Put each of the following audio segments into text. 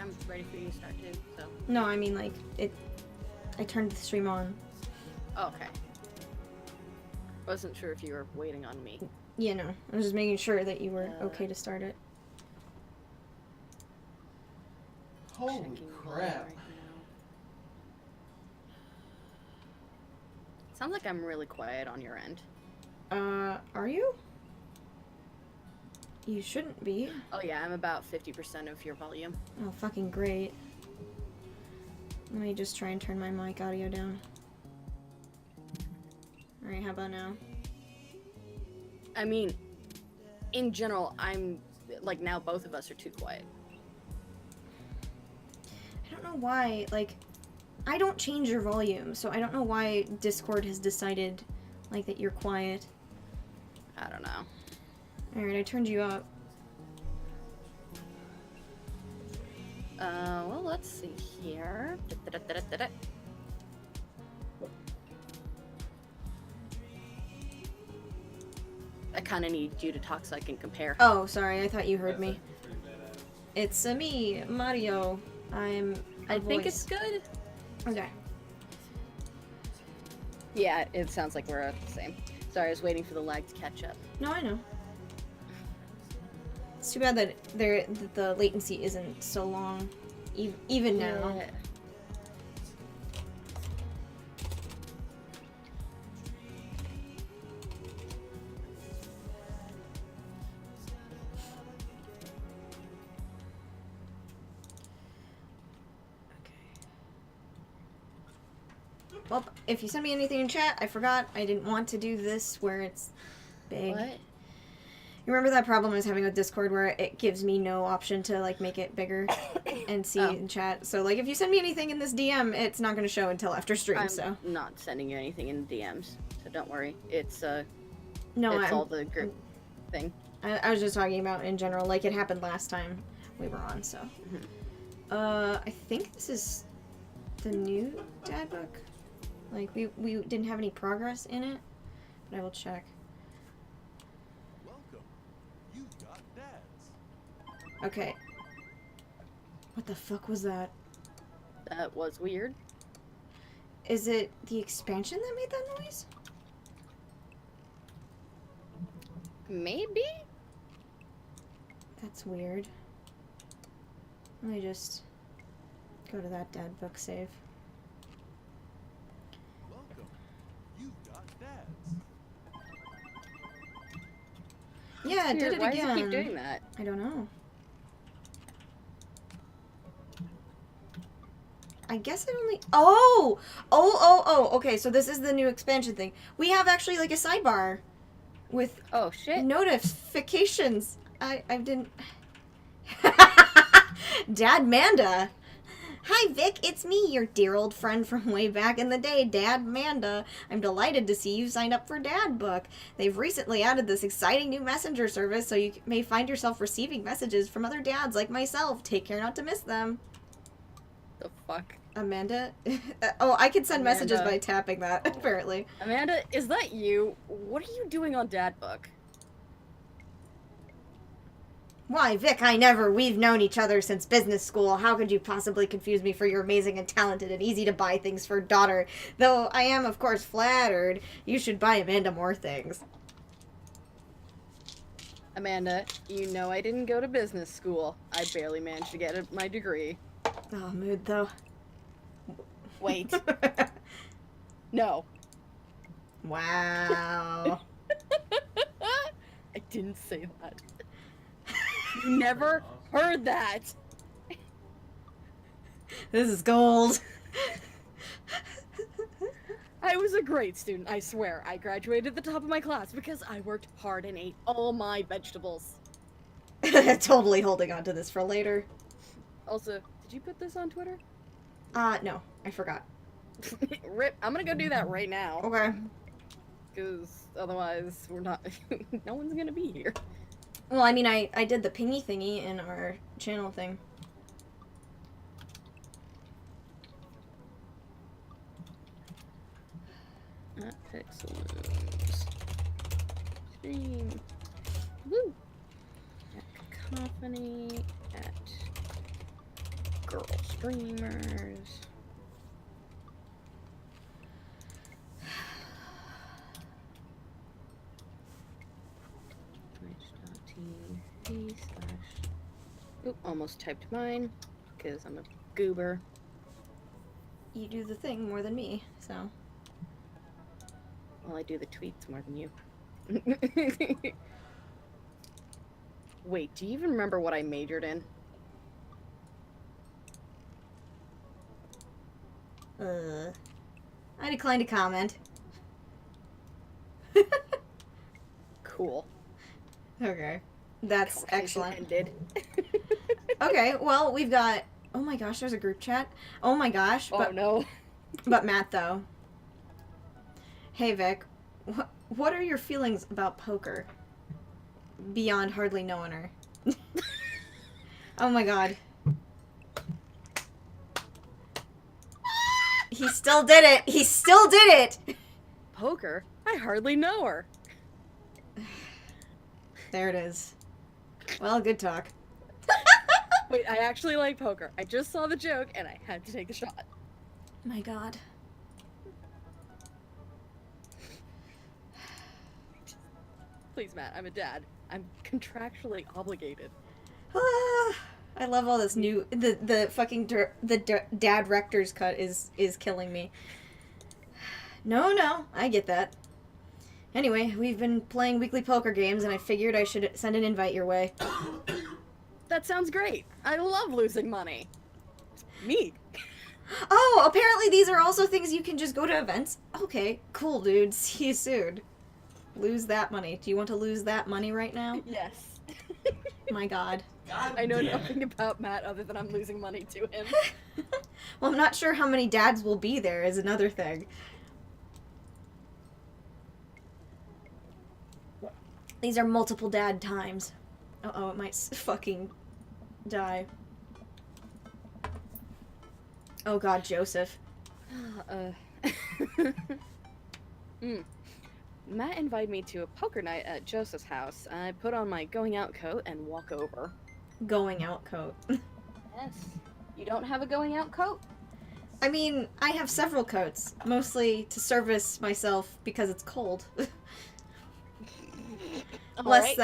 I'm ready for you to start too, so. No, I mean, like, I turned the stream on. Oh, okay. Wasn't sure if you were waiting on me. Yeah, no. I was just making sure that you were okay to start it. Holy crap. Right sounds like I'm really quiet on your end. Are you? You shouldn't be. Oh yeah, I'm about 50% of your volume. Oh, fucking great. Let me just try and turn my mic audio down. Alright, how about now? I mean, in general, I'm, like, now both of us are too quiet. I don't know why, like, I don't change your volume, so I don't know why Discord has decided, like, that you're quiet. I don't know. Alright, I turned you up. Well, let's see here. I kind of need you to talk so I can compare. Oh, sorry, I thought you heard me. It's me, Mario. I think it's good. Okay. Yeah, it sounds like we're the same. Sorry, I was waiting for the lag to catch up. No, I know. It's too bad that the latency isn't so long, even now. Yeah. Well, if you send me anything in chat, I forgot. I didn't want to do this where it's big. What? You remember that problem I was having with Discord where it gives me no option to, like, make it bigger and see it in chat? So, like, if you send me anything in this DM, it's not going to show until after stream, I'm not sending you anything in DMs, so don't worry. It's, no, it's all the group thing. I was just talking about in general, like, it happened last time we were on, so. I think this is the new dad book. Like, we didn't have any progress in it, but I will check. Welcome. You've got dads. Okay. What the fuck was that? That was weird. Is it the expansion that made that noise? Maybe? That's weird. Let me just go to that dad book save. Welcome. You've got dads. Yeah, it did it Why again. does it keep doing that? I don't know. I guess it only... Oh! Okay, so this is the new expansion thing. We have actually, like, a sidebar with Oh, shit. notifications. I didn't... Dad Manda. Hi, Vic. It's me, your dear old friend from way back in the day, Dad Manda. I'm delighted to see you signed up for Dad Book. They've recently added this exciting new messenger service, so you may find yourself receiving messages from other dads like myself. Take care not to miss them. The fuck? Amanda? Oh, I can send messages Amanda. by tapping that, apparently. Amanda, is that you? What are you doing on Dad Book? Why, Vic, I never. We've known each other since business school. How could you possibly confuse me for your amazing and talented and easy-to-buy things for daughter? Though I am, of course, flattered. You should buy Amanda more things. Amanda, you know I didn't go to business school. I barely managed to get my degree. Oh, mood, though. Wait. No. Wow. I didn't say that. You never heard that. This is gold. I was a great student, I swear. I graduated at the top of my class because I worked hard and ate all my vegetables. Totally holding on to this for later. Also, did you put this on Twitter? No. I forgot. Rip, I'm gonna go do that right now. Okay. Because otherwise, we're not... no one's gonna be here. Well, I mean, I did the pingy thingy in our channel thing. At Pixelmoves. Stream. Woo! At Cacophony. At Girl streamers. Twitch.tv/. Oop, almost typed mine because I'm a goober. You do the thing more than me, so. Well, I do the tweets more than you. Wait, do you even remember what I majored in? I decline to comment. Cool. Okay. That's Conversation excellent. Ended. Okay, well, we've got... Oh my gosh, there's a group chat. Oh my gosh. Oh But, no. but Matt, though. Hey, Vic. What are your feelings about poker? Beyond hardly knowing her. Oh my god. He still did it! He still did it! Poker? I hardly know her. There it is. Well, good talk. Wait, I actually like poker. I just saw the joke and I had to take the shot. My god. Please, Matt, I'm a dad. I'm contractually obligated. I love all this new the fucking dad rector's cut is killing me. No, I get that. Anyway, we've been playing weekly poker games, and I figured I should send an invite your way. That sounds great. I love losing money. Me. Oh, apparently these are also things you can just go to events. Okay, cool, dude. See you soon. Lose that money. Do you want to lose that money right now? Yes. My god. God I know damn. nothing about Matt other than I'm losing money to him. Well, I'm not sure how many dads will be there is another thing. These are multiple dad times. Uh-oh, it might fucking die. Oh god, Joseph. Matt invited me to a poker night at Joseph's house. I put on my going out coat and walk over. Going out coat. Yes. You don't have a going out coat? I mean, I have several coats, mostly to service myself because it's cold. less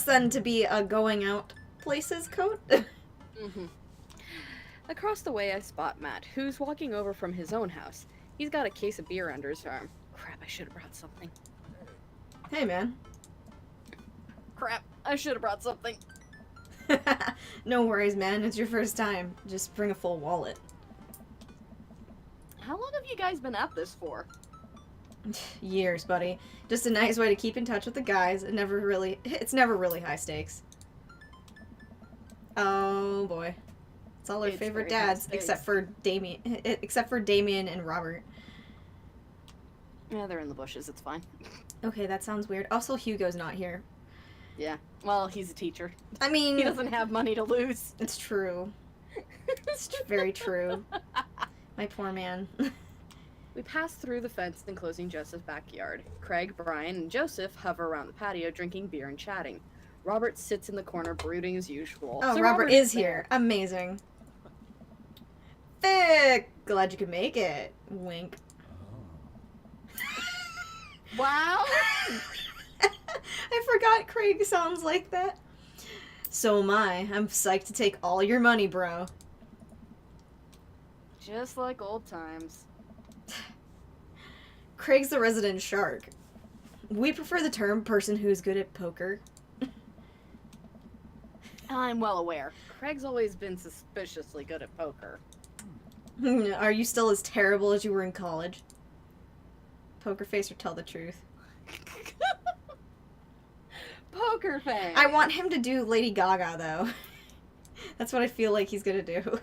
than to be a going out places coat. Mm-hmm. Across the way, I spot Matt, who's walking over from his own house. He's got a case of beer under his arm. Crap, I should have brought something. Hey, man. Crap, I should have brought something. No worries, man. It's your first time. Just bring a full wallet. How long have you guys been at this for? Years, buddy. Just a nice way to keep in touch with the guys. It's never really high stakes. Oh boy. It's all our It's favorite very high dads, stakes. except for Damien and Robert. Yeah, they're in the bushes, it's fine. Okay, that sounds weird. Also, Hugo's not here. Yeah, well, he's a teacher. I mean, He doesn't have money to lose. it's true. It's very true. My poor man. We pass through the fenced enclosing Joseph's backyard. Craig, Brian, and Joseph hover around the patio drinking beer and chatting. Robert sits in the corner brooding as usual. Oh, So Robert is there. here. Amazing. Vic! Glad you could make it. Wink. Wow! I forgot Craig sounds like that. So am I. I'm psyched to take all your money, bro. Just like old times. Craig's the resident shark. We prefer the term person who's good at poker. I'm well aware. Craig's always been suspiciously good at poker. Are you still as terrible as you were in college? Poker face or tell the truth? Poker face! I want him to do Lady Gaga, though. That's what I feel like he's gonna do.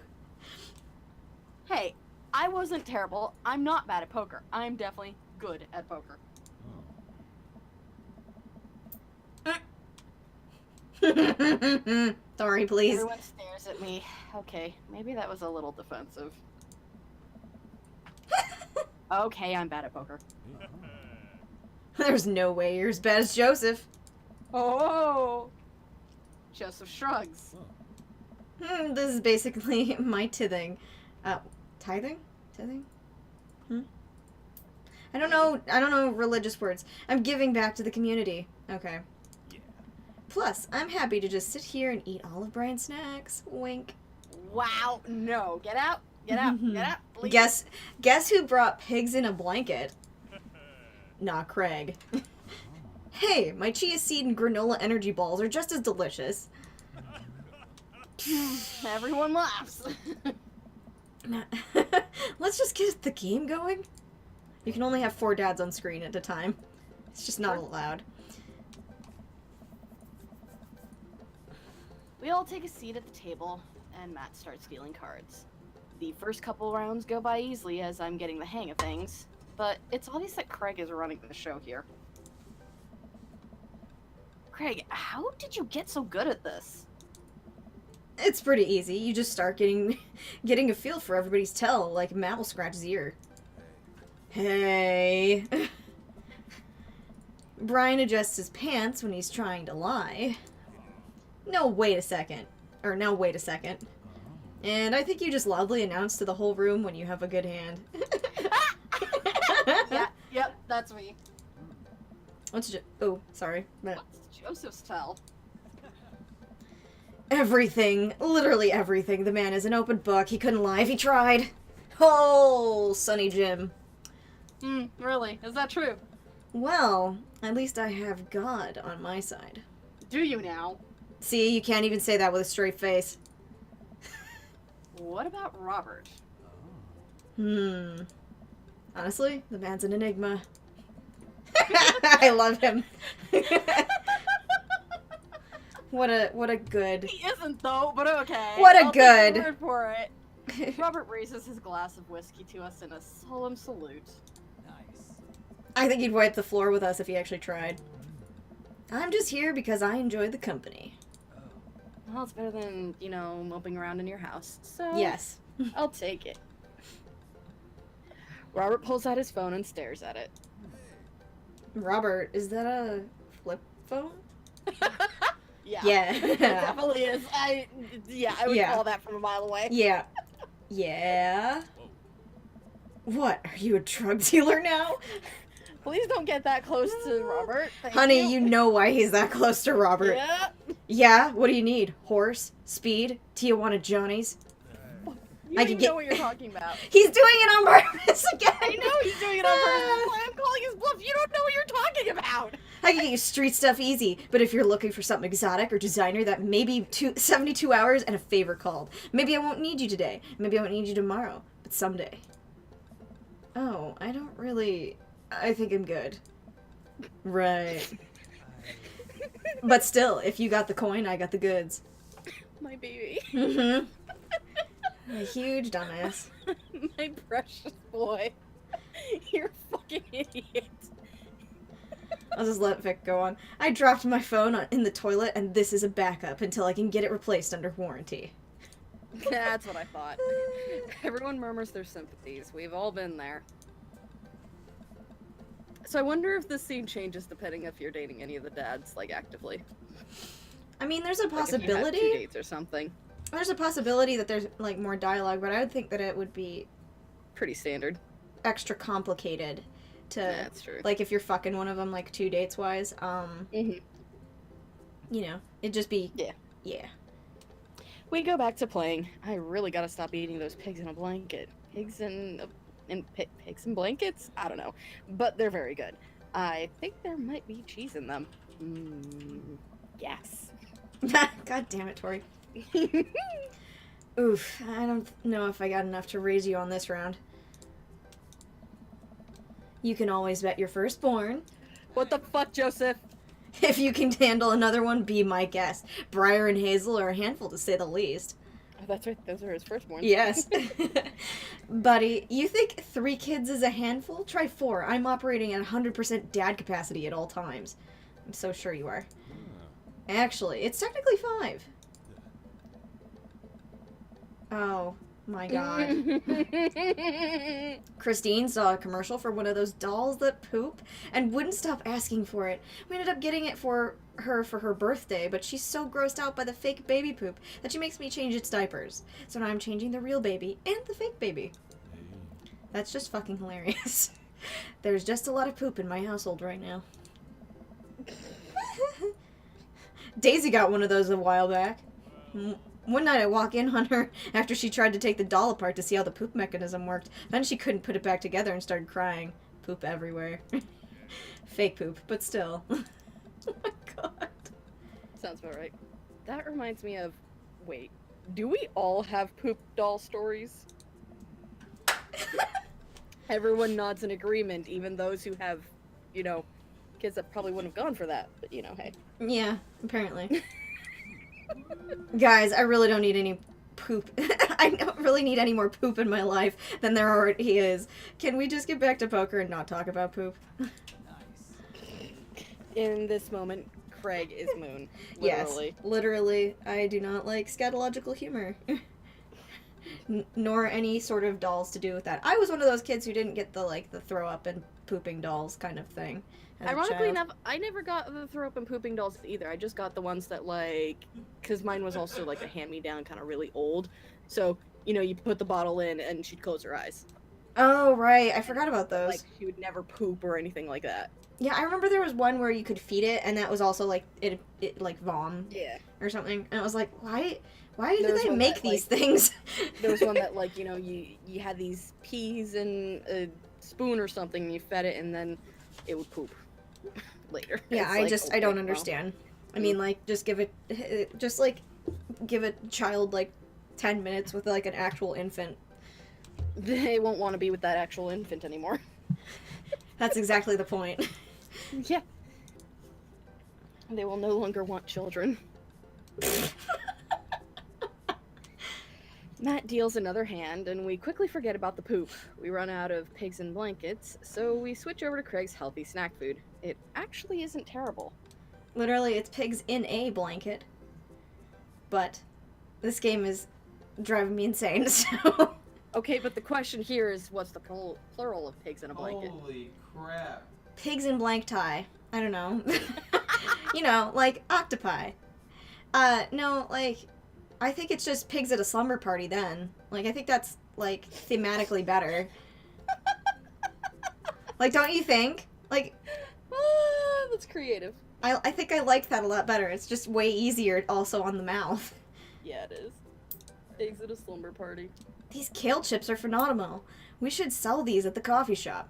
Hey, I wasn't terrible. I'm not bad at poker. I'm definitely good at poker. Sorry, please. Everyone stares at me. Okay, maybe that was a little defensive. Okay, I'm bad at poker. There's no way you're as bad as Joseph. Oh! Joseph shrugs. This is basically my tithing. Tithing? Tithing? I don't know religious words. I'm giving back to the community. Okay. Yeah. Plus, I'm happy to just sit here and eat all of Brian's snacks. Wink. Wow, no. Get out. Get out. Get out. Leave. Guess who brought pigs in a blanket? Nah, Craig. Hey, my chia seed and granola energy balls are just as delicious. Everyone laughs. Let's just get the game going. You can only have 4 dads on screen at a time. It's just not allowed. We all take a seat at the table, and Matt starts dealing cards. The first couple rounds go by easily as I'm getting the hang of things, but it's obvious that Craig is running the show here. Craig, how did you get so good at this? It's pretty easy. You just start getting a feel for everybody's tell, like Matt will scratch his ear. Hey. Brian adjusts his pants when he's trying to lie. No, wait a second. Or, no, wait a second. And I think you just loudly announce to the whole room when you have a good hand. Yeah, yep, that's me. Oh, sorry. What's Joseph's tell? Everything. Literally everything. The man is an open book. He couldn't lie if he tried. Oh, Sonny Jim. Really? Is that true? Well, at least I have God on my side. Do you now? See, you can't even say that with a straight face. What about Robert? Honestly, the man's an enigma. I love him. What a good... He isn't though, but okay. What a I'll good... take your word for it. Robert raises his glass of whiskey to us in a solemn salute. Nice. I think he'd wipe the floor with us if he actually tried. I'm just here because I enjoy the company. Well, it's better than, you know, moping around in your house, so... Yes. I'll take it. Robert pulls out his phone and stares at it. Robert, is that a flip phone? Yeah. Yeah. It definitely is. I would Yeah. call that from a mile away. Yeah. Yeah. What? Are you a drug dealer now? Please don't get that close to Robert. Thank Honey, you know why he's that close to Robert. Yeah. Yeah? What do you need? Horse? Speed? Tijuana Johnny's? You I don't could even get- know what you're talking about. He's doing it on purpose again! I know he's doing it on purpose. That's why I'm calling his bluff. You don't know what you're talking about. I can get you street stuff easy, but if you're looking for something exotic or designer, that may be 72 hours and a favor called. Maybe I won't need you today. Maybe I won't need you tomorrow. But someday. Oh, I don't really... I think I'm good. Right. But still, if you got the coin, I got the goods. My baby. Mm-hmm. A huge dumbass. My precious boy. You're a fucking idiot. I'll just let Vic go on. I dropped my phone in the toilet, and this is a backup until I can get it replaced under warranty. That's what I thought. Everyone murmurs their sympathies. We've all been there. So I wonder if this scene changes depending if you're dating any of the dads, like, actively. I mean, there's a Like, if you had possibility. 2 dates or something. There's a possibility that there's, like, more dialogue, but I would think that it would be Pretty standard. extra complicated to, Yeah, that's true. like, if you're fucking one of them, like, 2 dates wise, Mhm. you know, it'd just be... Yeah. Yeah. We go back to playing. I really gotta stop eating those pigs in a blanket. Pigs in pigs in blankets? I don't know. But they're very good. I think there might be cheese in them. Yes. God damn it, Tori. Oof, I don't know if I got enough to raise you on this round. You can always bet your firstborn. What the fuck, Joseph? If you can handle another one, be my guest. Briar and Hazel are a handful, to say the least. Oh, that's right. Those are his firstborns. Yes. Buddy, you think 3 kids is a handful? Try 4. I'm operating at 100% dad capacity at all times. I'm so sure you are. Actually, it's technically 5. Oh. My god. Christine saw a commercial for one of those dolls that poop and wouldn't stop asking for it. We ended up getting it for her birthday, but she's so grossed out by the fake baby poop that she makes me change its diapers. So now I'm changing the real baby and the fake baby. That's just fucking hilarious. There's just a lot of poop in my household right now. Daisy got one of those a while back. One night I walk in on her after she tried to take the doll apart to see how the poop mechanism worked. Then she couldn't put it back together and started crying. Poop everywhere. Fake poop, but still. Oh my god. Sounds about right. That reminds me of... Wait. Do we all have poop doll stories? Everyone nods in agreement, even those who have, you know, kids that probably wouldn't have gone for that. But, you know, hey. Yeah, apparently. Guys, I really don't need any poop. I don't really need any more poop in my life than there already is. Can we just get back to poker and not talk about poop? Nice. In this moment, Craig is Moon. Yes, Literally. literally. I do not like scatological humor. Nor any sort of dolls to do with that. I was one of those kids who didn't get the throw up and pooping dolls kind of thing. as a Ironically child. enough, I never got the throw up and pooping dolls either. I just got the ones that because mine was also like a hand-me-down, kind of really old. So, you know, you put the bottle in and she'd close her eyes. Oh, right. I forgot about those. Like, she would never poop or anything like that. Yeah, I remember there was one where you could feed it, and that was also like it like vom Yeah. or something. And I was like, why There did was they one make that, these things? There was one that, like, you know, you had these peas in a spoon or something, and you fed it, and then it would poop later. Yeah, It's like, I don't okay, understand. I mean, like, just give a child like 10 minutes with like an actual infant. Well, they won't want to be with that actual infant anymore. That's exactly the point. Yeah. They will no longer want children. Matt deals another hand, and we quickly forget about the poop. We run out of pigs and blankets, so we switch over to Craig's healthy snack food. It actually isn't terrible. Literally, it's pigs in a blanket. But this game is driving me insane, so... Okay, but the question here is, what's the plural of pigs in a blanket? Holy crap. Pigs in blank tie. I don't know. You know, like octopi. No, like, I think it's just pigs at a slumber party then. Like, I think that's, like, thematically better. Like, don't you think? Like, That's creative. I think I like that a lot better. It's just way easier also on the mouth. Yeah, it is. Pigs at a slumber party. These kale chips are phenomenal. We should sell these at the coffee shop.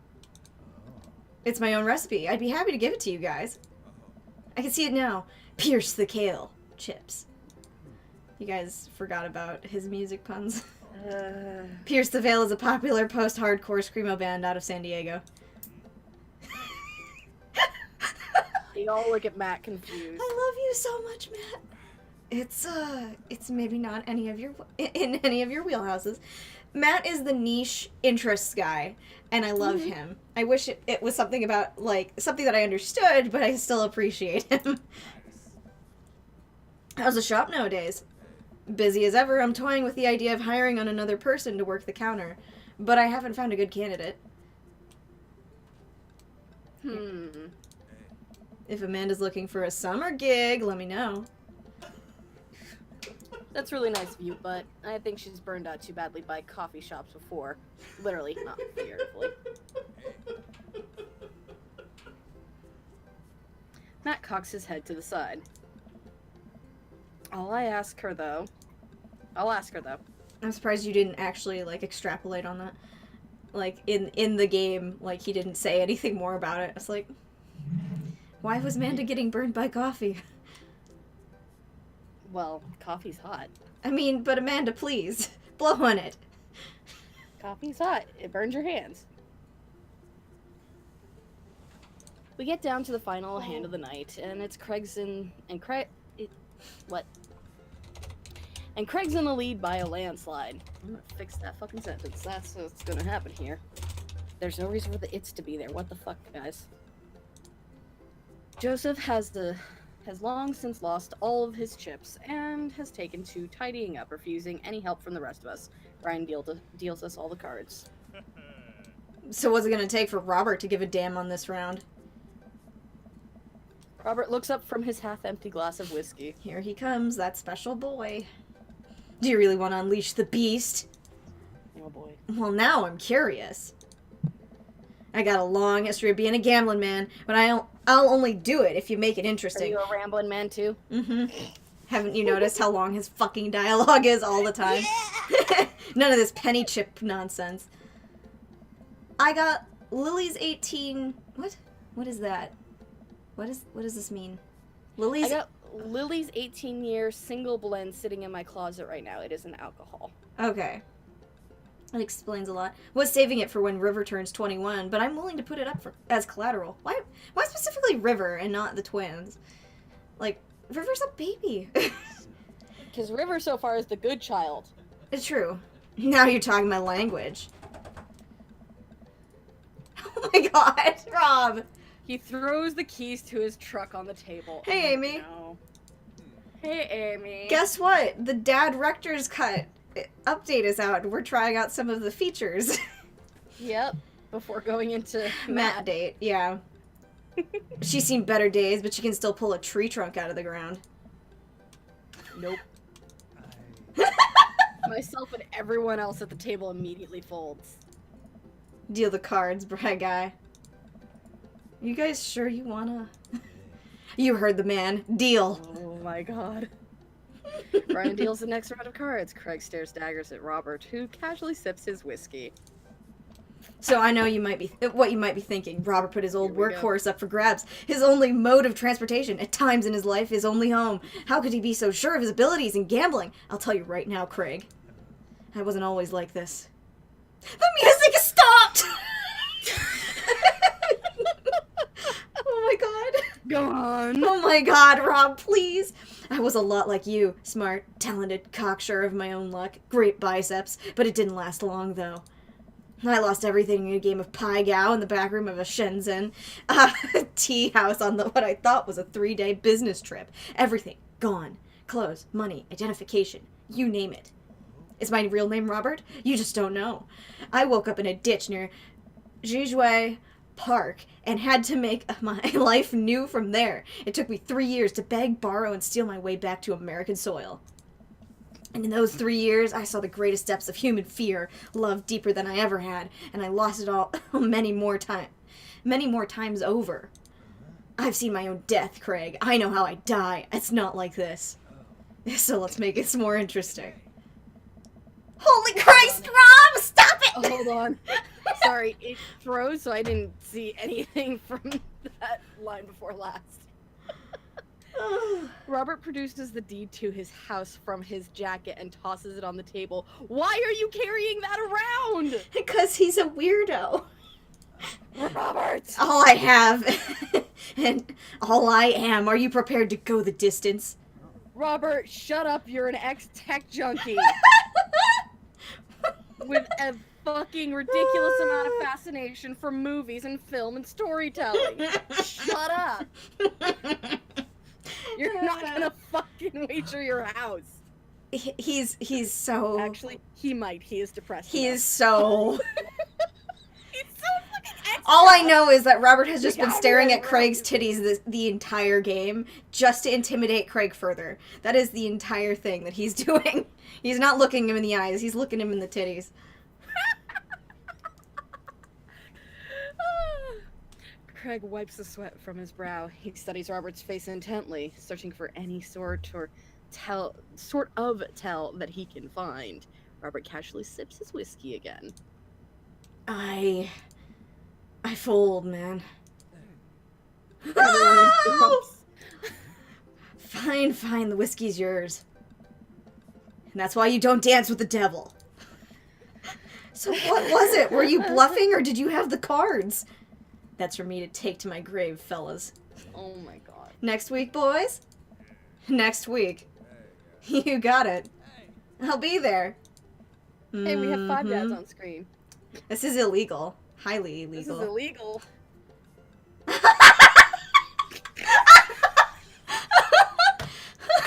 It's my own recipe. I'd be happy to give it to you guys. I can see it now. Pierce the kale chips. You guys forgot about his music puns. Pierce the Veil is a popular post-hardcore screamo band out of San Diego. They all look at Matt confused. I love you so much, Matt. It's maybe not any of your in any of your wheelhouses. Matt is the niche interests guy, and I love him. I wish it was something about, like, something that I understood, but I still appreciate him. How's the shop nowadays? Busy as ever. I'm toying with the idea of hiring on another person to work the counter, but I haven't found a good candidate. If Amanda's looking for a summer gig, let me know. That's really nice of you, but I think she's burned out too badly by coffee shops before. Literally, not figuratively. Matt cocks his head to the side. I'll ask her though. I'm surprised you didn't actually, like, extrapolate on that. Like, in the game, like, he didn't say anything more about it. It's like, why was Amanda getting burned by coffee? Well, coffee's hot. I mean, but Amanda, please, blow on it. Coffee's hot. It burns your hands. We get down to the final hand of the night, and it's Craig's in the lead by a landslide. I'm gonna fix that fucking sentence. That's what's gonna happen here. There's no reason for the "it's" to be there. What the fuck, guys? Joseph has has long since lost all of his chips and has taken to tidying up, refusing any help from the rest of us. Ryan deals us all the cards. So what's it gonna take for Robert to give a damn on this round? Robert looks up from his half-empty glass of whiskey. Here he comes, that special boy. Do you really want to unleash the beast? Oh boy. Well, now I'm curious. I got a long history of being a gambling man, but I'll only do it if you make it Are interesting. you a rambling man too? Mm-hmm. Haven't you noticed how long his fucking dialogue is all the time? None of this penny chip nonsense. I got Lily's 18... What? What is that? What does this mean? Lily's... I got Lily's 18-year single blend sitting in my closet right now. It is an alcohol. Okay. That explains a lot. Was saving it for when River turns 21, but I'm willing to put it up as collateral. Why specifically River and not the twins? Like, River's a baby. Because River so far is the good child. It's true. Now you're talking my language. Oh my god, Rob! He throws the keys to his truck on the table. Hey, Oh, Amy. no. Hey, Amy. Guess what? The Dad Rector's Cut update is out. We're trying out some of the features. Yep. Before going into Matt date, yeah. She's seen better days, but she can still pull a tree trunk out of the ground. Nope. Myself and everyone else at the table immediately folds. Deal the cards, brag guy. You guys sure you wanna? You heard the man. Deal. Oh my god. Ryan deals the next round of cards. Craig stares daggers at Robert, who casually sips his whiskey. So I know what you might be thinking. Robert put his old Here we go. workhorse up for grabs. His only mode of transportation, at times in his life, his only home. How could he be so sure of his abilities in gambling? I'll tell you right now, Craig. I wasn't always like this. The music has stopped! Oh my god. Go on. Oh my god, Rob, please. I was a lot like you. Smart, talented, cocksure of my own luck. Great biceps, but it didn't last long, though. I lost everything in a game of Pai Gow in the back room of a Shenzhen tea house on what I thought was a 3-day business trip. Everything gone. Clothes, money, identification, you name it. Is my real name Robert? You just don't know. I woke up in a ditch near Jijue Park and had to make my life new from there. It took me 3 years to beg, borrow, and steal my way back to American soil. And in those 3 years, I saw the greatest depths of human fear, love deeper than I ever had, and I lost it all many more times over. I've seen my own death, Craig. I know how I die. It's not like this. So let's make it some more interesting. Holy Christ, Rob! Stop it! Oh, hold on. Sorry, it froze, so I didn't see anything from that line before last. Robert produces the deed to his house from his jacket and tosses it on the table. Why are you carrying that around? Because he's a weirdo. Robert! All I have, and all I am. Are you prepared to go the distance? Robert, shut up. You're an ex-tech junkie. With a fucking ridiculous amount of fascination for movies and film and storytelling. Shut up. You're not gonna fucking wager your house. He's so... Actually, he might. He is depressed. He enough. is so... He's so fucking extra. All I know is that Robert has just We been gotta staring go at Craig's titties the entire game just to intimidate Craig further. That is the entire thing that he's doing. He's not looking him in the eyes. He's looking him in the titties. Craig wipes the sweat from his brow. He studies Robert's face intently, searching for any sort of tell that he can find. Robert casually sips his whiskey again. I fold, man. Everyone interrupts. Fine, the whiskey's yours. And that's why you don't dance with the devil. So what was it? Were you bluffing or did you have the cards? That's for me to take to my grave, fellas. Oh my god. Next week, boys? Next week. You got it. I'll be there. Hey, we have 5 dads Mhm. on screen. This is illegal. Highly This illegal. is illegal.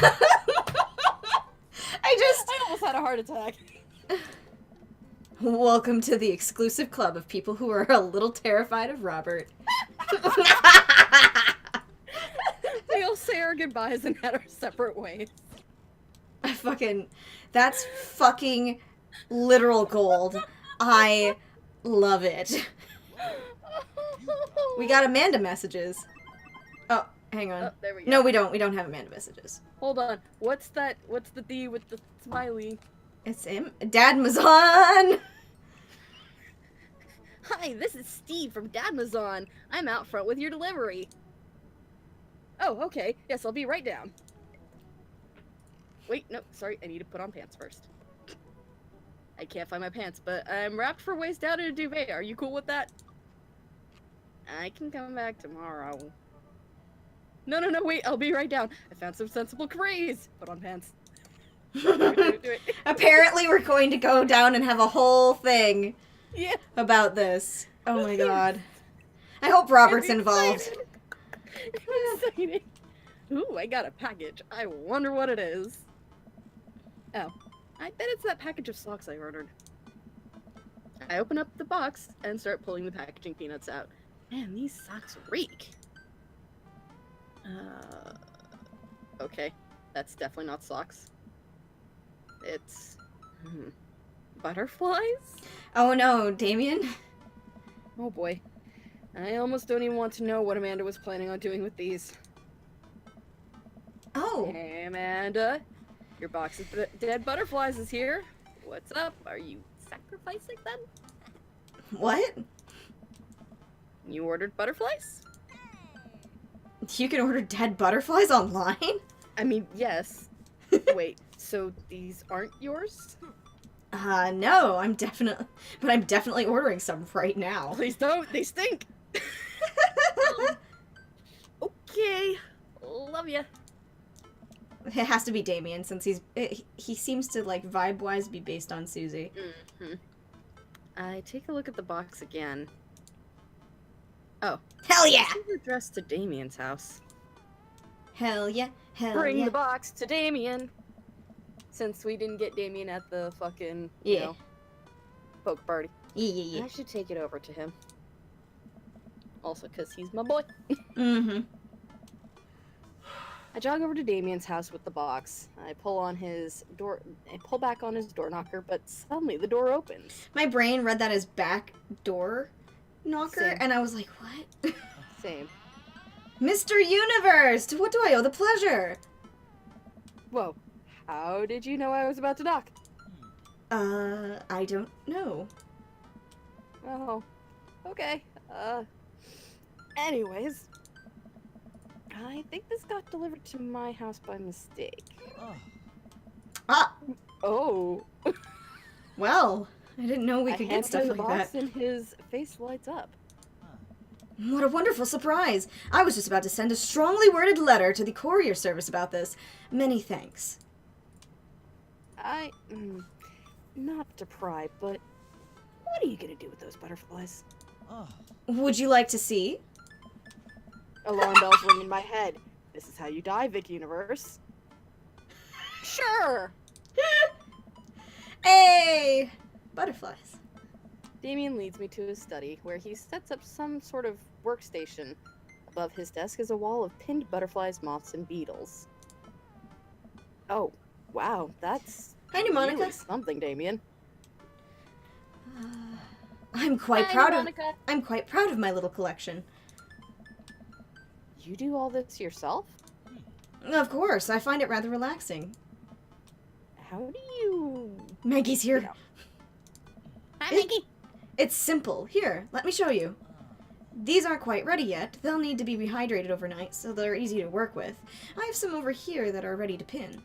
I almost had a heart attack. Welcome to the exclusive club of people who are a little terrified of Robert. We all say our goodbyes and head our separate ways. That's fucking literal gold. I love it. We got Amanda messages. Oh, hang on. Oh, there we go. No, we don't. We don't have Amanda messages. Hold on. What's that? What's the D with the smiley? It's him. Dad Mazan! Hi, this is Steve from Dadmazon. I'm out front with your delivery. Oh, okay. Yes, I'll be right down. Wait, no, sorry. I need to put on pants first. I can't find my pants, but I'm wrapped for waist down in a duvet. Are you cool with that? I can come back tomorrow. No, wait. I'll be right down. I found some sensible capris. Put on pants. Do it. Apparently, we're going to go down and have a whole thing Yeah. about this. Oh my god. I hope Robert's I'm involved. excited. I'm excited. Ooh, I got a package. I wonder what it is. Oh, I bet it's that package of socks I ordered. I open up the box and start pulling the packaging peanuts out. Man, these socks reek. Okay. That's definitely not socks. It's... butterflies? Oh no, Damien? Oh boy. I almost don't even want to know what Amanda was planning on doing with these. Oh. Hey, Amanda. Your box of dead butterflies is here. What's up? Are you sacrificing them? What? You ordered butterflies? You can order dead butterflies online? I mean, yes. Wait, so these aren't yours? No, I'm definitely ordering some right now. Please don't. They stink. Okay. Love ya. It has to be Damien since he seems to like vibe-wise be based on Susie. Mm-hmm. I take a look at the box again. Oh. Hell yeah! This is addressed to Damien's house. Hell yeah! Hell Bring yeah! the box to Damien. Since we didn't get Damien at the fucking, Yeah. poke party. Yeah. I should take it over to him. Also, because he's my boy. Mm-hmm. I jog over to Damien's house with the box. I pull back on his door knocker, but suddenly the door opens. My brain read that as back door knocker, Same. and I was like, what? Same. Mr. Universe! To what do I owe the pleasure? Whoa. How did you know I was about to knock? I don't know. Oh. Okay. Anyways. I think this got delivered to my house by mistake. Ah! Oh. Well, I didn't know we I could hand get stuff him the like box that. and his face lights up. What a wonderful surprise! I was just about to send a strongly worded letter to the courier service about this. Many thanks. Not to pry, but what are you gonna do with those butterflies? Would you like to see? Alarm bells ring in my head. This is how you die, Vic Universe. Sure! Hey! Butterflies. Damien leads me to his study, where he sets up some sort of workstation. Above his desk is a wall of pinned butterflies, moths, and beetles. Oh, wow, that's Hi, Monica. really something, Damien. I'm quite Hi, proud Monica. I'm quite proud of my little collection. You do all this yourself? Of course, I find it rather relaxing. How do you... Maggie's here. Yeah. Hi, Maggie. It's simple. Here, let me show you. These aren't quite ready yet. They'll need to be rehydrated overnight, so they're easy to work with. I have some over here that are ready to pin.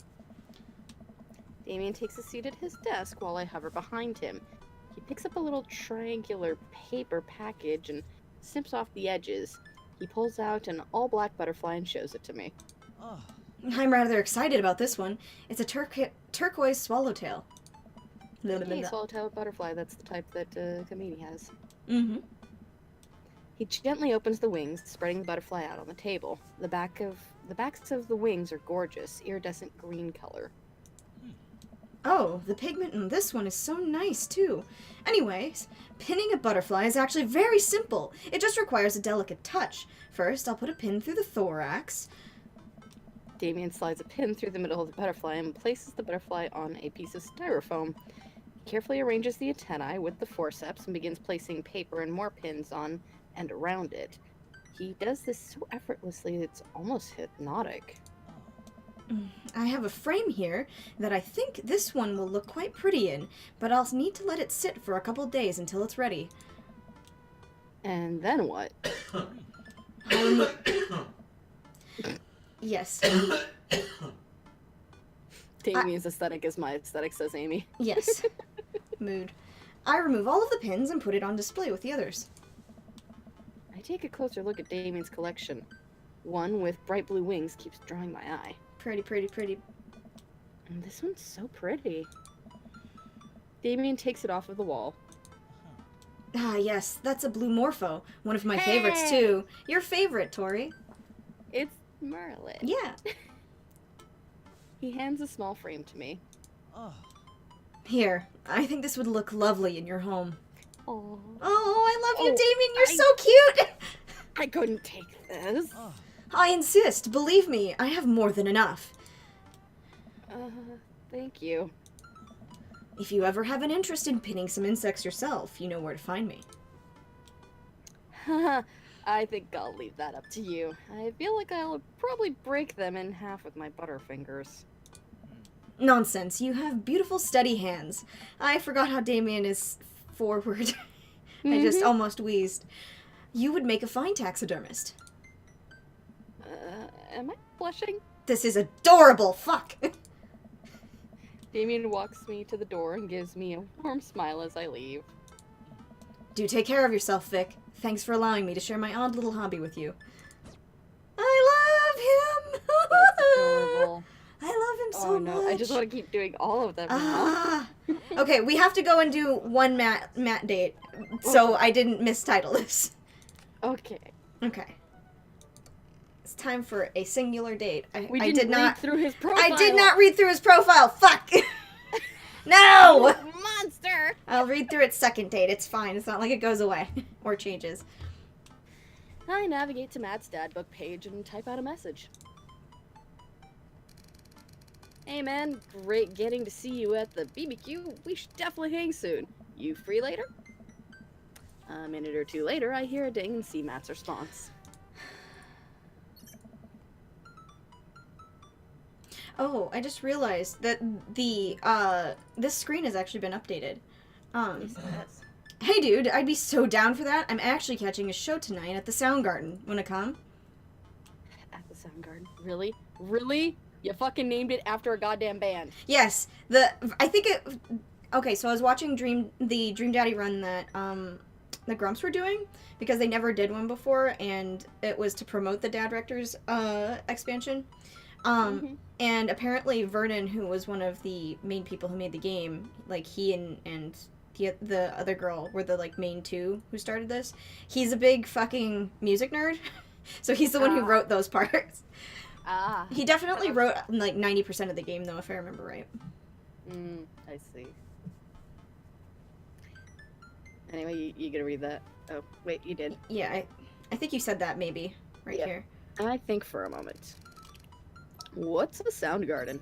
Damien takes a seat at his desk while I hover behind him. He picks up a little triangular paper package and snips off the edges. He pulls out an all-black butterfly and shows it to me. I'm rather excited about this one. It's a turquoise swallowtail. Hey, swallowtail butterfly, that's the type that Kamini has. Mm-hmm. He gently opens the wings, spreading the butterfly out on the table. The back of The backs of the wings are gorgeous, iridescent green color. Oh, the pigment in this one is so nice, too. Anyways, pinning a butterfly is actually very simple. It just requires a delicate touch. First, I'll put a pin through the thorax. Damien slides a pin through the middle of the butterfly and places the butterfly on a piece of styrofoam. He carefully arranges the antennae with the forceps and begins placing paper and more pins on and around it. He does this so effortlessly it's almost hypnotic. I have a frame here that I think this one will look quite pretty in, but I'll need to let it sit for a couple days until it's ready. And then what? Yes. Damien's aesthetic is my aesthetic, says Amy. Yes. Mood. I remove all of the pins and put it on display with the others. I take a closer look at Damien's collection. One with bright blue wings keeps drawing my eye. Pretty, pretty, pretty. And this one's so pretty. Damien takes it off of the wall. Ah, yes, that's a blue morpho. One of my favorites, too. Your favorite, Tori. It's Merlin. Yeah. He hands a small frame to me. Ah, Here, I think this would look lovely in your home. Oh, Oh, I love you, Oh, Damien. You're so cute. I couldn't take this. ah. I insist. Believe me, I have more than enough. Thank you. If you ever have an interest in pinning some insects yourself, you know where to find me. I think I'll leave that up to you. I feel like I'll probably break them in half with my butterfingers. Nonsense. You have beautiful, steady hands. I forgot how Damien is forward. I just almost wheezed. You would make a fine taxidermist. Am I blushing? This is adorable. Fuck. Damien walks me to the door and gives me a warm smile as I leave. Do take care of yourself, Vic. Thanks for allowing me to share my odd little hobby with you. I love him. That's adorable. I love him so Oh no, much. I just want to keep doing all of them now. Ah. Okay, we have to go and do one Matt date, so I didn't mistitle this. Okay. Okay. It's time for a singular date. We I didn't did not read through his profile. I did not read through his profile. Fuck. No. Monster! I'll read through its second date. It's fine. It's not like it goes away or changes. I navigate to Matt's dad book page and type out a message. Hey man, great getting to see you at the BBQ. We should definitely hang soon. You free later? A minute or two later, I hear a ding and see Matt's response. Oh, I just realized that the this screen has actually been updated. Yes. Hey dude, I'd be so down for that. I'm actually catching a show tonight at the Soundgarden. Wanna come? At the Soundgarden. Really? Really? You fucking named it after a goddamn band. Yes. I think it. Okay, so I was watching the Dream Daddy run that the Grumps were doing because they never did one before, and it was to promote the Dad Rector's expansion. And apparently Vernon, who was one of the main people who made the game, like he and the other girl were the like main two who started this. He's a big fucking music nerd, so he's the one who wrote those parts. He definitely wrote like 90% of the game though, if I remember right. I see. Anyway, you gonna read that? Oh, wait, you did. Yeah, I think you said that maybe right Yep. here. I think for a moment. What's a Soundgarden?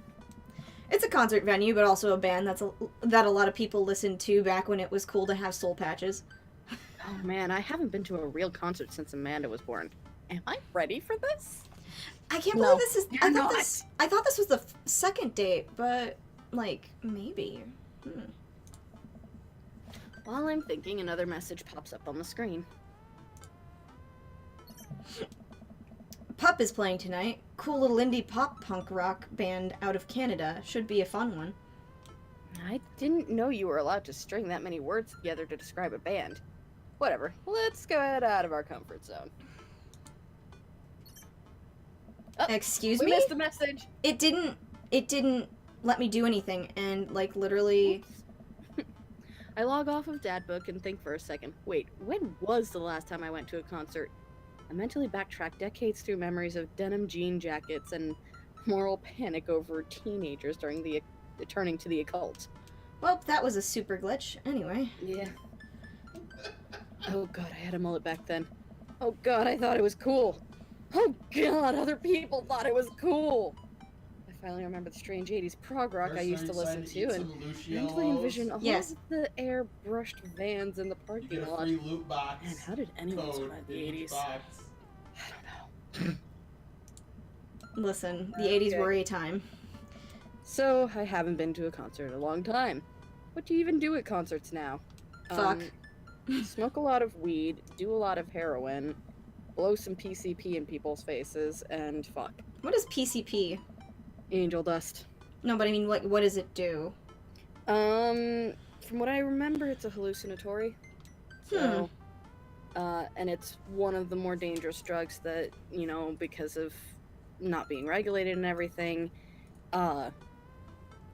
It's a concert venue, but also a band that a lot of people listened to back when it was cool to have soul patches. Oh man, I haven't been to a real concert since Amanda was born. Am I ready for this? I can't No, believe this is. you're not. I thought this was the second date, but like maybe. While I'm thinking, another message pops up on the screen. Pup is playing tonight. Cool little indie pop punk rock band out of Canada. Should be a fun one. I didn't know you were allowed to string that many words together to describe a band. Whatever, let's go out of our comfort zone. Oh, Excuse we me? missed the message. It didn't let me do anything, and like literally. I log off of Dad Book and think for a second. Wait, when was the last time I went to a concert? I mentally backtracked decades through memories of denim jean jackets and moral panic over teenagers during the turning to the occult. Well, that was a super glitch. Anyway. Yeah. Oh god, I had a mullet back then. Oh god, I thought it was cool. Oh god, other people thought it was cool. I finally remember the strange 80s prog rock I used to listen to and mentally envision all Yes. of the airbrushed vans in the You parking get a lot. free loot box. Man, how did anyone Code survive the in each 80s? box. I don't know. Listen, the 80s Okay. were a time. So, I haven't been to a concert in a long time. What do you even do at concerts now? Fuck. Smoke a lot of weed, do a lot of heroin, blow some PCP in people's faces, and fuck. What is PCP? Angel dust. No, but I mean, what does it do? From what I remember, it's a hallucinatory. So, and it's one of the more dangerous drugs that, you know, because of not being regulated and everything,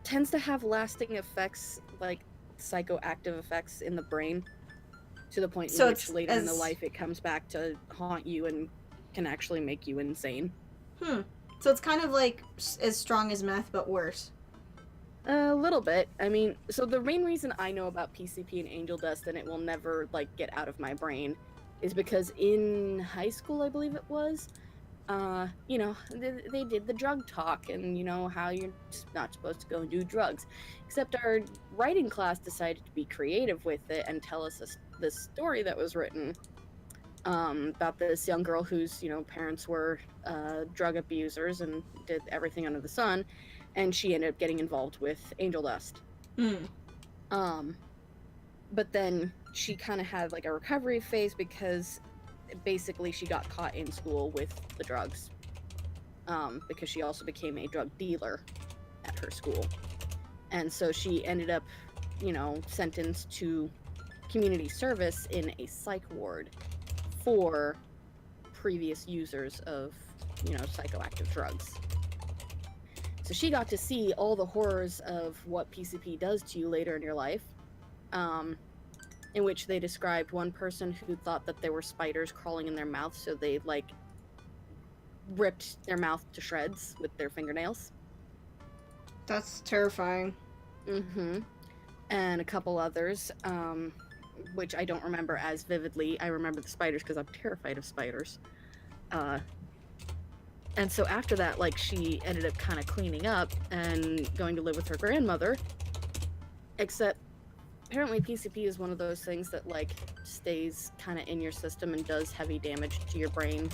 tends to have lasting effects, like psychoactive effects in the brain, to the point So in which it's later in the as- life it comes back to haunt you and can actually make you insane. So it's kind of like as strong as meth, but worse. A little bit. I mean, so the main reason I know about PCP and angel dust and it will never, like, get out of my brain is because in high school, I believe it was, you know, they did the drug talk and, you know, how you're not supposed to go and do drugs. Except our writing class decided to be creative with it and tell us this story that was written about this young girl whose, you know, parents were drug abusers and did everything under the sun, and she ended up getting involved with angel dust. But then she kind of had like a recovery phase because basically she got caught in school with the drugs, because she also became a drug dealer at her school, and so she ended up, you know, sentenced to community service in a psych ward for previous users of, you know, psychoactive drugs. So she got to see all the horrors of what PCP does to you later in your life, in which they described one person who thought that there were spiders crawling in their mouth, so they, like, ripped their mouth to shreds with their fingernails. That's terrifying. And a couple others, which I don't remember as vividly. I remember the spiders because I'm terrified of spiders. And so after that, like, she ended up kind of cleaning up and going to live with her grandmother. Except, apparently PCP is one of those things that, like, stays kind of in your system and does heavy damage to your brain.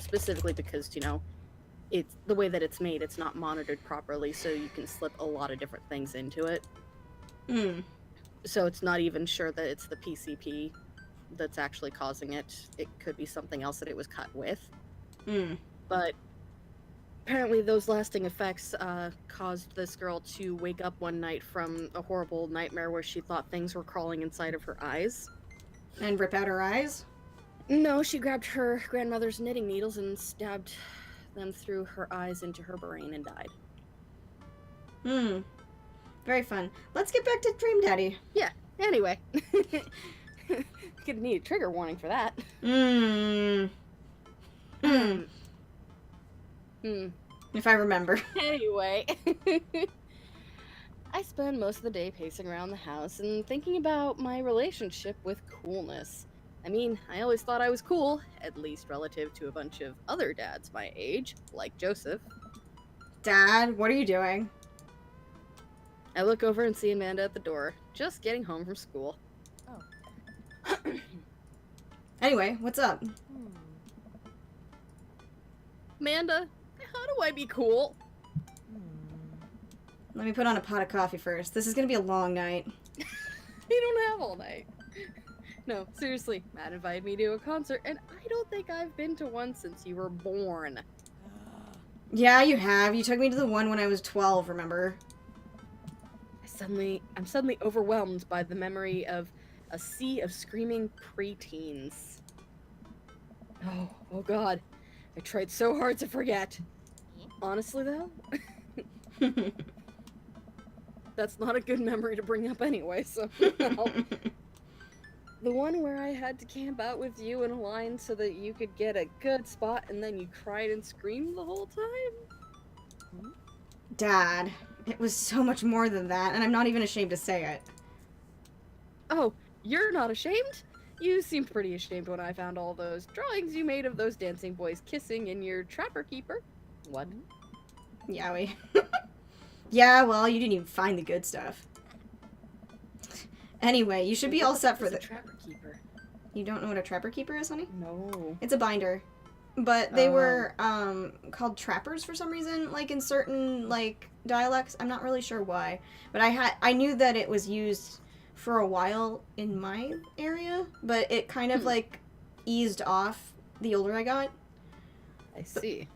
Specifically because, you know, it's the way that it's made, it's not monitored properly, so you can slip a lot of different things into it. So it's not even sure that it's the PCP that's actually causing it. It could be something else that it was cut with. But apparently those lasting effects caused this girl to wake up one night from a horrible nightmare where she thought things were crawling inside of her eyes. And rip out her eyes? No, she grabbed her grandmother's knitting needles and stabbed them through her eyes into her brain and died. Very fun. Let's get back to Dream Daddy. Yeah, anyway. Could need a trigger warning for that. If I remember. Anyway. I spend most of the day pacing around the house and thinking about my relationship with coolness. I mean, I always thought I was cool, at least relative to a bunch of other dads my age, like Joseph. Dad, what are you doing? I look over and see Amanda at the door, just getting home from school. Oh. Anyway, what's up? Amanda, how do I be cool? Let me put on a pot of coffee first. This is gonna be a long night. You don't have all night. No, seriously, Matt invited me to a concert, and I don't think I've been to one since you were born. Yeah, you have. You took me to the one when I was 12, remember? I'm suddenly overwhelmed by the memory of a sea of screaming preteens. Oh god. I tried so hard to forget. Honestly, though, that's not a good memory to bring up anyway, so no. The one where I had to camp out with you in a line so that you could get a good spot and then you cried and screamed the whole time? Dad, it was so much more than that, and I'm not even ashamed to say it. Oh, you're not ashamed? You seemed pretty ashamed when I found all those drawings you made of those dancing boys kissing in your Trapper Keeper. What? Yeah, yeah, well, you didn't even find the good stuff. Anyway, you should be all set for the... Trapper Keeper. You don't know what a Trapper Keeper is, honey? No. It's a binder. But they were, called trappers for some reason, like, in certain, like, dialects. I'm not really sure why. But I knew that it was used for a while in my area, but it kind of, like, eased off the older I got. I see.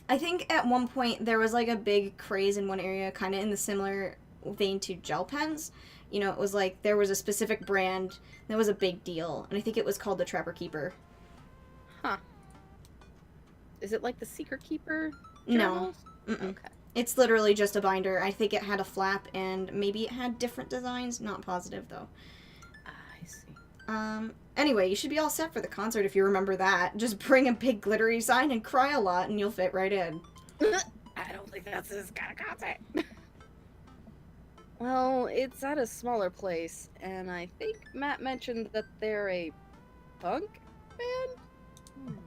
I think at one point there was, like, a big craze in one area, kind of in the similar vein to gel pens. You know, it was like there was a specific brand that was a big deal, and I think it was called the Trapper Keeper. Huh. Is it like the Secret Keeper No. journals? Mm-mm. Okay. It's literally just a binder. I think it had a flap, and maybe it had different designs. Not positive, though. I see. Anyway, you should be all set for the concert if you remember that. Just bring a big glittery sign and cry a lot, and you'll fit right in. I don't think that's this kind of concert. Well, it's at a smaller place, and I think Matt mentioned that they're a punk band?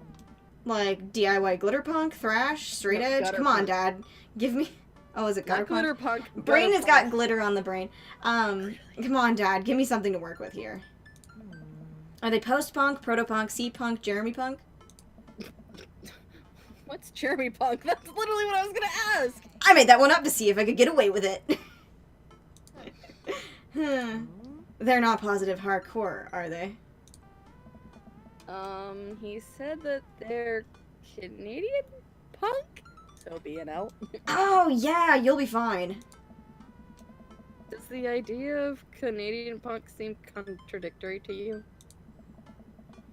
Like DIY glitter punk, thrash, straight No, edge. gutter Come on, punk. Dad. Give me... Oh, is it gutter Not punk? glitter punk. Brain gutter has got punk. glitter on the brain. Come on, Dad. Give me something to work with here. Are they post-punk, proto-punk, C-punk, Jeremy punk? What's Jeremy Punk? That's literally what I was gonna ask! I made that one up to see if I could get away with it. They're not positive hardcore, are they? He said that they're Canadian punk? So be an L. Oh, yeah, you'll be fine. Does the idea of Canadian punk seem contradictory to you?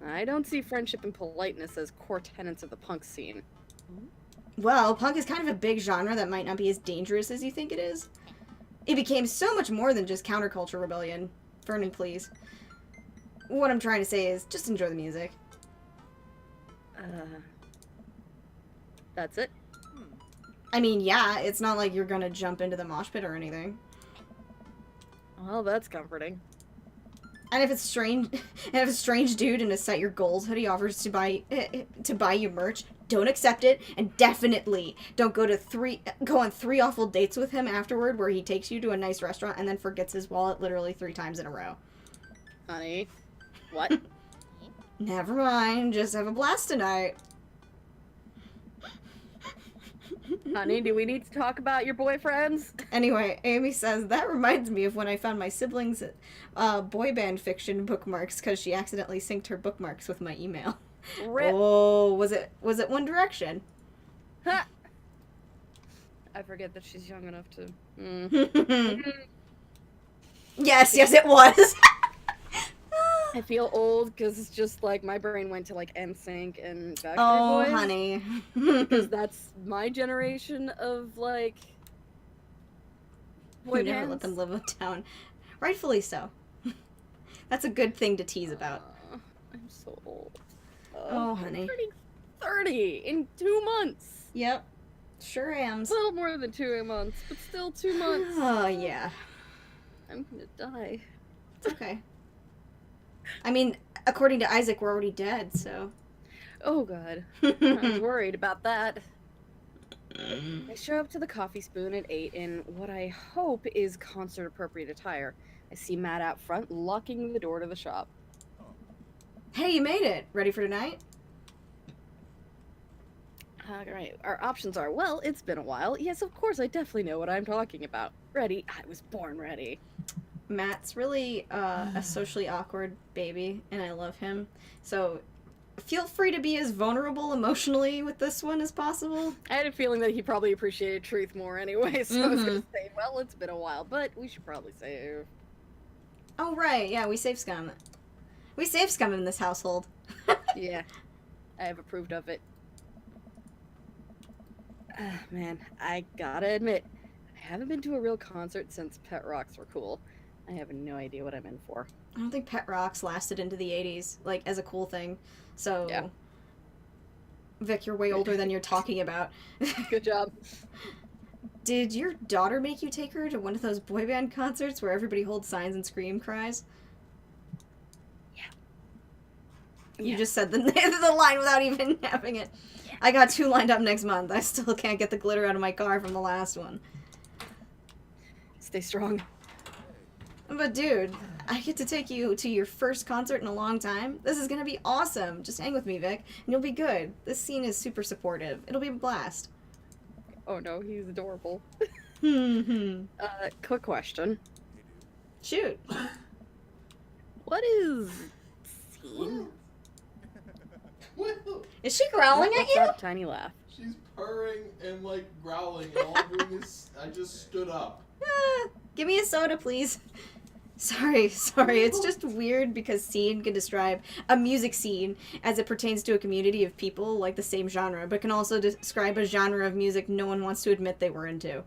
I don't see friendship and politeness as core tenets of the punk scene. Well, punk is kind of a big genre that might not be as dangerous as you think it is. It became so much more than just counterculture rebellion. Vernon, please. What I'm trying to say is, just enjoy the music. That's it? I mean, yeah, it's not like you're gonna jump into the mosh pit or anything. Well, that's comforting. And if it's strange, and if a strange dude in a Set Your Goals hoodie offers to buy you merch, don't accept it, and definitely don't go on 3 awful dates with him afterward, where he takes you to a nice restaurant and then forgets his wallet literally 3 times in a row. Honey. What? Never mind, just have a blast tonight. Honey, do we need to talk about your boyfriends? Anyway, Amy says, that reminds me of when I found my siblings' boy band fiction bookmarks because she accidentally synced her bookmarks with my email. Rip. Oh, was it One Direction? Ha! I forget that she's young enough to... Yes, it was. I feel old because it's just like my brain went to like NSYNC and Backstreet Oh, Boys. honey. Because that's my generation of like boy You never let them live uptown. Rightfully so. That's a good thing to tease about. I'm so old. Oh, honey. I'm turning 30 in 2 months. Yep. Sure am. It's a little more than 2 months, but still 2 months. Oh, yeah. I'm gonna die. It's okay. I mean, according to Isaac, we're already dead, so... Oh god. I was worried about that. I show up to the Coffee Spoon at 8 in what I hope is concert-appropriate attire. I see Matt out front, locking the door to the shop. Hey, you made it! Ready for tonight? Alright, our options are, well, it's been a while. Yes, of course, I definitely know what I'm talking about. Ready? I was born ready. Matt's really a socially awkward baby, and I love him. So feel free to be as vulnerable emotionally with this one as possible. I had a feeling that he probably appreciated truth more anyway, so I was gonna say, well, it's been a while, but we should probably save. Oh, right, yeah, we save scum. We save scum in this household. Yeah, I have approved of it. Man, I gotta admit, I haven't been to a real concert since Pet Rocks were cool. I have no idea what I'm in for. I don't think pet rocks lasted into the 80s, like, as a cool thing. So, Yeah. Vic, you're way older than you're talking about. Good job. Did your daughter make you take her to one of those boy band concerts where everybody holds signs and scream cries? Yeah. You Yeah. just said the, the line without even having it. I got 2 lined up next month. I still can't get the glitter out of my car from the last one. Stay strong. But dude, I get to take you to your first concert in a long time. This is gonna be awesome. Just hang with me, Vic, and you'll be good. This scene is super supportive. It'll be a blast. Oh no, he's adorable. Hmm. Quick question. Shoot. What is scene? Well, Is she growling at What's you? that tiny laugh? she's purring and like growling, and all I'm doing is I just stood up. Give me a soda, please. Sorry. It's just weird because scene can describe a music scene as it pertains to a community of people like the same genre, but can also describe a genre of music no one wants to admit they were into.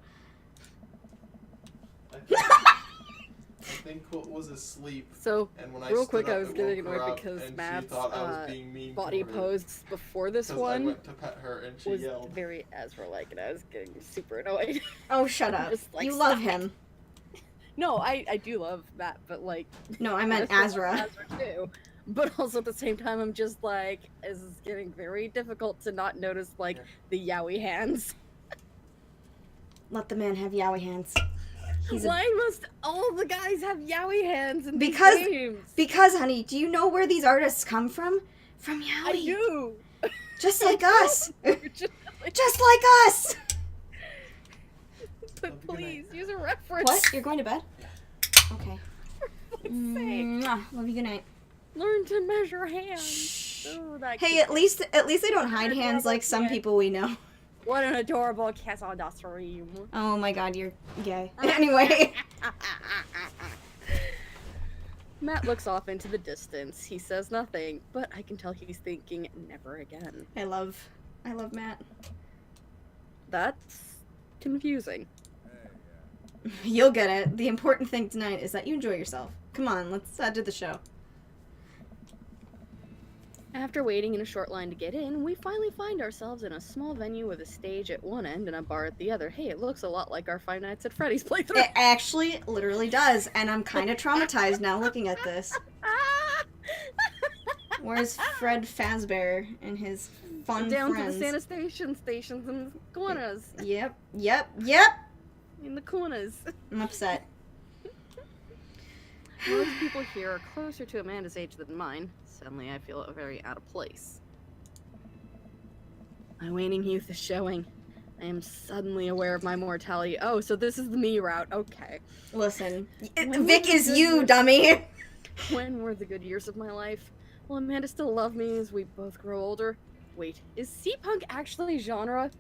I think Quote was asleep, So, and when I real stood quick, up, I was it getting woke her annoyed up, because and Matt's she thought I was being mean body to her, pose before this 'cause I one went to pet her and she was yelled. very Ezra-like, and I was getting super annoyed. Oh, shut I'm up. just like, You love stop it. him. No, I do love Matt, but like, No, I meant I also love Azra. Ezra too. But also at the same time, I'm just like, this is getting very difficult to not notice like the yaoi hands. Let the man have yaoi hands. He's a... Why must all the guys have yaoi hands in Because- these games? Because, honey, do you know where these artists come from? From I yaoi. do. Just like us. Just like, Just like us. but please use a reference. What? You're going to bed? Okay. For fuck's sake. Mwah. Love you. Good night. Learn to measure hands. Shh. Oh, that Hey, cute. at least they don't hide hands like some people we know. What an adorable Casa d'Astream. Oh my god, you're gay. Anyway. Matt looks off into the distance. He says nothing, but I can tell he's thinking never again. I love Matt. That's confusing. You'll get it. The important thing tonight is that you enjoy yourself. Come on, let's add to the show. After waiting in a short line to get in, we finally find ourselves in a small venue with a stage at one end and a bar at the other. Hey, it looks a lot like our Five Nights at Freddy's playthrough. It actually literally does, and I'm kind of traumatized now looking at this. Where's Fred Fazbear and his fun Down friends? to the sanitation stations and the corners. Yep. In the corners. I'm upset. Most people here are closer to Amanda's age than mine. Suddenly I feel very out of place. My waning youth is showing. I am suddenly aware of my mortality. Oh, so this is the me route. Okay. Listen, When Vic was is the you, good dummy. When were the good years of my life? Will Amanda still love me as we both grow older? Wait, is C-punk actually genre?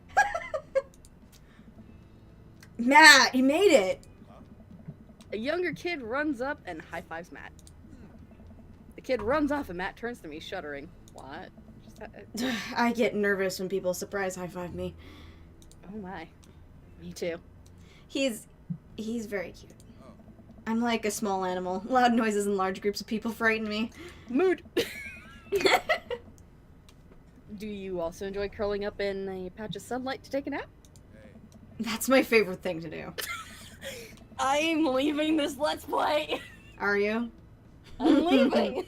Matt, you made it. A younger kid runs up and high-fives Matt. The kid runs off and Matt turns to me, shuddering. What? I get nervous when people surprise high-five me. Oh my. Me too. He's very cute. I'm like a small animal. Loud noises and large groups of people frighten me. Mood! Do you also enjoy curling up in a patch of sunlight to take a nap? That's my favorite thing to do. I'm leaving this Let's Play! Are you? I'm leaving!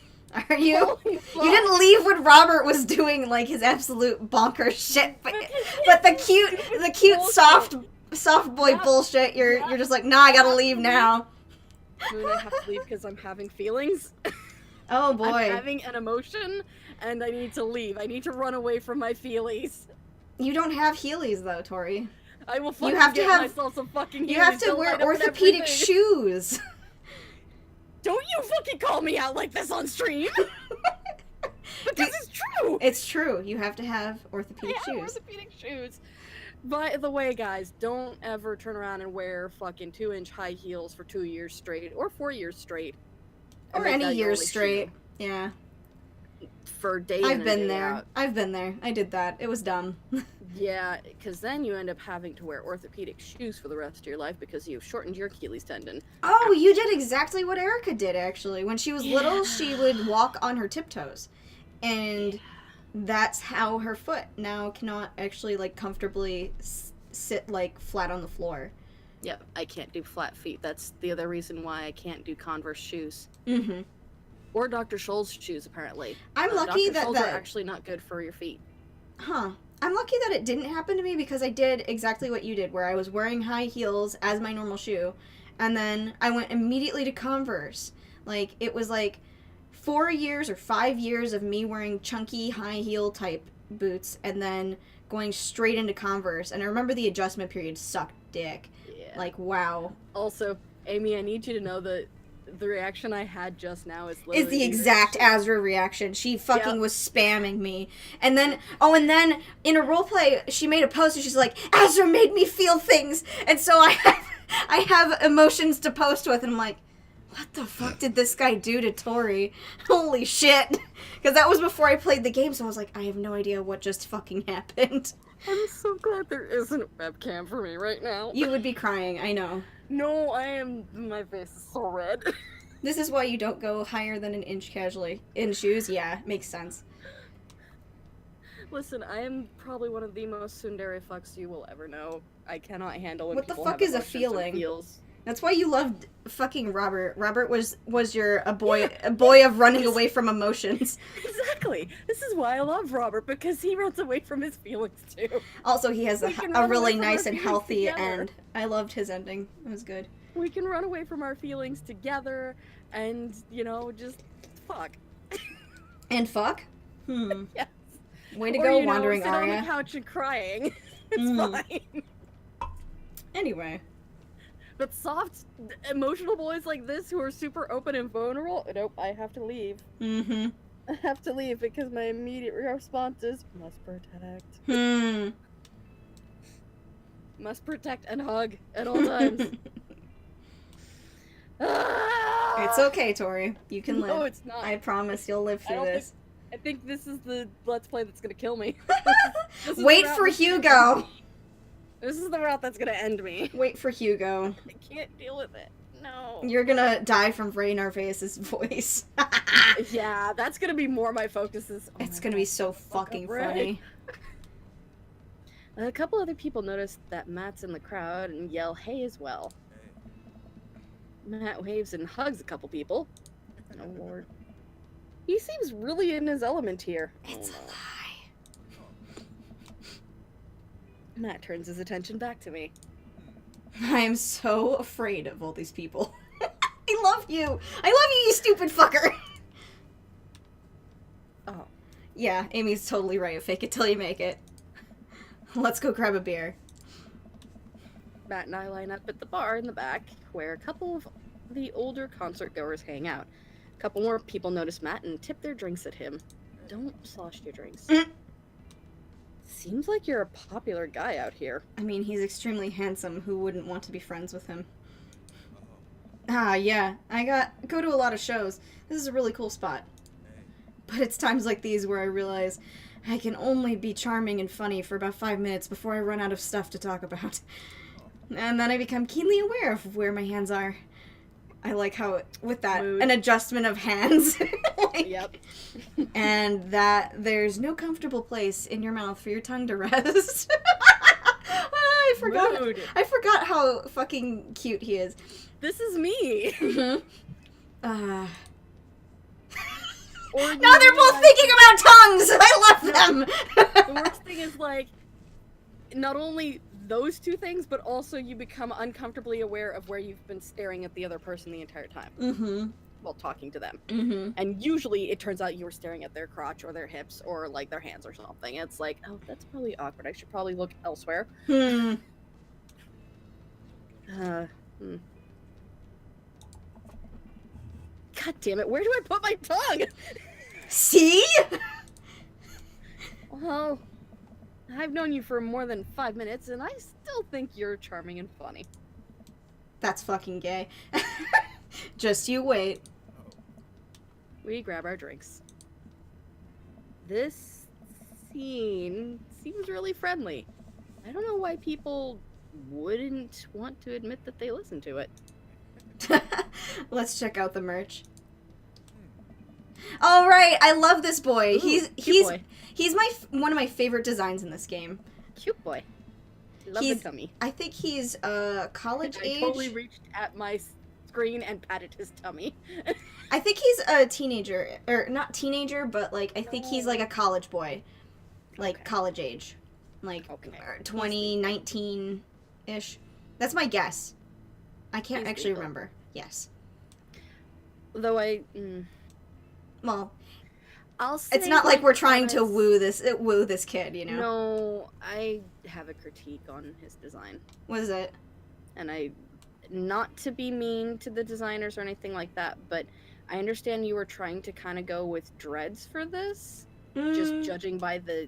Are you? Holy fuck. You didn't leave when Robert was doing like his absolute bonkers shit, but the cute Bullshit. soft boy Yeah. bullshit. You're just like, nah, I gotta leave now. Moon, I have to leave because I'm having feelings. Oh I'm boy, having an emotion, and I need to leave. I need to run away from my feelies. you don't have Heelys though, Tori. I will fucking have to get have- myself some fucking Heelys. You have to Don't wear light up and orthopedic everything. shoes. Don't you fucking call me out like this on stream! But this is true! It's true. You have to have orthopedic Yeah, shoes. orthopedic shoes. By the way, guys, don't ever turn around and wear fucking 2-inch high heels for 2 years straight, or 4 years straight. and Or make any that your years only straight. shoe. Yeah. for day in I've and been day there. out. I've been there. I did that. It was dumb. Yeah, because then you end up having to wear orthopedic shoes for the rest of your life because you've shortened your Achilles tendon. Oh, you did exactly what Erica did, actually. When she was little, Yeah. she would walk on her tiptoes. And that's how her foot now cannot actually, like, comfortably sit, like, flat on the floor. Yep, I can't do flat feet. That's the other reason why I can't do Converse shoes. Mm-hmm. Or Dr. Scholl's shoes, apparently. I'm lucky Dr. Scholl's that are actually not good for your feet. Huh. I'm lucky that it didn't happen to me because I did exactly what you did, where I was wearing high heels as my normal shoe, and then I went immediately to Converse. Like, it was like 4 years or 5 years of me wearing chunky high heel type boots, and then going straight into Converse. And I remember the adjustment period sucked dick. Yeah. Like, wow. Also, Amy, I need you to know that the reaction I had just now is Is literally the exact reaction. Azra reaction. She fucking Yep. was spamming me. And then in a roleplay, she made a post and she's like, Azra made me feel things. And so I have emotions to post with. And I'm like, what the fuck did this guy do to Tori? Holy shit. Because that was before I played the game, so I was like, I have no idea what just fucking happened. I'm so glad there isn't a webcam for me right now. You would be crying, I know. No, my face is so red. This is why you don't go higher than an inch casually. In shoes, yeah, makes sense. Listen, I am probably one of the most tsundere fucks you will ever know. I cannot handle when What the people fuck have is a emotions or feeling? feels. That's why you loved fucking Robert. Robert was a boy of running away from emotions. Exactly. This is why I love Robert, because he runs away from his feelings too. Also, he has We can a run really away from nice our and feelings healthy together. end. I loved his ending. It was good. We can run away from our feelings together and, just fuck. And fuck? Yes. Way to Or, go, wandering sit on the Arya. couch and crying. It's Mm. fine. Anyway. But soft, emotional boys like this who are super open and vulnerable, nope, I have to leave. Mm-hmm. I have to leave because my immediate response is, must protect. Must protect and hug at all times. Ah! It's okay, Tori. You can live. No, it's not. I promise you'll live I through don't this. I think this is the Let's Play that's gonna kill me. This is the Wait route for that's gonna- Hugo. This is the route that's gonna end me. Wait for Hugo. I can't deal with it. No. You're gonna die from Ray Narvaez's voice. Yeah, that's gonna be more my focus. It's gonna be so fucking Ray. funny. A couple other people notice that Matt's in the crowd and yell hey as well. Matt waves and hugs a couple people. Oh lord. He seems really in his element here. It's a Oh, no. lie. Matt turns his attention back to me. I am so afraid of all these people. I love you. I love you, you stupid fucker. Oh. Yeah, Amy's totally right. Fake it till you make it. Let's go grab a beer. Matt and I line up at the bar in the back, where a couple of the older concert goers hang out. A couple more people notice Matt and tip their drinks at him. Don't slosh your drinks. Seems like you're a popular guy out here. I mean, he's extremely handsome. Who wouldn't want to be friends with him? Ah, yeah. I go to a lot of shows. This is a really cool spot. But it's times like these where I realize I can only be charming and funny for about 5 minutes before I run out of stuff to talk about. And then I become keenly aware of where my hands are. I like how, with that, Mood. an adjustment of hands. Like, Yep. and that there's no comfortable place in your mouth for your tongue to rest. I forgot. Mood. I forgot how fucking cute he is. This is me. Uh, Or you now they're both realize- thinking about tongues. I love them. The worst thing is, like, not only those two things, but also you become uncomfortably aware of where you've been staring at the other person the entire time Mm-hmm. while talking to them. Mm-hmm. And usually it turns out you were staring at their crotch or their hips or, like, their hands or something. It's like, oh, that's probably awkward. I should probably look elsewhere. Hmm. God damn it, where do I put my tongue? See? Well, I've known you for more than 5 minutes, and I still think you're charming and funny. That's fucking gay. Just you wait. We grab our drinks. this scene seems really friendly. I don't know why people wouldn't want to admit that they listen to it. Let's check out the merch. All right, I love this boy. Ooh, cute boy. He's one of my favorite designs in this game. Cute boy. Love the tummy. I think he's college I age. totally reached at my screen and patted his tummy. I think he's a teenager, or not teenager, but like I think he's like a college boy, like Okay. college age, like Okay. 2019 ish. That's my guess. I can't He's actually legal. remember. Yes. Though Well, I'll say it's not like my we're trying to comments- woo this kid, you know. No, I have a critique on his design. What is it? And not to be mean to the designers or anything like that, but I understand you were trying to kind of go with dreads for this, just Mm, judging by the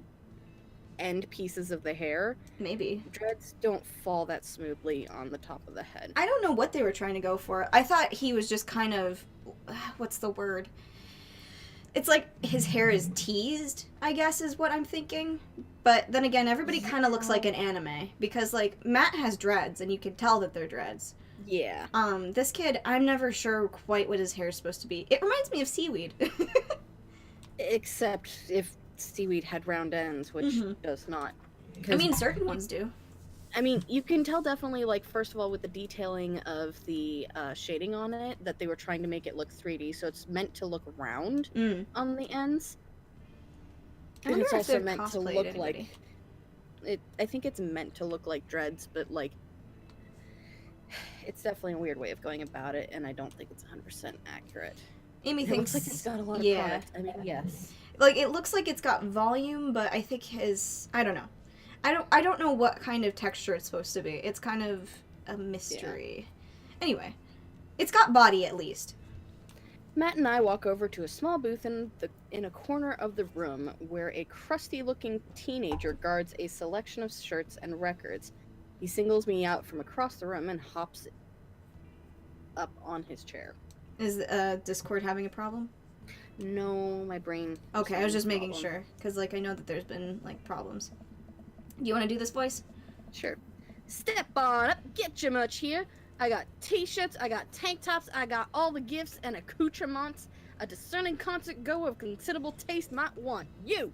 end pieces of the hair. maybe. Dreads don't fall that smoothly on the top of the head. I don't know what they were trying to go for. I thought he was just kind of, what's the word? It's like his hair is teased, I guess is what I'm thinking. But then again, everybody kind of looks like an anime because like Matt has dreads and you can tell that they're dreads. Yeah. This kid, I'm never sure quite what his hair is supposed to be. It reminds me of seaweed. Except if seaweed had round ends, which Mhm. does not. I mean, certain ones do. I mean, you can tell definitely, like, first of all, with the detailing of the shading on it, that they were trying to make it look 3D, so it's meant to look round Mm. on the ends. I And wonder it's if also they've meant to cosplayed look anybody. like... I think it's meant to look like dreads, but, like... It's definitely a weird way of going about it, and I don't think it's 100% accurate. Amy It thinks looks like it's got a lot of yeah. product. I mean, yes. Like it looks like it's got volume, but I think I don't know. I don't know what kind of texture it's supposed to be. It's kind of a mystery. Anyway, it's got body at least. Matt and I walk over to a small booth in a corner of the room where a crusty-looking teenager guards a selection of shirts and records. He singles me out from across the room and hops up on his chair. Is Discord having a problem? No, my brain. Okay, I was just making problem. sure because like I know that there's been like problems. Do you want to do this voice? Sure. Step on up, get your merch here. I got t-shirts, I got tank tops, I got all the gifts and accoutrements a discerning concert goer of considerable taste might want. You!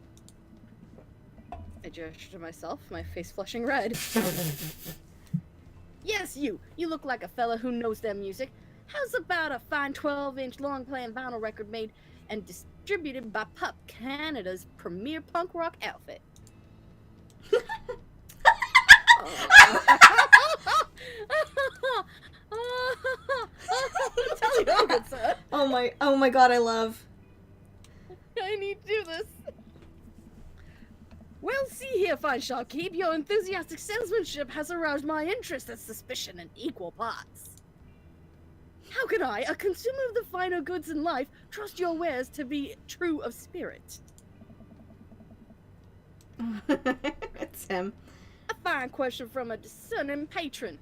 I gesture to myself, my face flushing red. Yes, you! You look like a fella who knows their music. How's about a fine 12-inch long-playing vinyl record made and distributed by Pup, Canada's premier punk rock outfit? Tell you how it's Oh my god, I love. I need to do this. Well, see here, fine shopkeep. Your enthusiastic salesmanship has aroused my interest and suspicion in equal parts. How can I, a consumer of the finer goods in life, trust your wares to be true of spirit? It's him. A fine question from a discerning patron.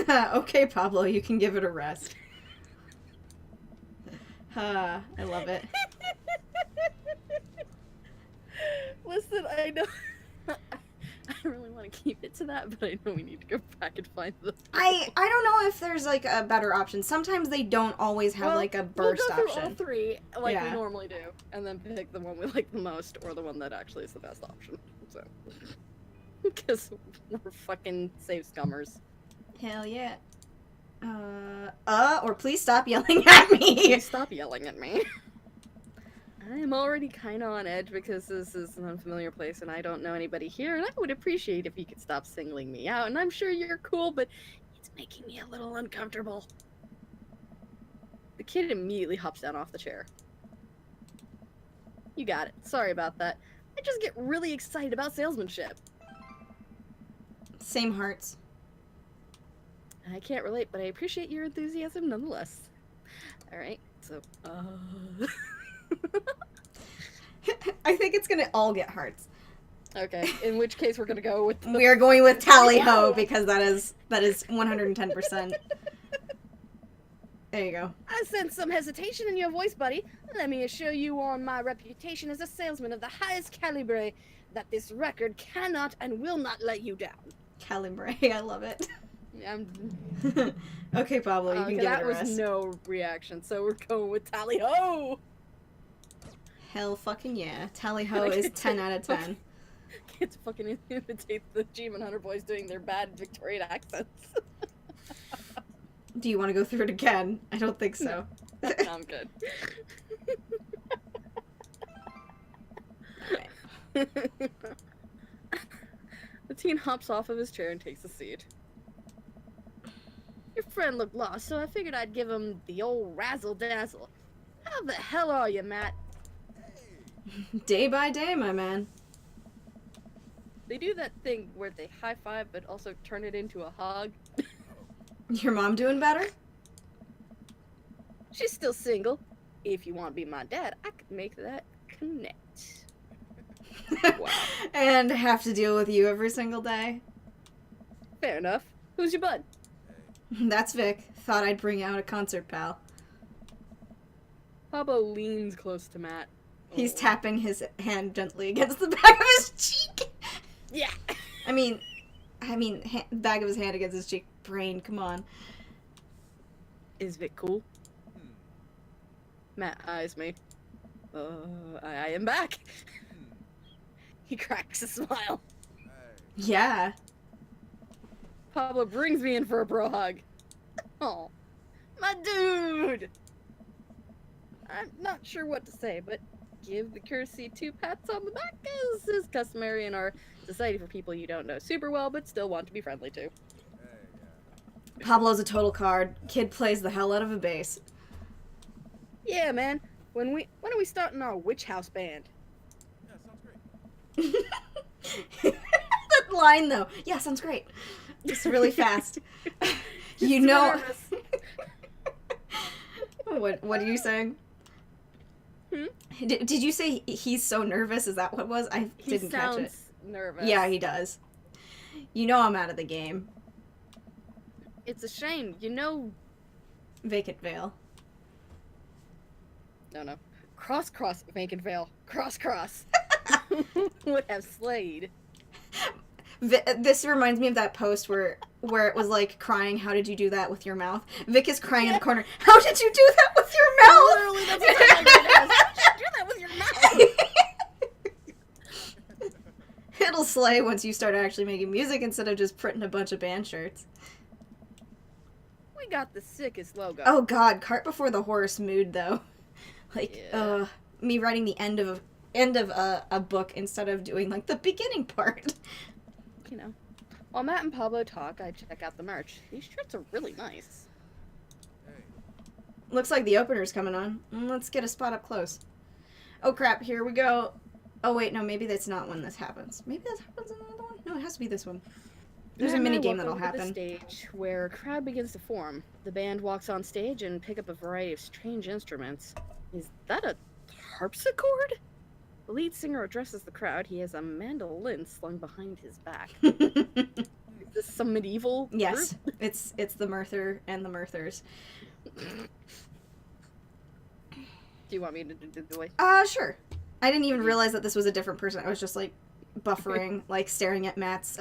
Okay, Pablo, you can give it a rest. I love it. Listen, I know. I really want to keep it to that, but I know we need to go back and find the. I don't know if there's like a better option. Sometimes they don't always have Well, like a burst we'll go through all option. three, like Yeah. we normally do, and then pick the one we like the most, or the one that actually is the best option. So, because we're fucking safe scummers. Hell yeah. Or please stop yelling at me. Please stop yelling at me. I am already kind of on edge because this is an unfamiliar place and I don't know anybody here, and I would appreciate if you could stop singling me out. And I'm sure you're cool, but it's making me a little uncomfortable. The kid immediately hops down off the chair. You got it. Sorry about that. I just get really excited about salesmanship. Same hearts. I can't relate, but I appreciate your enthusiasm nonetheless. Alright, so, I think it's gonna all get hearts. okay, in which case we're gonna go with the... We are going with tally ho because that is 110%. There you go. I sense some hesitation in your voice, buddy. Let me assure you on my reputation as a salesman of the highest caliber that this record cannot and will not let you down. Calibre, I love it. Okay, Pablo, you can give it that a was rest. no reaction, so we're going with Tally Ho! Hell fucking yeah. Tally Ho is 10 out of 10. Get to fucking imitate the Achievement Hunter boys doing their bad Victorian accents. Do you want to go through it again? I don't think so. No, I'm good. The teen hops off of his chair and takes a seat. Your friend looked lost, so I figured I'd give him the old razzle-dazzle. How the hell are you, Matt? Day by day, my man. They do that thing where they high-five but also turn it into a hug. Your mom doing better? She's still single. If you want to be my dad, I could make that connect. Wow. And have to deal with you every single day? Fair enough. Who's your bud? That's Vic. Thought I'd bring out a concert pal. Pablo leans close to Matt. He's Oh. tapping his hand gently against the back of his cheek. Yeah. I mean, back of his hand against his cheek. Brain, come on. Is Vic cool? Matt eyes me. I am back. He cracks a smile. Yeah. Pablo brings me in for a bro hug. Oh, my dude! I'm not sure what to say, but give the courtesy 2 pats on the back as is customary in our society for people you don't know super well, but still want to be friendly to. Pablo's a total card. Kid plays the hell out of a bass. Yeah, man. When are we starting our witch house band? Yeah, sounds great. That line though. Yeah, sounds great. Just really fast. You Just know. nervous. What are you saying? Did you say he's so nervous? Is that what it was? I He didn't catch it. sounds nervous. Yeah, he does. You know I'm out of the game. It's a shame. You know. Vacant Veil. No. Cross, Vacant Veil. Cross. Would have slayed. This reminds me of that post where it was like crying, how did you do that with your mouth? Vic is crying in the corner, how did you do that with your mouth? Literally, that's exactly what it is. How did you do that with your mouth? It'll slay once you start actually making music instead of just printing a bunch of band shirts. We got the sickest logo. Oh god, cart before the horse mood though. Like, Yeah. me writing the end of a book instead of doing like the beginning part. You know. While Matt and Pablo talk, I check out the merch. These shirts are really nice. Looks like the opener's coming on. Let's get a spot up close. Oh crap, here we go. Oh wait, no, maybe that's not when this happens. Maybe this happens in another one? No, it has to be this one. There's a Matt and mini I game walk that'll over to the happen. stage where a crowd begins to form. The band walks on stage and pick up a variety of strange instruments. Is that a harpsichord? The lead singer addresses the crowd. He has a mandolin slung behind his back. Is this some medieval Yes, group? it's the Murther and the Murthers. Do you want me to do the way? Sure. I didn't even realize that this was a different person. I was just like buffering, like staring at Matt's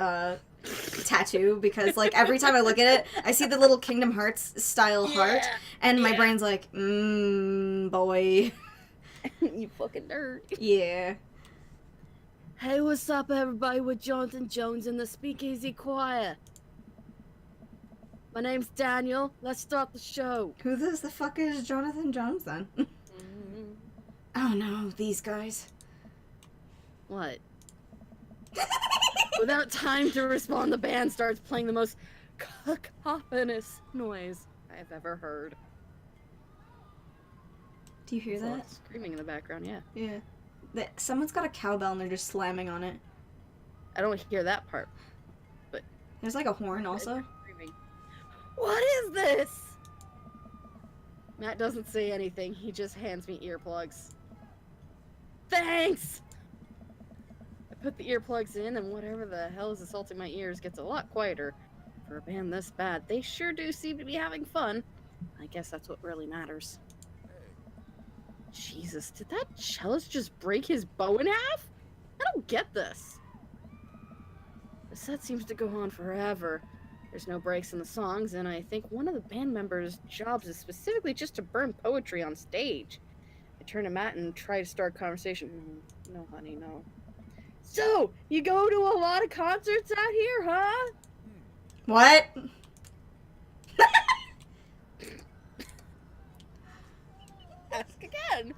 tattoo because like every time I look at it, I see the little Kingdom Hearts style heart, and my brain's like, boy. You fucking nerd. Yeah. Hey, what's up, everybody? With Jonathan Jones in the Speakeasy Choir. My name's Daniel. Let's start the show. Who the fuck is Jonathan Jones then? Oh no, these guys. What? Without time to respond, the band starts playing the most cacophonous noise I've ever heard. Do you hear There's a lot that? of screaming in the background, yeah. Yeah. Someone's got a cowbell and they're just slamming on it. I don't hear that part. There's like a horn also. Screaming. What is this? Matt doesn't say anything. He just hands me earplugs. Thanks! I put the earplugs in, and whatever the hell is assaulting my ears gets a lot quieter. For a band this bad, they sure do seem to be having fun. I guess that's what really matters. Hey, Jesus, did that cellist just break his bow in half? I don't get this. The set seems to go on forever. There's no breaks in the songs, and I think one of the band members' jobs is specifically just to burn poetry on stage. I turn to Matt and try to start conversation. No, honey, no. So, you go to a lot of concerts out here, huh? What? Ask again.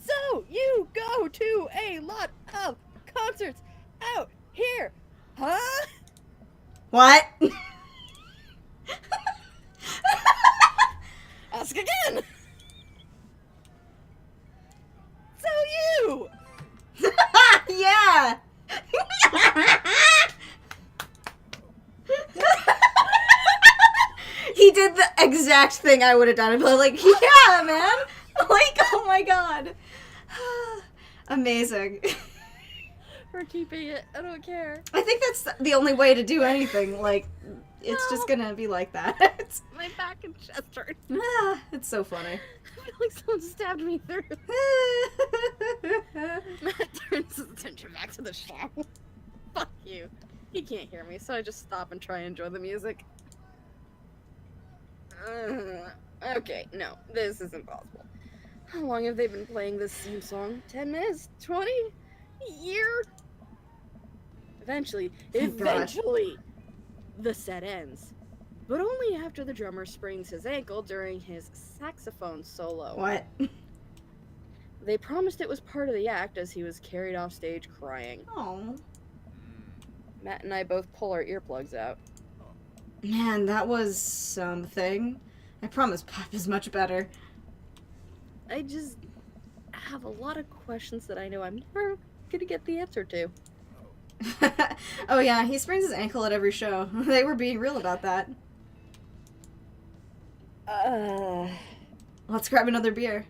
So, you go to a lot of concerts out here, huh? What? Ask again. So you. Yeah. He did the exact thing I would have done. I'd be like, yeah, man. Like, oh my god. Amazing. We're keeping it. I don't care. I think that's the only way to do anything. Like, it's just No. gonna be like that. My back and chest hurt. It's so funny. I feel like someone stabbed me through. Matt turns his attention back to the show. Fuck you. He can't hear me, so I just stop and try and enjoy the music. Okay, no, this isn't possible. How long have they been playing this theme song? 10 minutes? 20? Year? Eventually, Thank God. the set ends. But only after the drummer sprains his ankle during his saxophone solo. What? They promised it was part of the act as he was carried off stage crying. Oh. Matt and I both pull our earplugs out. Man, that was something. I promise Pop is much better. I just have a lot of questions that I know I'm never gonna get the answer to. Oh yeah, he sprains his ankle at every show. They were being real about that. Let's grab another beer.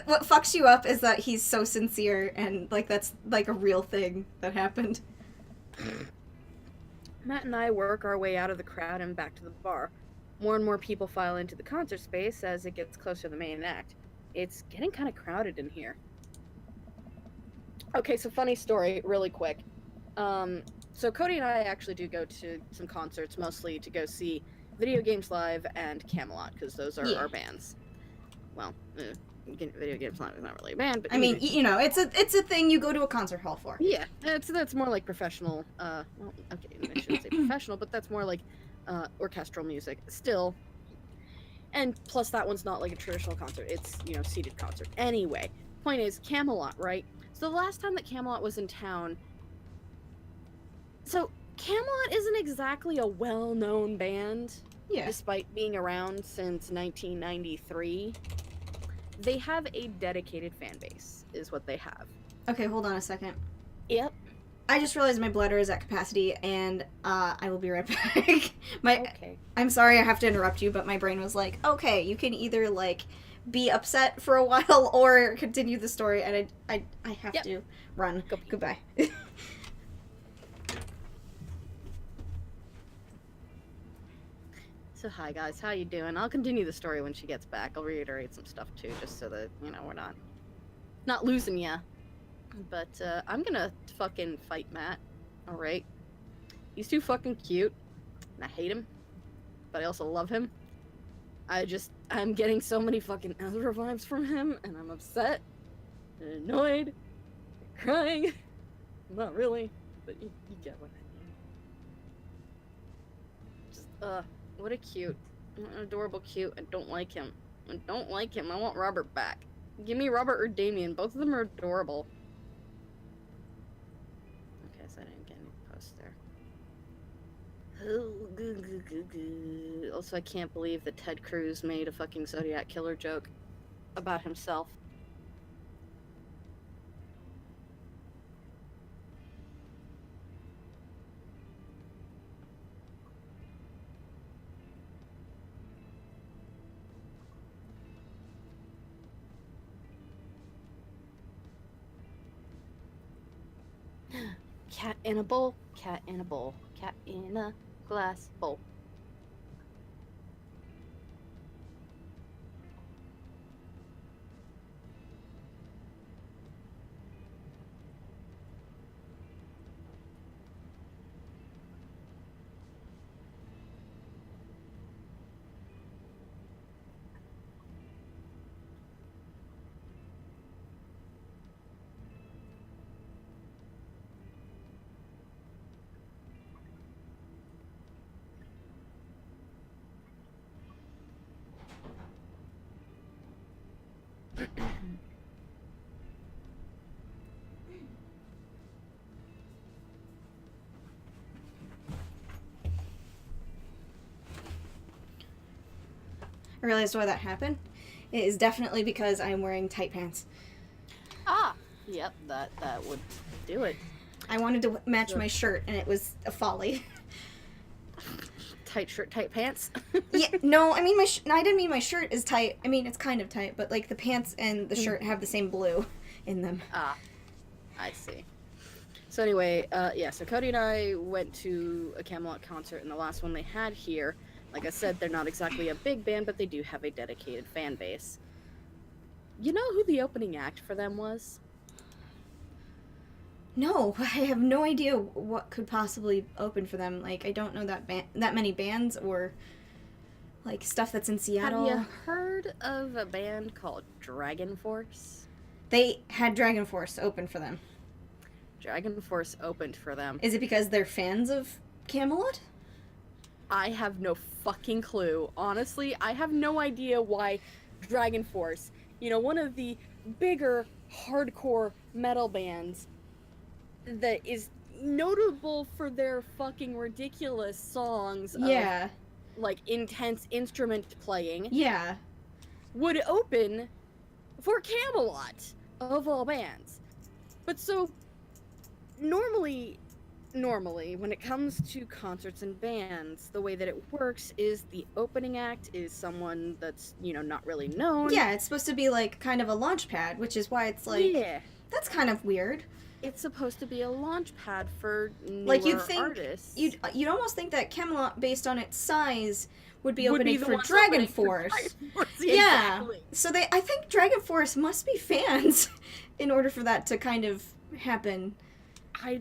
What fucks you up is that he's so sincere and like that's like a real thing that happened. Matt and I work our way out of the crowd and back to the bar. More and more people file into the concert space as it gets closer to the main act. It's getting kind of crowded in here. Okay, so funny story, really quick. So Cody and I actually do go to some concerts, mostly to go see Video Games Live and Camelot, because those are our bands. Well, Video Games Live is not really a band, but I mean, you know, it's a thing you go to a concert hall for. yeah, that's more like professional. Well, okay, I shouldn't say professional, but that's more like orchestral music. Still, and plus that one's not like a traditional concert. It's seated concert. Anyway, point is Camelot, right? So the last time that Camelot was in town, so Camelot isn't exactly a well-known band, Yeah. despite being around since 1993. They have a dedicated fan base, is what they have. Okay, hold on a second. Yep. I just realized my bladder is at capacity, and I will be right back. Okay. I'm sorry I have to interrupt you, but my brain was like, okay, you can either like be upset for a while or continue the story, and I have Yep. to run. Go pee. Goodbye. So hi guys, how you doing? I'll continue the story when she gets back. I'll reiterate some stuff too, just so that we're not losing ya. But I'm gonna fucking fight Matt. All right, he's too fucking cute, and I hate him, but I also love him. I'm getting so many fucking Ezra vibes from him, and I'm upset, and annoyed, and crying. Not really, but you get what I mean. Just what a cute, what an adorable cute. I don't like him. I don't like him. I want Robert back. Give me Robert or Damien. Both of them are adorable. Okay, so I didn't get any posts there. Also, I can't believe that Ted Cruz made a fucking Zodiac Killer joke about himself. Cat in a bowl, cat in a bowl, cat in a glass bowl. I realized why that happened. It is definitely because I'm wearing tight pants. Ah, yep, that would do it. I wanted to match my shirt, and it was a folly. Tight shirt, tight pants. Yeah, no, I mean I didn't mean my shirt is tight. I mean it's kind of tight, but like the pants and the shirt have the same blue in them. Ah, I see. So anyway, yeah, so Cody and I went to a Camelot concert, and the last one they had here, like I said, they're not exactly a big band, but they do have a dedicated fan base. You know who the opening act for them was? No, I have no idea what could possibly open for them. Like I don't know that many bands or like stuff that's in Seattle. Have you heard of a band called Dragon Force? They had Dragon Force open for them. Dragon Force opened for them. Is it because they're fans of Camelot? I have no fucking clue. Honestly, I have no idea why Dragon Force, you know, one of the bigger hardcore metal bands that is notable for their fucking ridiculous songs of, Yeah. like, intense instrument playing, Yeah. would open for Camelot, of all bands. But so, normally, when it comes to concerts and bands, the way that it works is the opening act is someone that's, you know, not really known. Yeah, it's supposed to be like kind of a launch pad, which is why it's like Yeah. that's kind of weird. It's supposed to be a launch pad for newer Like you'd think artists. you'd almost think that Camelot, based on its size, would be Would opening the for ones Dragon opening for Force. Dragon Force. Yeah. Exactly. So I think Dragon Force must be fans in order for that to kind of happen. I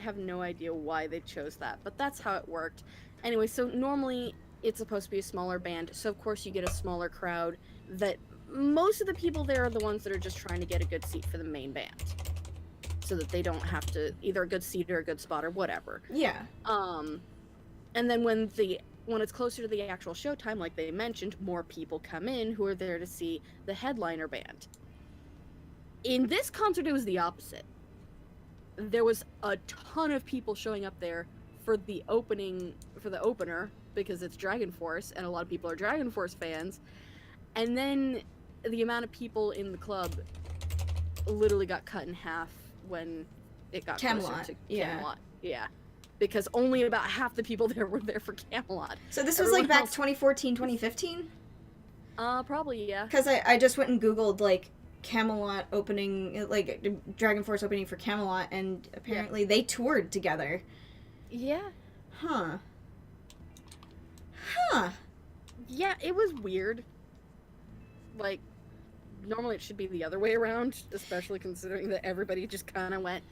have no idea why they chose that, but that's how it worked. Anyway, so normally it's supposed to be a smaller band, so of course you get a smaller crowd that most of the people there are the ones that are just trying to get a good seat for the main band. So that they don't have to either a good seat or a good spot or whatever. Yeah. And then when it's closer to the actual showtime, like they mentioned, more people come in who are there to see the headliner band. In this concert, it was the opposite. There was a ton of people showing up there for the opener, because it's Dragon Force, and a lot of people are Dragon Force fans. And then the amount of people in the club literally got cut in half when it got Camelot, closer to yeah. Camelot. Yeah. Because only about half the people there were there for Camelot. So this was Everyone like back else- 2014, 2015? Probably, yeah. Because I just went and Googled, like, Camelot opening, like, Dragon Force opening for Camelot, and apparently they toured together. Yeah. Huh. Yeah, it was weird. Like, normally it should be the other way around, especially considering that everybody just kind of went,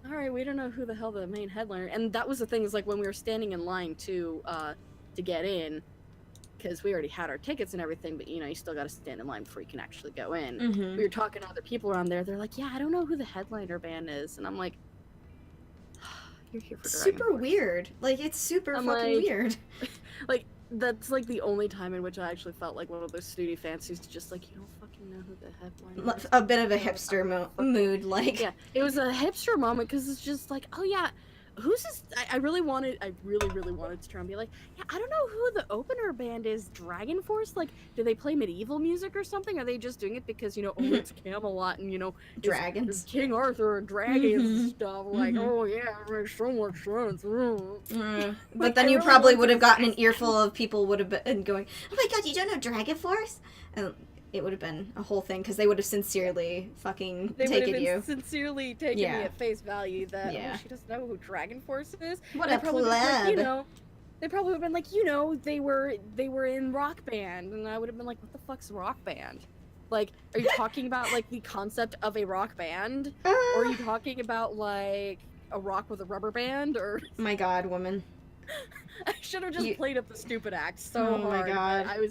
alright, we don't know who the hell the main headliner, and that was the thing, is like when we were standing in line to get in, because we already had our tickets and everything, but you know, you still gotta stand in line before you can actually go in. Mm-hmm. We were talking to other people around there, they're like, yeah, I don't know who the headliner band is, and I'm like, you're here for Dragon Super Force. weird. Like, it's super I'm fucking like- weird. Like, that's like the only time in which I actually felt like one of those snooty fans who's just like, you don't fucking know who the headliner is. A bit of a No, hipster mood, like. Yeah, it was a hipster moment because it's just like, oh yeah, who's this? I really wanted to try and be like, yeah, I don't know who the opener band is. Dragon Force? Like, do they play medieval music or something? Are they just doing it because, you know, oh, it's Camelot and, you know, Dragons. it's King Arthur and dragons and Mhm. stuff? Like, Mhm. oh yeah, it makes so much sense. But Like, then I you really probably wanted would have to- gotten an earful of people would have been going, oh my god, you don't know Dragon Force? And it would have been a whole thing, because they would have sincerely fucking They would have taken been you. sincerely taking Yeah. me at face value that Yeah. oh, she doesn't know who Dragon Force is. What They a probably would've been like, you pleb. know, they probably would have been like, you know, they were in Rock Band, and I would have been like, what the fuck's Rock Band? Like, are you talking about like the concept of a rock band, or are you talking about like a rock with a rubber band, or My god, woman. I should have just You- played up the stupid act so Oh my hard. but God.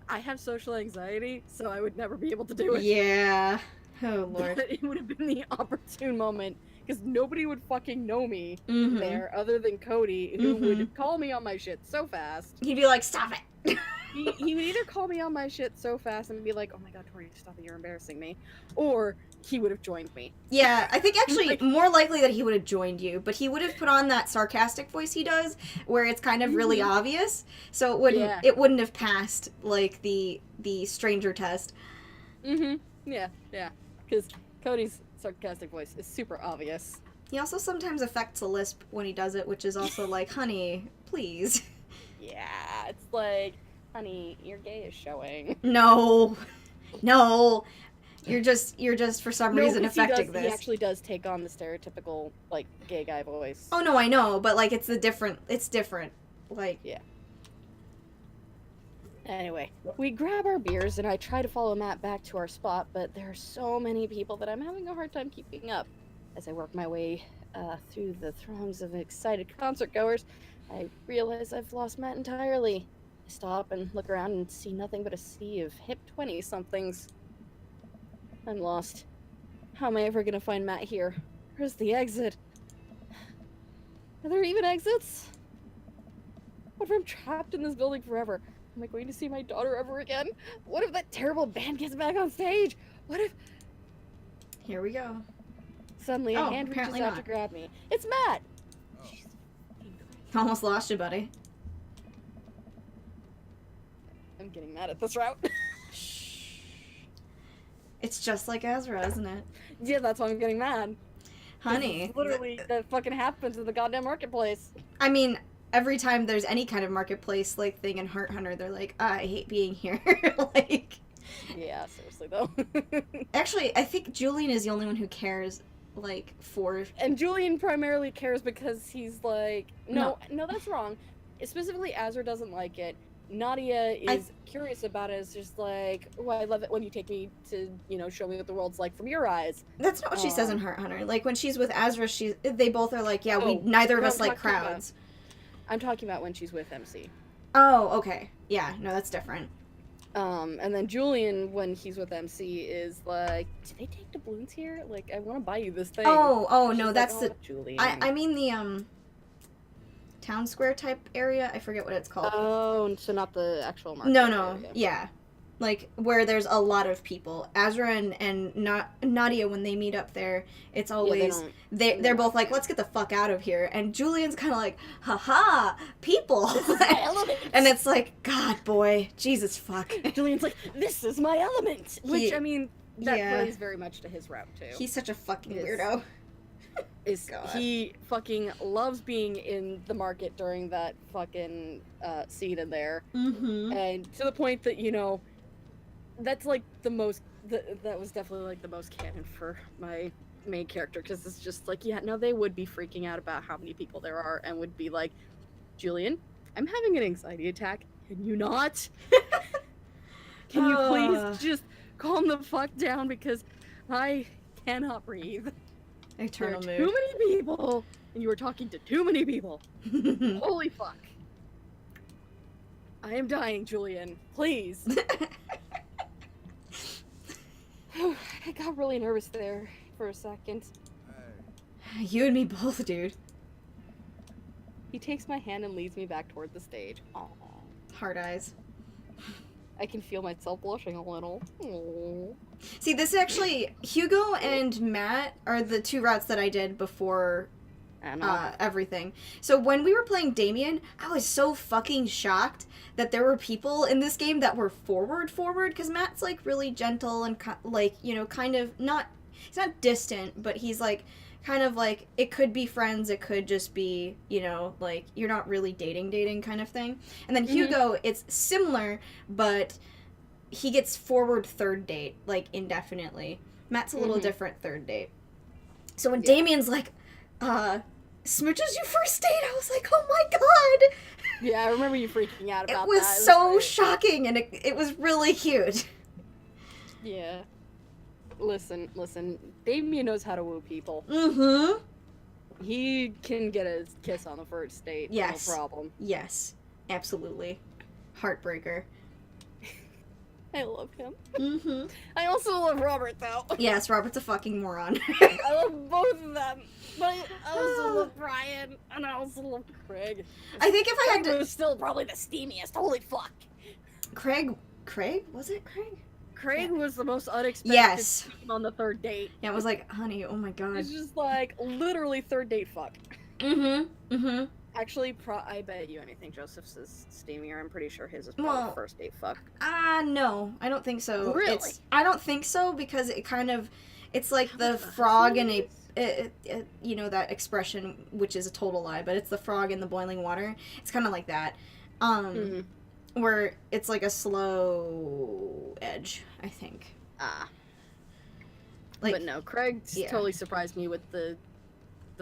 I have social anxiety, so I would never be able to do it. Yeah. Oh lord. But it would have been the opportune moment because nobody would fucking know me Mhm. there other than Cody, who would Mhm. call me on my shit so fast. He'd be like, stop it. He would either call me on my shit so fast and be like, oh my god, Tori, stop it, you're embarrassing me. Or he would have joined me. Yeah, I think actually more likely that he would have joined you, but he would have put on that sarcastic voice he does, where it's kind of really obvious, so it wouldn't have passed like the stranger test. Yeah, because Cody's sarcastic voice is super obvious. He also sometimes affects a lisp when he does it, which is also like, honey, please. Yeah, it's like, honey, your gay is showing. No, you're just for some reason affecting this. He actually does take on the stereotypical like gay guy voice. Oh no, I know, but like it's different. Like yeah. Anyway, we grab our beers and I try to follow Matt back to our spot, but there are so many people that I'm having a hard time keeping up. As I work my way through the throngs of excited concert goers, I realize I've lost Matt entirely. I stop and look around and see nothing but a sea of hip 20-somethings. I'm lost. How am I ever gonna find Matt here? Where's the exit? Are there even exits? What if I'm trapped in this building forever? Am I going to see my daughter ever again? What if that terrible band gets back on stage? What if... Here we go. Suddenly a hand reaches out to grab me. It's Matt! Oh. Almost lost you, buddy. I'm getting mad at this route. It's just like Ezra, isn't it? Yeah, that's why I'm getting mad. Honey. Literally, that fucking happens in the goddamn marketplace. I mean, every time there's any kind of marketplace like thing in Heart Hunter, they're like, I hate being here. Like, yeah, seriously though. actually, I think Julian is the only one who cares, like, for... And Julian primarily cares because he's like, no, that's wrong. Specifically, Azra doesn't like it. Nadia is curious about it. It's just like, oh, I love it when you take me to, show me what the world's like from your eyes. That's not what she says in Heart Hunter. Like, when she's with Azra, they both are like, yeah, neither of us like crowds. I'm talking about when she's with MC. Oh, okay. Yeah, no, that's different. And then Julian, when he's with MC, is like, did they take doubloons here? Like, I want to buy you this thing. Oh, no, that's like, the... Julian. I mean the, town square type area. I forget what it's called. Oh, so not the actual market. No, area. yeah. Like, where there's a lot of people. Azra and Nadia, when they meet up there, it's always... they're both like, let's get the fuck out of here. And Julian's kind of like, haha, people. This is my element. And it's like, God, boy, Jesus fuck. Julian's like, this is my element. Which, I mean, that yeah. plays very much to his route, too. He's such a fucking weirdo. He fucking loves being in the market during that fucking scene in there. Mm-hmm. And to the point that, that's like the most, that was definitely like the most canon for my main character, because it's just like, yeah, no, they would be freaking out about how many people there are and would be like, Julian, I'm having an anxiety attack. Can you not? Can you please just calm the fuck down, because I cannot breathe. Eternal mood. There are too many people, and you are talking to too many people. Holy fuck. I am dying, Julian. Please. I got really nervous there for a second. Hey. You and me both, dude. He takes my hand and leads me back toward the stage. Aww. Hard eyes. I can feel myself blushing a little. Aww. See, this actually, Hugo and Matt are the two routes that I did before everything. So when we were playing Damien, I was so fucking shocked that there were people in this game that were forward, because Matt's like really gentle and like, kind of not, he's not distant, but he's like, kind of like, it could be friends, it could just be, like, you're not really dating kind of thing. And then Hugo, it's similar, but he gets forward third date, like, indefinitely. Matt's a little different third date. So when Damien's like, smooches you first date, I was like, oh my god! Yeah, I remember you freaking out about that. It was so shocking, and it was really cute. Yeah. Listen, Damien knows how to woo people. Mm-hmm. He can get a kiss on the first date, Yes. no problem. Yes, absolutely. Heartbreaker. I love him. Mm-hmm. I also love Robert, though. Yes, Robert's a fucking moron. I love both of them. But I also love Brian, and I also love Craig. I think if I had Craig to... was still probably the steamiest. Holy fuck. Craig? Was it Craig? Craig was the most unexpected Yes. scene on the third date. Yeah, it was like, honey, oh my god. It's just like literally third date fuck. Mm-hmm. Mm-hmm. Actually, I bet you anything Joseph's is steamier. I'm pretty sure his is probably Well, first date fuck. No, I don't think so. Really? I don't think so because it kind of, it's like How the much of a frog hustle in it is? you know that expression, which is a total lie, but it's the frog in the boiling water. It's kind of like that, Mhm. where it's like a slow edge, I think. Ah. Like, But no, Craig yeah. totally surprised me with the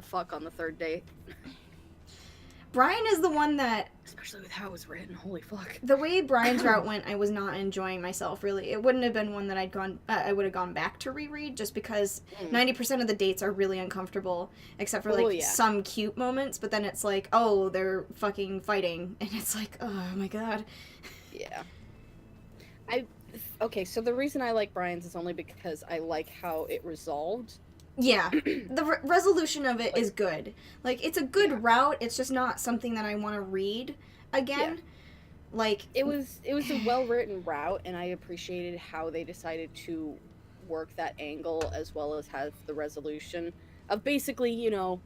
fuck on the third date. Brian is the one that, Especially with how it was written. Holy fuck. the way Brian's route went, I was not enjoying myself, really. It wouldn't have been one that I would have gone back to reread, just because 90% of the dates are really uncomfortable, except for, like, some cute moments, but then it's like, oh, they're fucking fighting, and it's like, oh my god. Yeah. Okay, so the reason I like Brian's is only because I like how it resolved. Yeah, the resolution of it is good. Like, it's a good route, it's just not something that I want to read again. Yeah. Like, It was a well-written route, and I appreciated how they decided to work that angle as well as have the resolution of basically, you know,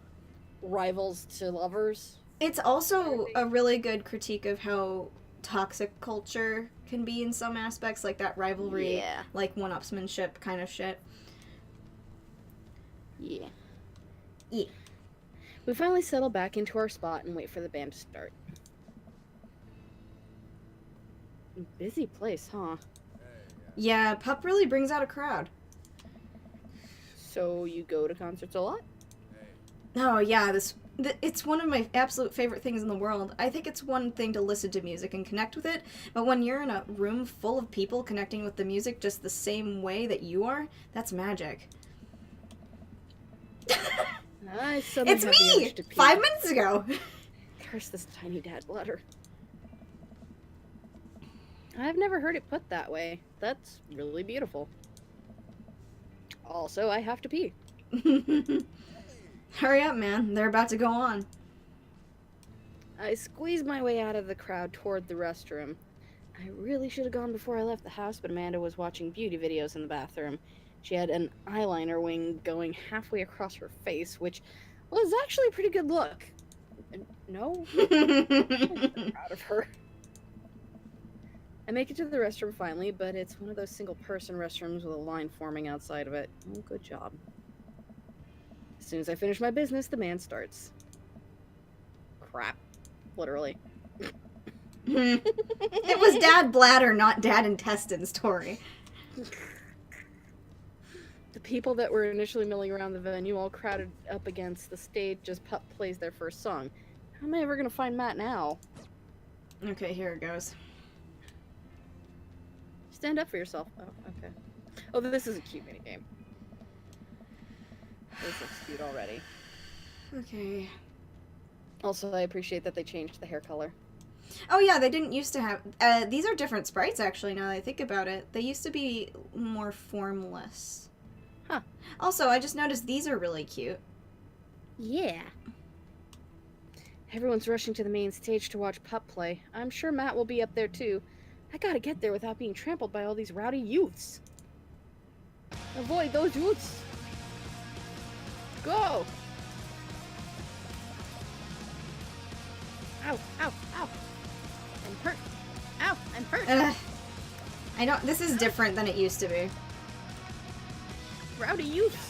rivals to lovers. it's also a really good critique of how toxic culture can be in some aspects, like that rivalry, Yeah. like one-upsmanship kind of shit. Yeah. Yeah. We finally settle back into our spot and wait for the band to start. Busy place, huh? Yeah, Pup really brings out a crowd. So you go to concerts a lot? Oh yeah, it's one of my absolute favorite things in the world. I think it's one thing to listen to music and connect with it, but when you're in a room full of people connecting with the music just the same way that you are, that's magic. I suddenly It's have the me! urge to pee. 5 minutes ago! Curse this tiny dad bladder. I've never heard it put that way. That's really beautiful. Also, I have to pee. Hurry up, man. They're about to go on. I squeezed my way out of the crowd toward the restroom. I really should have gone before I left the house, but Amanda was watching beauty videos in the bathroom. She had an eyeliner wing going halfway across her face, which was actually a pretty good look. No? I'm proud of her. I make it to the restroom finally, but it's one of those single-person restrooms with a line forming outside of it. Oh, good job. As soon as I finish my business, the man starts. Crap. Literally. It was Dad Bladder, not Dad Intestine story. The people that were initially milling around the venue all crowded up against the stage as Pup plays their first song. How am I ever gonna find Matt now? Okay, here it goes. Stand up for yourself. Oh, okay. Oh, this is a cute minigame. This looks cute already. Okay. Also, I appreciate that they changed the hair color. Oh yeah, they didn't used to have... these are different sprites, actually, now that I think about it. They used to be more formless. Huh. Also, I just noticed these are really cute. Yeah. Everyone's rushing to the main stage to watch Pup play. I'm sure Matt will be up there too. I gotta get there without being trampled by all these rowdy youths. Avoid those youths! Go! Ow, ow, ow! I'm hurt! Ow, I'm hurt! I don't... This is different than it used to be. Rowdy youths!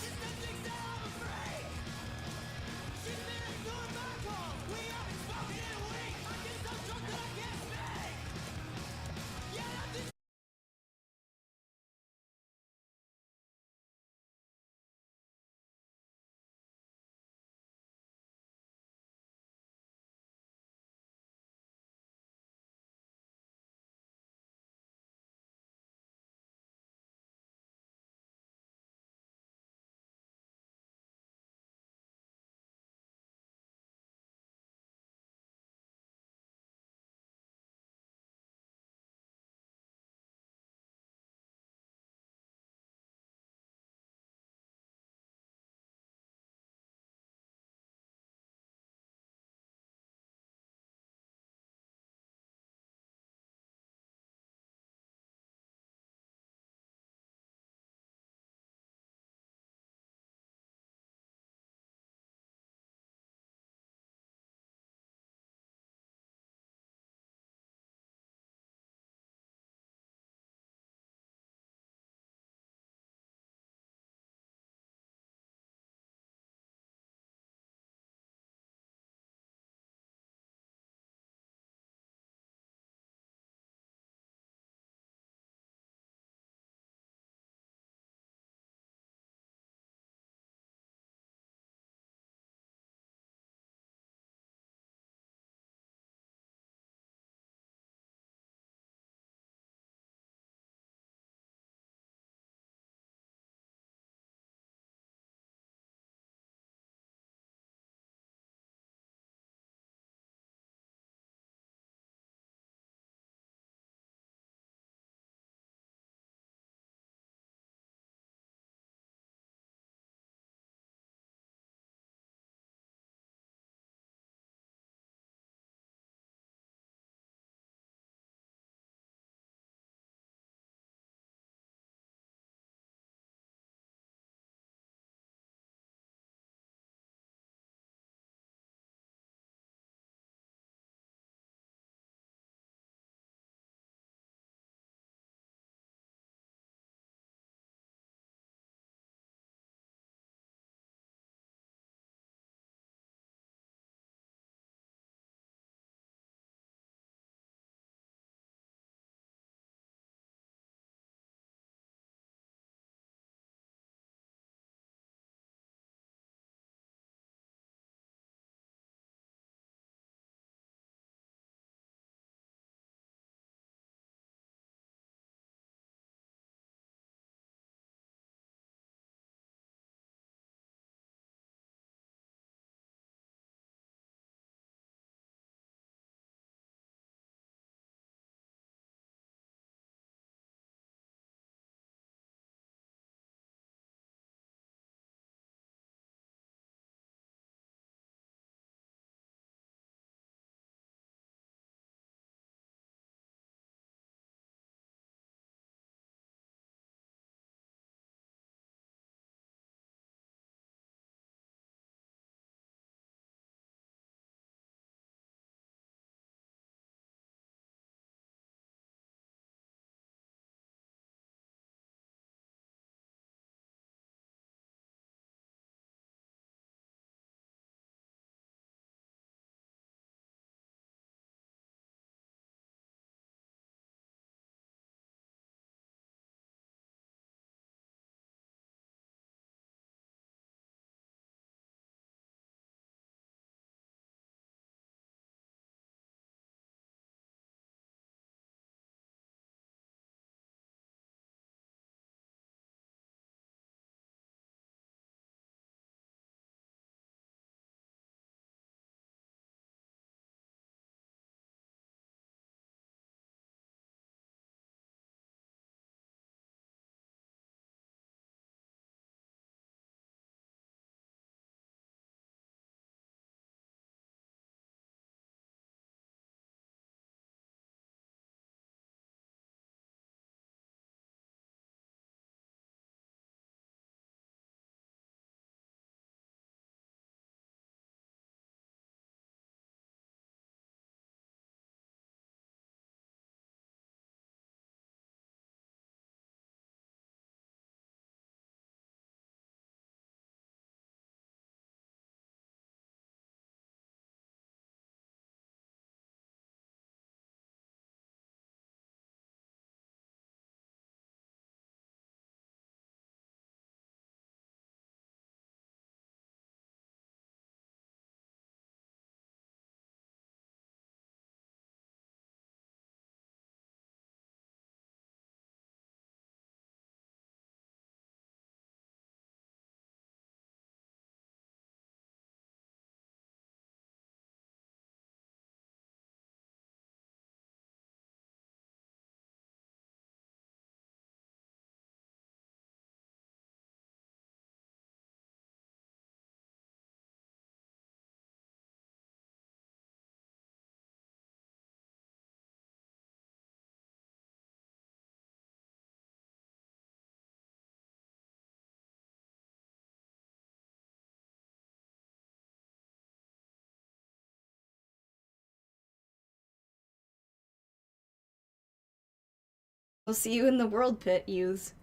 We'll see you in the world pit, youths.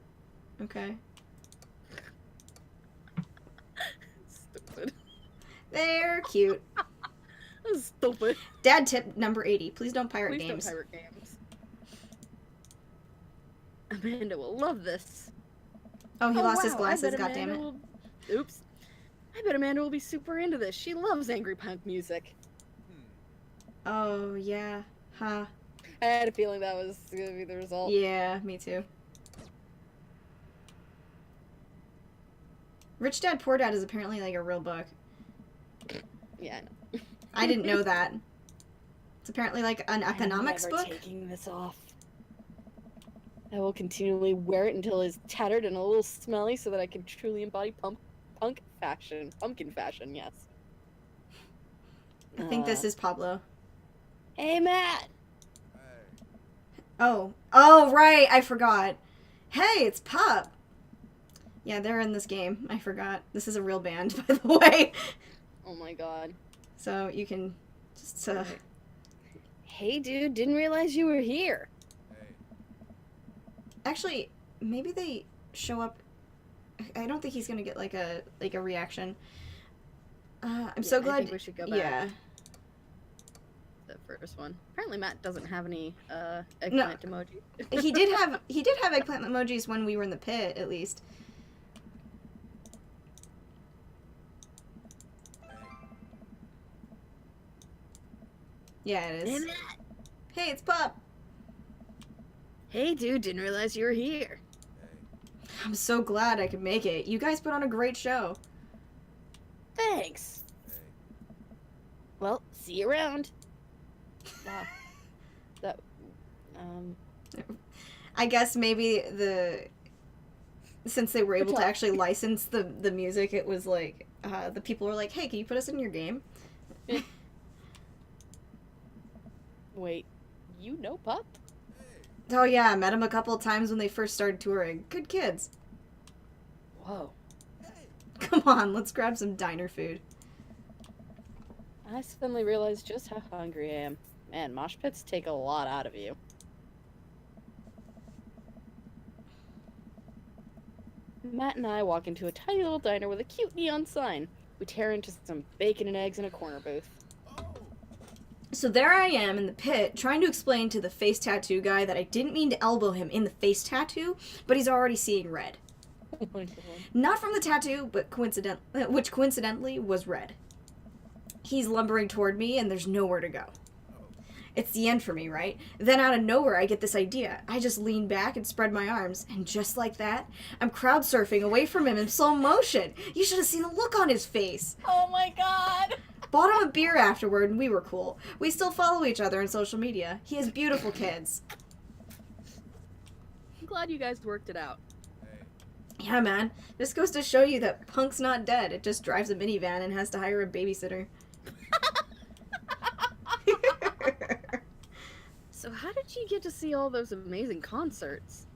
Okay. Stupid. They're cute. Stupid. Dad tip number 80. Please don't pirate Please games. don't pirate games. Amanda will love this. Oh, he lost his wow, glasses, goddammit. Oops. I bet Amanda will be super into this. She loves angry punk music. Oh, yeah. Huh. I had a feeling that was gonna be the result. Yeah, me too. Rich Dad Poor Dad is apparently like a real book. Yeah, I know. I didn't know that. It's apparently like an economics I'm never book. taking this off. I will continually wear it until it's tattered and a little smelly so that I can truly embody punk fashion. Pumpkin fashion, yes. I think this is Pablo. Hey, Matt! Oh. Oh, right. I forgot. Hey, it's Pup. Yeah, they're in this game. I forgot. This is a real band, by the way. Oh my god. So you can just, Hey, dude, didn't realize you were here. Actually, maybe they show up. I don't think he's gonna get like a reaction. I'm so glad. I think we should go back. Yeah. The first one. Apparently Matt doesn't have any eggplant emoji. he did have eggplant emojis when we were in the pit, at least. Yeah, it Hey, is. Matt! Hey, it's Pup. Hey, dude, didn't realize you were here. I'm so glad I could make it. You guys put on a great show. Thanks. Well, see you around. Wow. That, I guess maybe since they were able to talk. actually license the music, it was like the people were like, "Hey, can you put us in your game?" Wait, you know Pup? Oh yeah, I met him a couple of times when they first started touring. Good kids. Whoa. Come on, let's grab some diner food. I suddenly realized just how hungry I am. Man, mosh pits take a lot out of you. Matt and I walk into a tiny little diner with a cute neon sign. We tear into some bacon and eggs in a corner booth. So there I am in the pit trying to explain to the face tattoo guy that I didn't mean to elbow him in the face tattoo, but he's already seeing red. Oh my god. Not from the tattoo, but which coincidentally was red. He's lumbering toward me and there's nowhere to go. It's the end for me, right? Then out of nowhere I get this idea. I just lean back and spread my arms, and just like that, I'm crowd surfing away from him in slow motion. You should have seen the look on his face. Oh my god! Bought him a beer afterward and we were cool. We still follow each other on social media. He has beautiful kids. I'm glad you guys worked it out. Yeah, man. This goes to show you that punk's not dead. It just drives a minivan and has to hire a babysitter. So how did you get to see all those amazing concerts?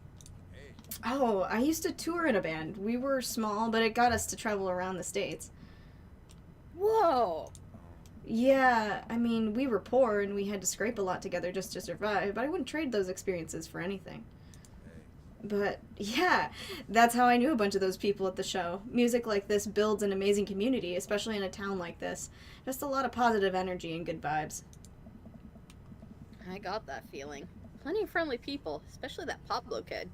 Oh, I used to tour in a band. We were small, but it got us to travel around the States. Whoa! Yeah, I mean, we were poor and we had to scrape a lot together just to survive, but I wouldn't trade those experiences for anything. But, yeah, that's how I knew a bunch of those people at the show. Music like this builds an amazing community, especially in a town like this. Just a lot of positive energy and good vibes. I got that feeling. Plenty of friendly people, especially that Pablo kid.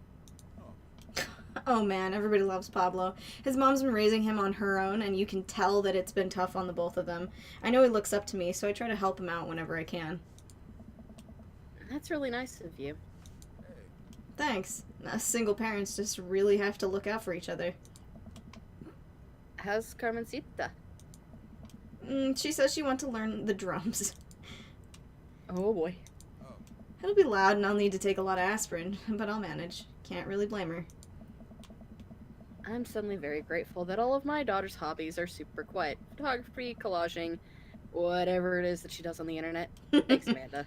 Oh man, everybody loves Pablo. His mom's been raising him on her own, and you can tell that it's been tough on the both of them. I know he looks up to me, so I try to help him out whenever I can. That's really nice of you. Thanks. Us single parents just really have to look out for each other. How's Carmencita? She says she wants to learn the drums. Oh boy. It'll be loud and I'll need to take a lot of aspirin, but I'll manage. Can't really blame her. I'm suddenly very grateful that all of my daughter's hobbies are super quiet. Photography, collaging, whatever it is that she does on the internet. Thanks, Amanda.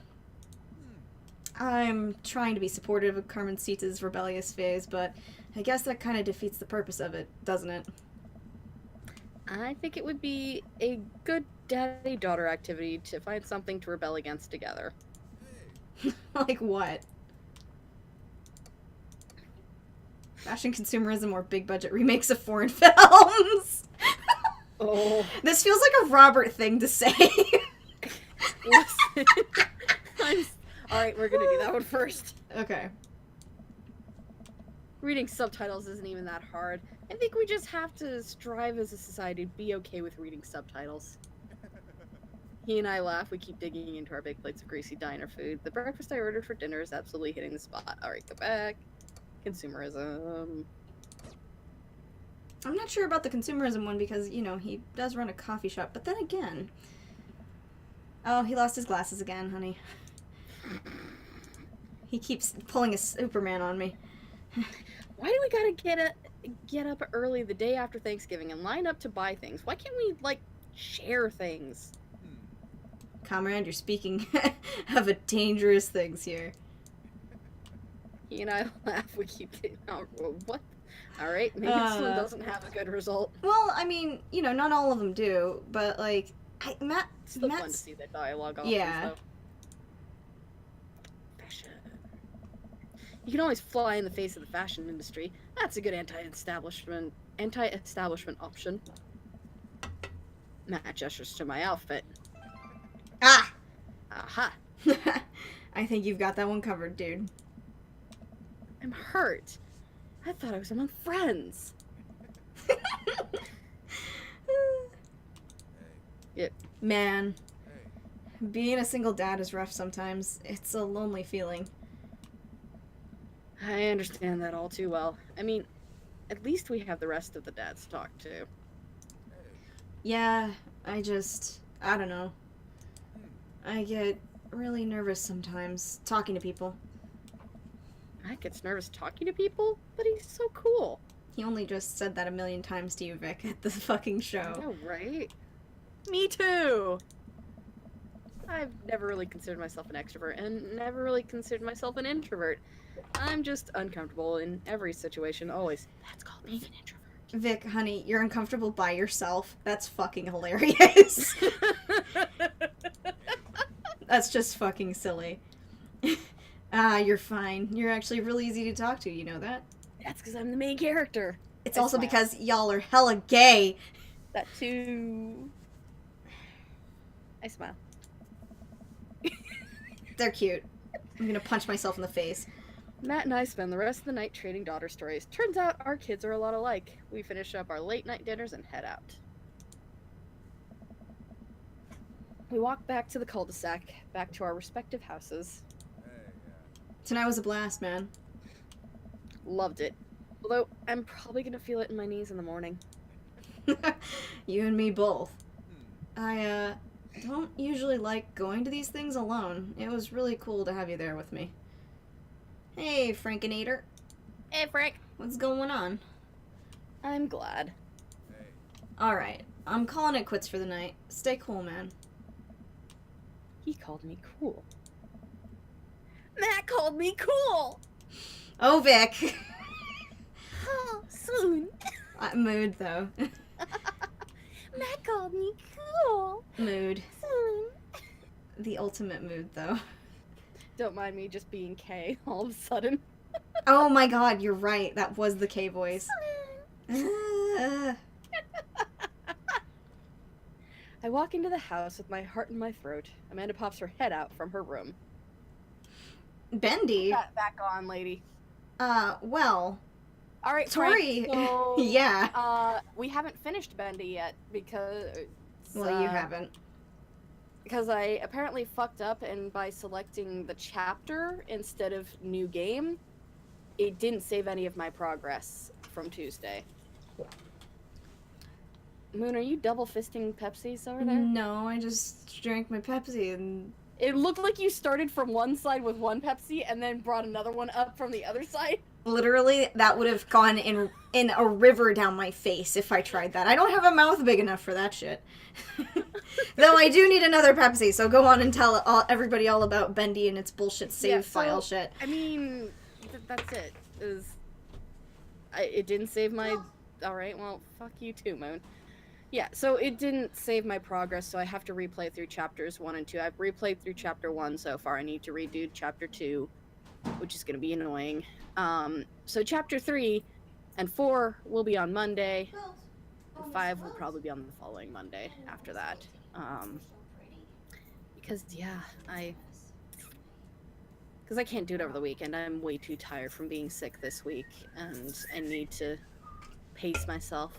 I'm trying to be supportive of Carmencita's rebellious phase, but I guess that kind of defeats the purpose of it, doesn't it? I think it would be a good daddy-daughter activity to find something to rebel against together. Like what? Fashion consumerism or big budget remakes of foreign films. Oh. This feels like a Robert thing to say. Listen. Alright, we're gonna do that one first. Okay. Reading subtitles isn't even that hard. I think we just have to strive as a society to be okay with reading subtitles. He and I laugh. We keep digging into our big plates of greasy diner food. The breakfast I ordered for dinner is absolutely hitting the spot. Alright, go back. Consumerism. I'm not sure about the consumerism one because, you know, he does run a coffee shop. But then again... Oh, he lost his glasses again, honey. He keeps pulling a Superman on me. Why do we gotta get up early the day after Thanksgiving and line up to buy things? Why can't we, like, share things? Comrade, you're speaking of a dangerous things here. He and I laugh. We keep getting out. What? Alright, maybe this one doesn't have a good result. Well, I mean, you know, not all of them do, but, like, It's still fun to see the dialogue options, Yeah. though. Fashion. You can always fly in the face of the fashion industry. That's a good anti-establishment option. Matt gestures to my outfit. Ah! Aha! I think you've got that one covered, dude. I'm hurt. I thought I was among friends. Yep. Man, being a single dad is rough sometimes. It's a lonely feeling. I understand that all too well. I mean, at least we have the rest of the dads to talk to. Yeah, I don't know. I get really nervous sometimes talking to people. Matt gets nervous talking to people, but he's so cool. He only just said that 1,000,000 times to you, Vic, at the fucking show. Oh, right? Me too! I've never really considered myself an extrovert and never really considered myself an introvert. I'm just uncomfortable in every situation, always. That's called being an introvert. Vic, honey, you're uncomfortable by yourself. That's fucking hilarious. That's just fucking silly. You're fine. You're actually really easy to talk to, you know that? That's because I'm the main character. It's I also smile. because y'all are hella gay. That too. I smile. They're cute. I'm gonna punch myself in the face. Matt and I spend the rest of the night trading daughter stories. Turns out our kids are a lot alike. We finish up our late night dinners and head out. We walk back to the cul-de-sac, back to our respective houses. Tonight was a blast, man. Loved it. Although, I'm probably gonna feel it in my knees in the morning. You and me both. I, don't usually like going to these things alone. It was really cool to have you there with me. Hey, Frankinator. Hey, Frank. What's going on? I'm glad. Alright, I'm calling it quits for the night. Stay cool, man. He called me cool. Matt called me cool! Oh, Vic. Oh, soon. Mood, though. Matt called me cool. Mood. Soon. The ultimate mood, though. Don't mind me just being K all of a sudden. Oh my god, you're right. That was the K voice. I walk into the house with my heart in my throat. Amanda pops her head out from her room. Bendy? Back on, lady. Well, All right, Tori. Frank, so, Yeah. we haven't finished Bendy yet because. Well, you haven't. Because I apparently fucked up, and by selecting the chapter instead of new game, it didn't save any of my progress from Tuesday. Moon, are you double fisting Pepsis over there? No, I just drank my Pepsi and... It looked like you started from one side with one Pepsi and then brought another one up from the other side. Literally, that would have gone in a river down my face if I tried that. I don't have a mouth big enough for that shit. Though I do need another Pepsi, so go on and tell everybody all about Bendy and its bullshit save file shit. I mean, that's it. It didn't save my... Alright, well, fuck you too, Moon. Yeah, so it didn't save my progress, so I have to replay through chapters 1 and 2. I've replayed through chapter 1 so far. I need to redo chapter 2, which is going to be annoying. So chapter 3, And 4 will be on Monday. 5 will probably be on the following Monday after that. Because, yeah, because I can't do it over the weekend. I'm way too tired from being sick this week, and I need to pace myself.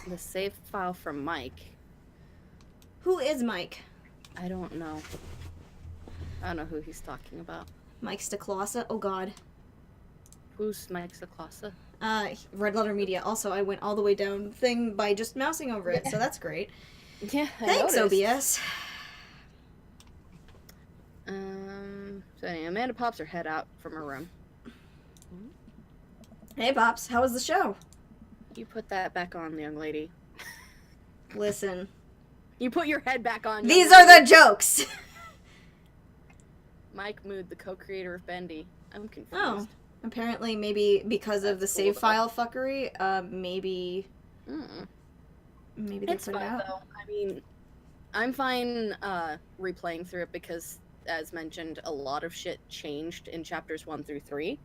The save file from Mike. Who is Mike? I don't know. I don't know who he's talking about. Mike Staclosa? Oh god. Who's Mike Saklasa? Red Letter Media. Also, I went all the way down the thing by just mousing over it, so that's great. Yeah, Thanks, OBS. So anyway, Amanda pops her head out from her room. Hey, Pops. How was the show? You put that back on, young lady. Listen. You put your head back on. These are the jokes! Mike Mood, the co-creator of Bendy. I'm confused. Oh. Apparently, maybe because of the That's cool, save though. file fuckery, maybe Mm. they It's put it fine, out. though. I mean, I'm fine replaying through it because, as mentioned, a lot of shit changed in chapters 1 through 3.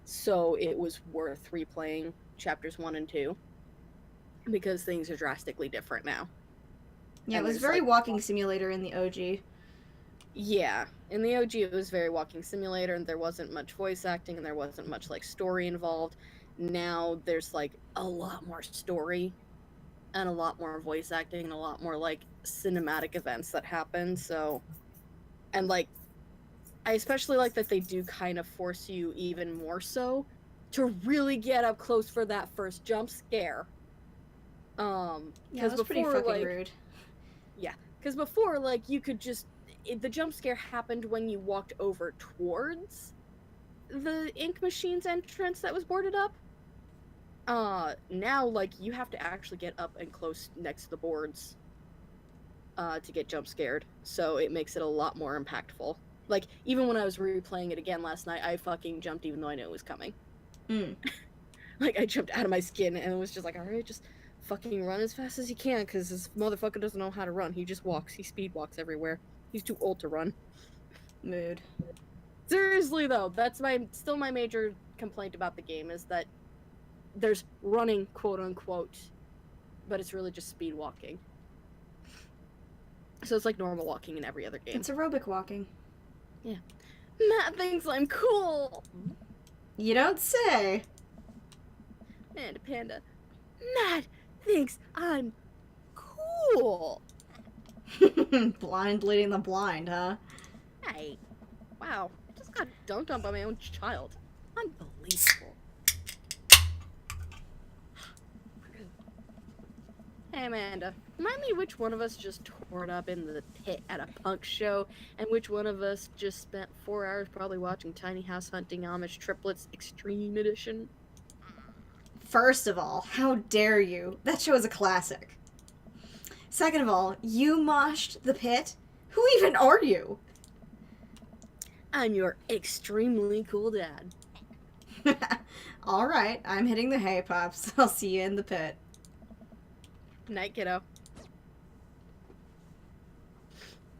So it was worth replaying chapters 1 and 2 because things are drastically different now. Yeah, And it was there's, very like, walking simulator in the OG. Yeah, in the OG it was very walking simulator, and there wasn't much voice acting, and there wasn't much like story involved. Now there's like a lot more story, and a lot more voice acting, and a lot more like cinematic events that happen. So, and like, I especially like that they do kind of force you even more so to really get up close for that first jump scare. Yeah, Because that's pretty before, fucking like, rude. because before, like, you could just... the jump scare happened when you walked over towards the ink machine's entrance that was boarded up. Now, like, you have to actually get up and close next to the boards to get jump scared. So it makes it a lot more impactful. Like, even when I was replaying it again last night, I fucking jumped even though I knew it was coming. Mm. Like, I jumped out of my skin and it was just like, alright, just fucking run as fast as you can, because this motherfucker doesn't know how to run. He just walks. He speed walks everywhere. He's too old to run. Mood. Seriously, though, that's still my major complaint about the game, is that there's running, quote-unquote, but it's really just speed walking. So it's like normal walking in every other game. It's aerobic walking. Matt thinks I'm cool! You don't say. Panda. Matt thinks I'm cool! Blind leading the blind, huh? Hey, wow, I just got dunked on by my own child. Unbelievable. Hey, Amanda, remind me which one of us just tore it up in the pit at a punk show, and which one of us just spent 4 hours probably watching Tiny House Hunting Amish Triplets Extreme Edition? First of all, how dare you? That show is a classic. Second of all, you moshed the pit? Who even are you? I'm your extremely cool dad. Alright, I'm hitting the hay, Pops. I'll see you in the pit. Night, kiddo.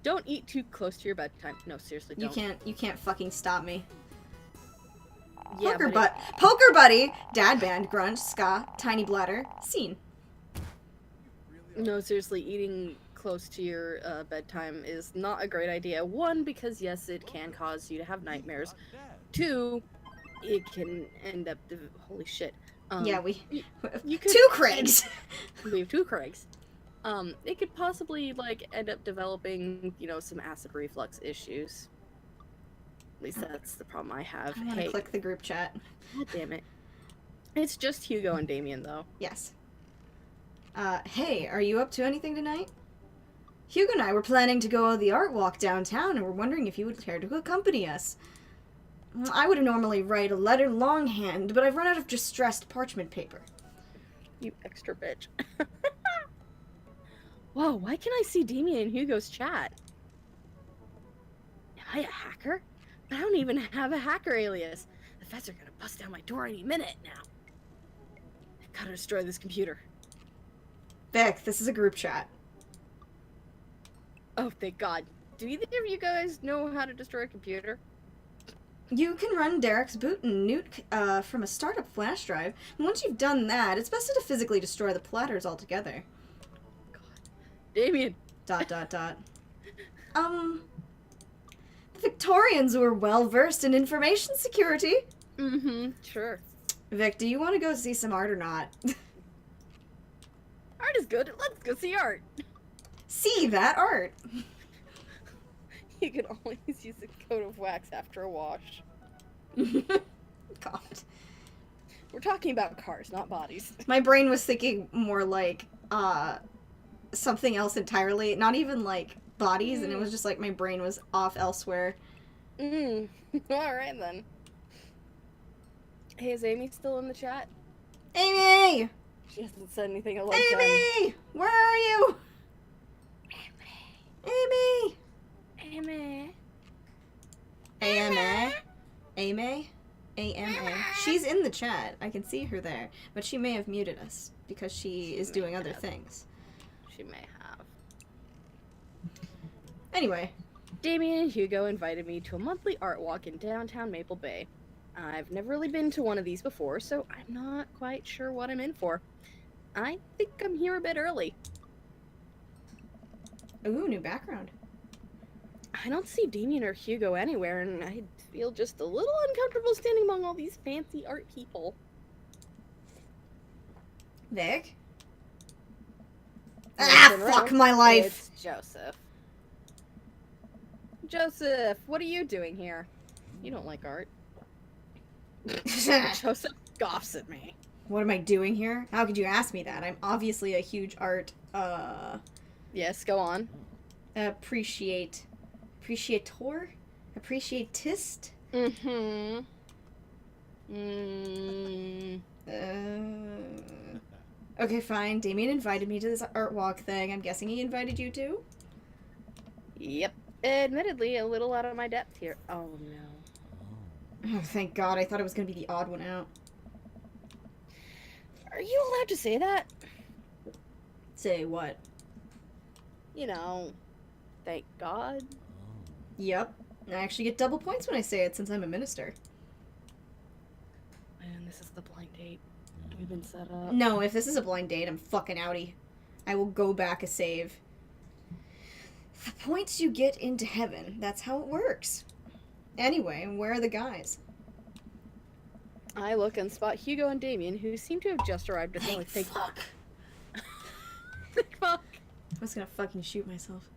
Don't eat too close to your bedtime. No, seriously, don't. You can't fucking stop me. Yeah, Poker but Poker Buddy, Dad Band, Grunge, Ska, Tiny Bladder, Scene. No, seriously, eating close to your bedtime is not a great idea. 1, because yes, it can cause you to have nightmares. 2, it can end up... holy shit. Yeah, you could... 2 Craigs! We have 2 Craigs. It could possibly, like, end up developing, you know, some acid reflux issues. At least that's the problem I have. I'm gonna click the group chat. God damn it. It's just Hugo and Damien, though. Yes. Hey, are you up to anything tonight? Hugo and I were planning to go on the art walk downtown, and we're wondering if you would care to accompany us. I would normally write a letter longhand, but I've run out of distressed parchment paper. You extra bitch. Whoa, why can I see Damien and Hugo's chat? Am I a hacker? I don't even have a hacker alias. The feds are gonna bust down my door any minute now. I've gotta destroy this computer. Vic, this is a group chat. Oh, thank God. Do either of you guys know how to destroy a computer? You can run Derek's boot and Newt from a startup flash drive. And once you've done that, it's best to physically destroy the platters altogether. Damien. ... The Victorians were well versed in information security. Mm-hmm, sure. Vic, do you want to go see some art or not? Art is good. Let's go see art. See that art. You can always use a coat of wax after a wash. God. We're talking about cars, not bodies. My brain was thinking more like, something else entirely. Not even, like, bodies, and it was just like my brain was off elsewhere. Alright then. Hey, is Amy still in the chat? Amy! She hasn't said anything at lunchtime. Amy! Where are you? Amy! Amy. AMA? Amy? AMA? She's in the chat. I can see her there. But she may have muted us because she is doing other things. She may have. Anyway. Damien and Hugo invited me to a monthly art walk in downtown Maple Bay. I've never really been to one of these before, so I'm not quite sure what I'm in for. I think I'm here a bit early. Ooh, new background. I don't see Damien or Hugo anywhere, and I feel just a little uncomfortable standing among all these fancy art people. Vic? Listen, Fuck right? my life! It's Joseph. Joseph, what are you doing here? You don't like art. Joseph scoffs at me. What am I doing here? How could you ask me that? I'm obviously a huge art, Yes, go on. appreciator? Appreciatist? Mm-hmm. Okay, fine. Damien invited me to this art walk thing. I'm guessing he invited you too? Yep. Admittedly, a little out of my depth here. Oh, no. Oh, thank God. I thought it was going to be the odd one out. Are you allowed to say that? Say what? You know, thank God. Yep. I actually get double points when I say it since I'm a minister. Man, this is the blind date. We've been set up. No, if this is a blind date, I'm fucking outie. I will go back a save. The points you get into heaven. That's how it works. Anyway, where are the guys? I look and spot Hugo and Damien, who seem to have just arrived at the Fuck. Fuck. I was gonna fucking shoot myself.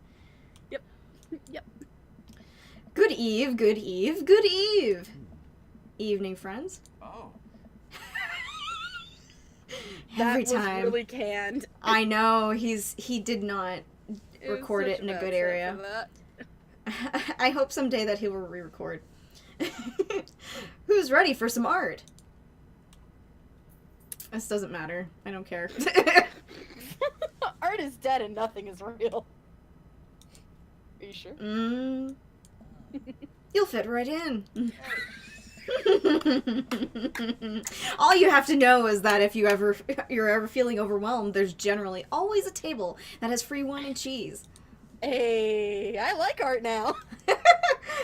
Yep. Yep. Good eve, good eve, good eve. Evening, friends. Oh. Every that time. was really canned. I know, he did not record was it such in a bad good set area. for that. I hope someday that he will re-record. Who's ready for some art? This doesn't matter. I don't care. Art is dead and nothing is real. Are you sure? You'll fit right in. All you have to know is that if you're ever feeling overwhelmed, there's generally always a table that has free wine and cheese. Hey, I like art now.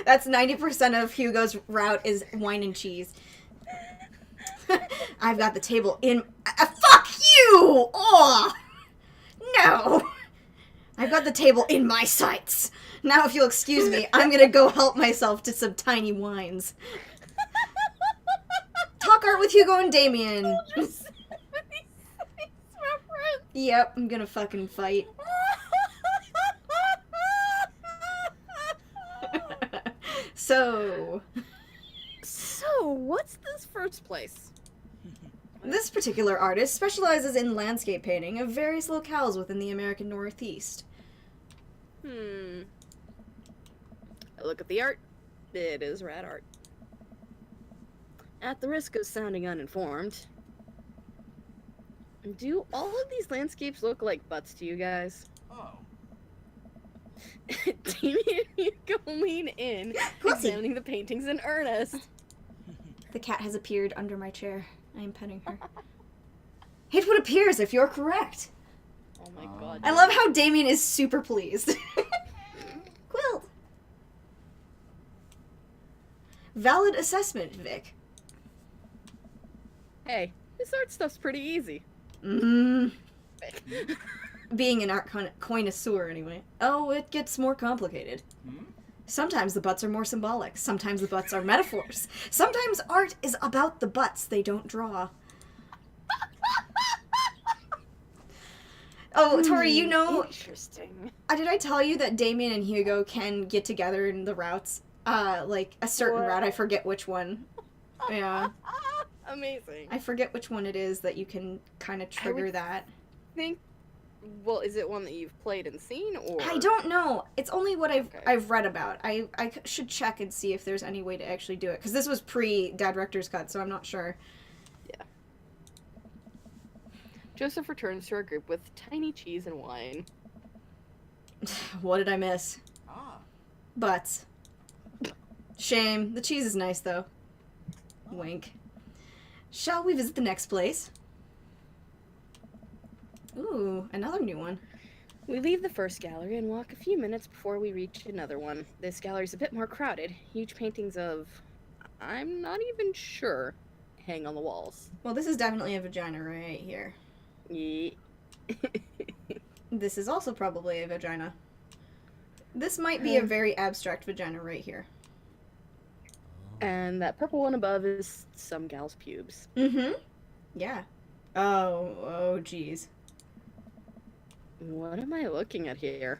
That's 90% of Hugo's route is wine and cheese. I've got the table in... fuck you! Oh! No! I've got the table in my sights. Now if you'll excuse me, I'm gonna go help myself to some tiny wines. Talk art with Hugo and Damien. Yep, I'm gonna fucking fight. So, what's this first place? this particular artist specializes in landscape painting of various locales within the American Northeast. I look at the art. It is rad art. At the risk of sounding uninformed, do all of these landscapes look like butts to you guys? Oh. Damien and Hugo lean in, Pussy. examining the paintings in earnest. The cat has appeared under my chair. I am petting her. It would appear as if you're correct. Oh my god. I love how Damien is super pleased. Quilt. Valid assessment, Vic. Hey, this art stuff's pretty easy. Being an art connoisseur, anyway. Oh, it gets more complicated. Sometimes the butts are more symbolic. Sometimes the butts are metaphors. Sometimes art is about the butts they don't draw. Oh, Tori, you know... Interesting. Did I tell you that Damien and Hugo can get together in the routes? Like, a certain What? route, I forget which one. Yeah. Amazing. I forget which one it is that you can kind of trigger that. Think. Well, is it one that you've played and seen, or? I don't know. It's only what Okay. I've read about. I should check and see if there's any way to actually do it. Because this was pre-Dad Rector's Cut, so I'm not sure. Yeah. Joseph returns to our group with tiny cheese and wine. What did I miss? Butts. Shame. The cheese is nice, though. Wink. Shall we visit the next place? Ooh, another new one. We leave the first gallery and walk a few minutes before we reach another one. This gallery's a bit more crowded. Huge paintings of... I'm not even sure. Hang on the walls. Well, this is definitely a vagina right here. Yeah. This is also probably a vagina. This might be a very abstract vagina right here. And that purple one above is some gal's pubes. Mm-hmm. Yeah. Oh, geez. What am I looking at here?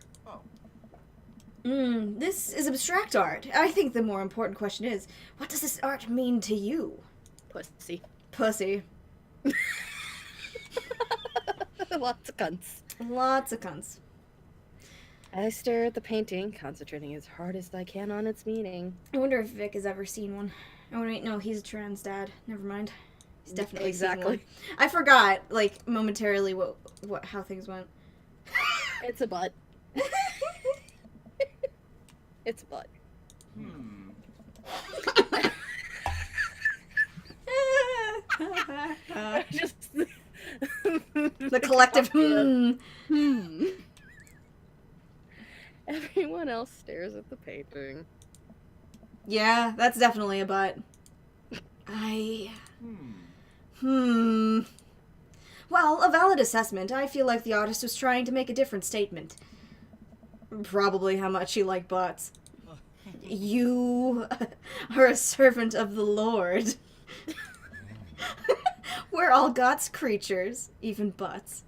This is abstract art. I think the more important question is, what does this art mean to you? Pussy. Pussy. Lots of cunts. Lots of cunts. I stare at the painting, concentrating as hard as I can on its meaning. I wonder if Vic has ever seen one. Oh, wait, no, he's a trans dad. Never mind. He's definitely Exactly. seen one. I forgot, like, momentarily how things went. It's a butt. It's a butt. Just The collective Everyone else stares at the painting. Yeah, that's definitely a butt. Well, a valid assessment. I feel like the artist was trying to make a different statement. Probably how much you like butts. You are a servant of the Lord. We're all God's creatures, even butts.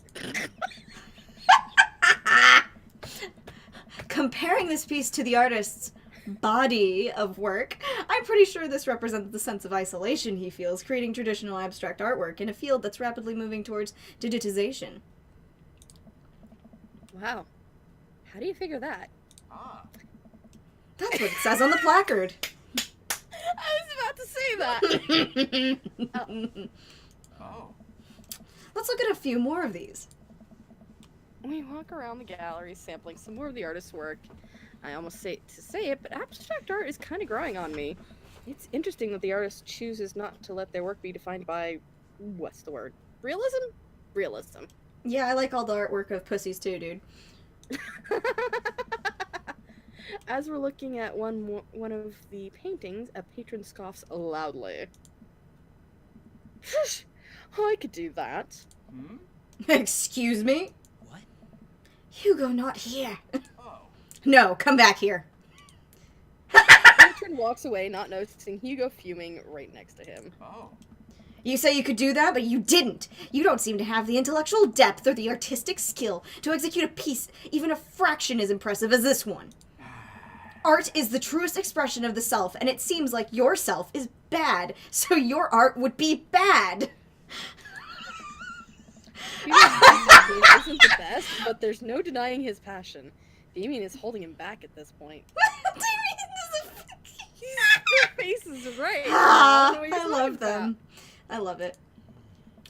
Comparing this piece to the artist's body of work, I'm pretty sure this represents the sense of isolation he feels creating traditional abstract artwork in a field that's rapidly moving towards digitization. Wow. How do you figure that? That's what it says on the placard. I was about to say that. Let's look at a few more of these. We walk around the gallery sampling some more of the artist's work. I almost hate to say it, but abstract art is kind of growing on me. It's interesting that the artist chooses not to let their work be defined by, what's the word? Realism? Realism. Yeah, I like all the artwork of pussies too, dude. As we're looking at one of the paintings, a patron scoffs loudly. Oh, I could do that. Excuse me? What? Hugo, not here. No, come back here. Patron walks away, not noticing Hugo fuming right next to him. You say you could do that, but you didn't. You don't seem to have the intellectual depth or the artistic skill to execute a piece even a fraction as impressive as this one. Art is the truest expression of the self, and it seems like your self is bad, so your art would be bad. Hugo's isn't the best, but there's no denying his passion. Damien is holding him back at this point. Their faces are right. I love them. I love it.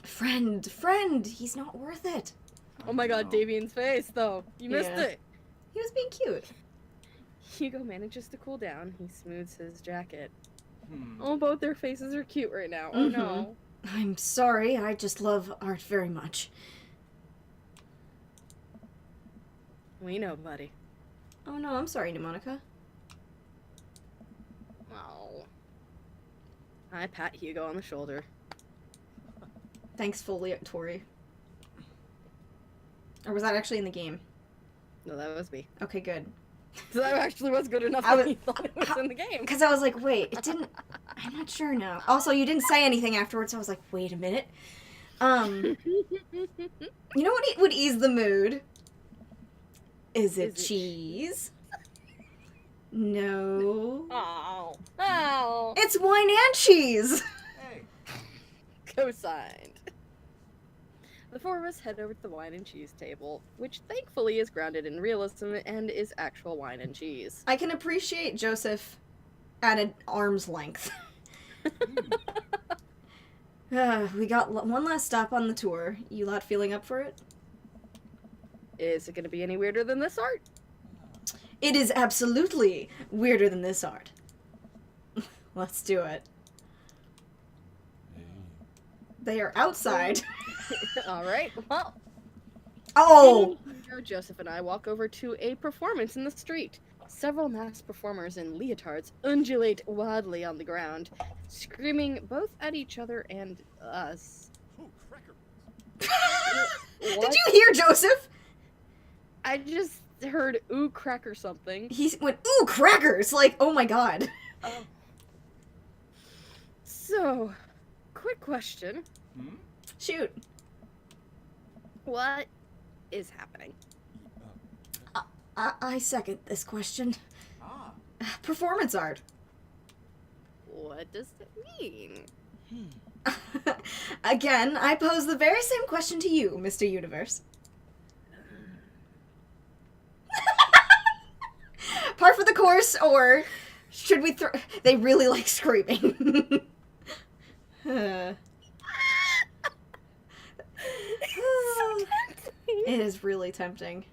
Friend, he's not worth it. Oh my god, Damien's face, though. You missed Yeah. it. He was being cute. Hugo manages to cool down. He smooths his jacket. Oh, both their faces are cute right now. Oh no. I'm sorry, I just love art very much. We know, buddy. Oh no, I'm sorry, Monica. Oh. I pat Hugo on the shoulder. Thanks, Tori. Or was that actually in the game? No, that was me. Okay, good. So that actually was good enough I that was- he thought it was in the game. Because I was like, wait, it didn't... I'm not sure now. Also, you didn't say anything afterwards, so I was like, wait a minute. You know what would ease the mood? Is it Is it cheese? No. Oh. Oh. It's wine and cheese! Hey. Co-signed. The four of us head over to the wine and cheese table, which thankfully is grounded in realism and is actual wine and cheese. I can appreciate Joseph at an arm's length. We got one last stop on the tour. You lot feeling up for it? Is it going to be any weirder than this art? It is absolutely weirder than this art. Let's do it. They are outside. All right, well. Oh! Hugo, Joseph and I walk over to a performance in the street. Several masked performers in leotards undulate wildly on the ground, screaming both at each other and us. Oh, cracker. Did What? you hear Joseph? I just heard ooh crack or something. He went, ooh, crackers! Like, oh my god. Oh. So, quick question. Hmm? Shoot. What is happening? I second this question. Ah. Performance art. What does it mean? Again, I pose the very same question to you, Mr. Universe. Par for the course, or should we throw... They really like screaming. It is really tempting.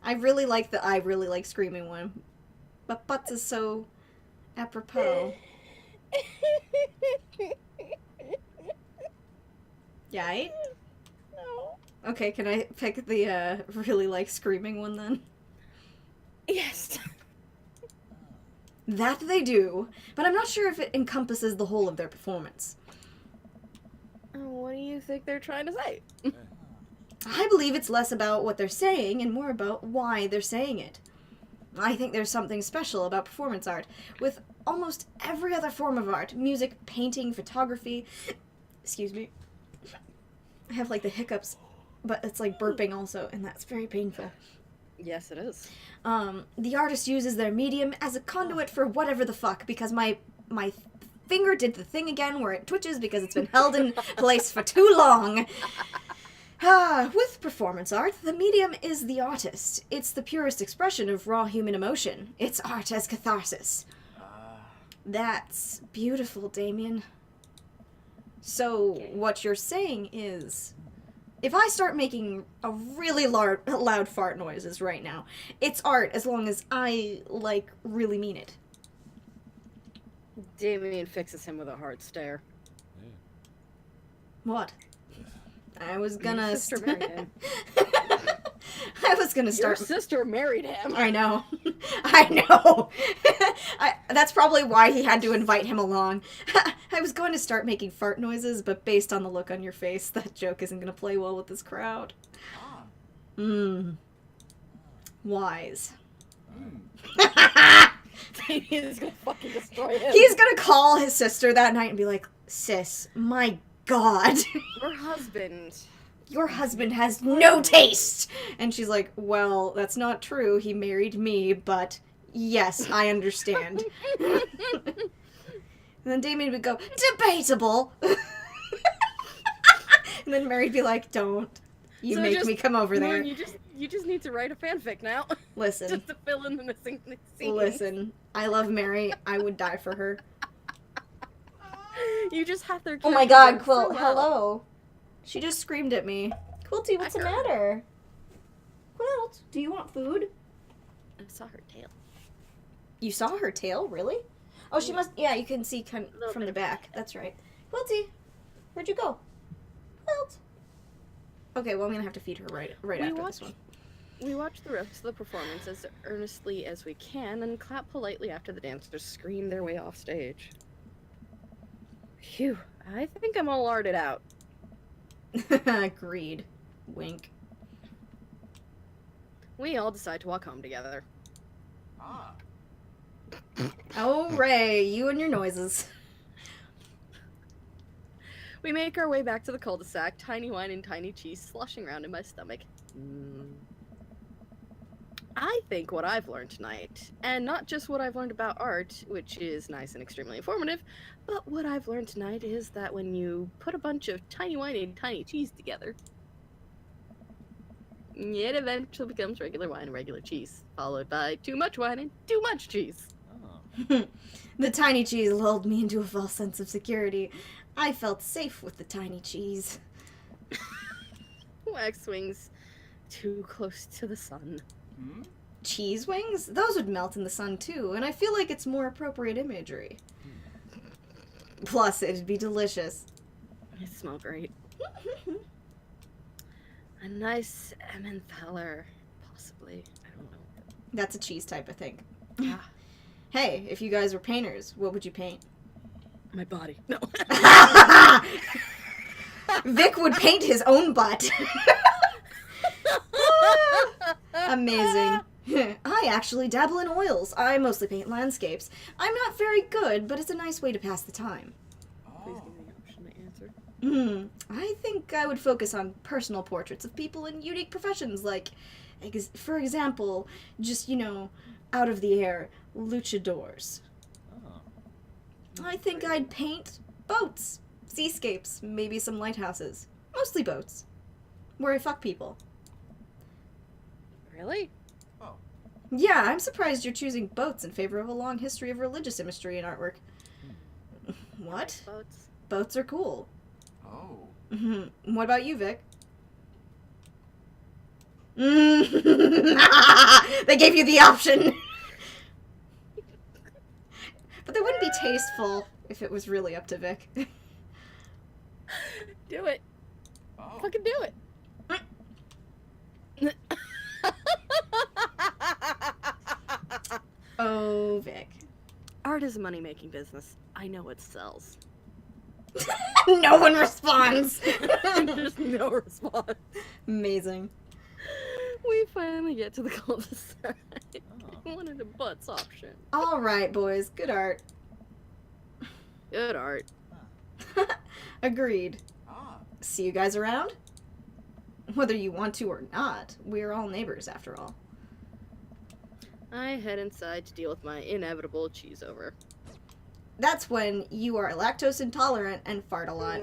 I really like the I really like screaming one. But butts is so apropos. Yay? No. Okay, can I pick the really like screaming one then? Yes. That they do, but I'm not sure if it encompasses the whole of their performance. What do you think they're trying to say? I believe it's less about what they're saying and more about why they're saying it. I think there's something special about performance art. With almost every other form of art, music, painting, photography... Excuse me. I have like the hiccups, but it's like burping also, and that's very painful. Yes, it is. The artist uses their medium as a conduit for whatever the fuck, because my finger did the thing again where it twitches because it's been held in place for too long. With performance art, the medium is the artist. It's the purest expression of raw human emotion. It's art as catharsis. That's beautiful, Damien. So, what you're saying is, if I start making a really loud fart noises right now, it's art as long as I, like, really mean it. Damien fixes him with a hard stare. What? I was gonna... Your sister married him. I was gonna Your start... sister married him. I know. I know. That's probably why he had to invite him along. I was going to start making fart noises, but based on the look on your face, that joke isn't going to play well with this crowd. Ah. Wise. Damien's gonna fucking destroy him. He's going to call his sister that night and be like, Sis, my god. Your husband. Your husband has no taste. And she's like, well, that's not true. He married me, but yes, I understand. And then Damien would go, debatable. And then Mary'd be like, don't. You So make just- me come over there. Lauren, you just need to write a fanfic now. Listen, Just to fill in the missing scenes. listen. I love Mary. I would die for her. You just have their Oh my character god, done Quilt, so well. hello. She just screamed at me. Quilty, what's the I heard. matter? Quilt, do you want food? I saw her tail. You saw her tail, really? Oh, she must. Yeah, you can see Little from the bit. back. That's right. Quilty, where'd you go? Quilt. Okay, well, I'm gonna have to feed her right We after watched- this one. We watch the rest of the performance as earnestly as we can and clap politely after the dancers scream their way off stage. Phew, I think I'm all arted out. Agreed. Wink. We all decide to walk home together. Ah. Oh, Ray, you and your noises. We make our way back to the cul-de-sac, tiny wine and tiny cheese sloshing around in my stomach. I think what I've learned tonight, and not just what I've learned about art, which is nice and extremely informative, but what I've learned tonight is that when you put a bunch of tiny wine and tiny cheese together, it eventually becomes regular wine and regular cheese, followed by too much wine and too much cheese. Oh. The tiny cheese lulled me into a false sense of security. I felt safe with the tiny cheese. Wax wings too close to the sun. Hmm? Cheese wings? Those would melt in the sun too, and I feel like it's more appropriate imagery. Plus, it'd be delicious. They smell great. A nice Emmentaler, possibly. I don't know. That's a cheese type, I think. Ah, Hey, if you guys were painters, what would you paint? my body. No. Vic would paint his own butt. Amazing. I actually dabble in oils. I mostly paint landscapes. I'm not very good, but it's a nice way to pass the time. Please Oh. give me the option to answer. I think I would focus on personal portraits of people in unique professions, like, for example, just, out of the air, luchadors. Oh. I think I'd paint boats, seascapes, maybe some lighthouses. Mostly boats. Where I fuck people. Really? Oh. Yeah, I'm surprised you're choosing boats in favor of a long history of religious imagery in artwork. What? Boats. Boats are cool. Oh. What about you, Vic? They gave you the option. But they wouldn't be tasteful if it was really up to Vic. Do it. Oh. Fucking do it. Oh, Vic. Art is a money-making business. I know it sells. No one responds. There's no response. Amazing. We finally get to the cul-de-sac. Oh. I wanted a butts option. All right, boys. Good art. Good art. Agreed. Ah. See you guys around? Whether you want to or not, we're all neighbors after all. I head inside to deal with my inevitable cheese over. That's when you are lactose intolerant and fart a lot.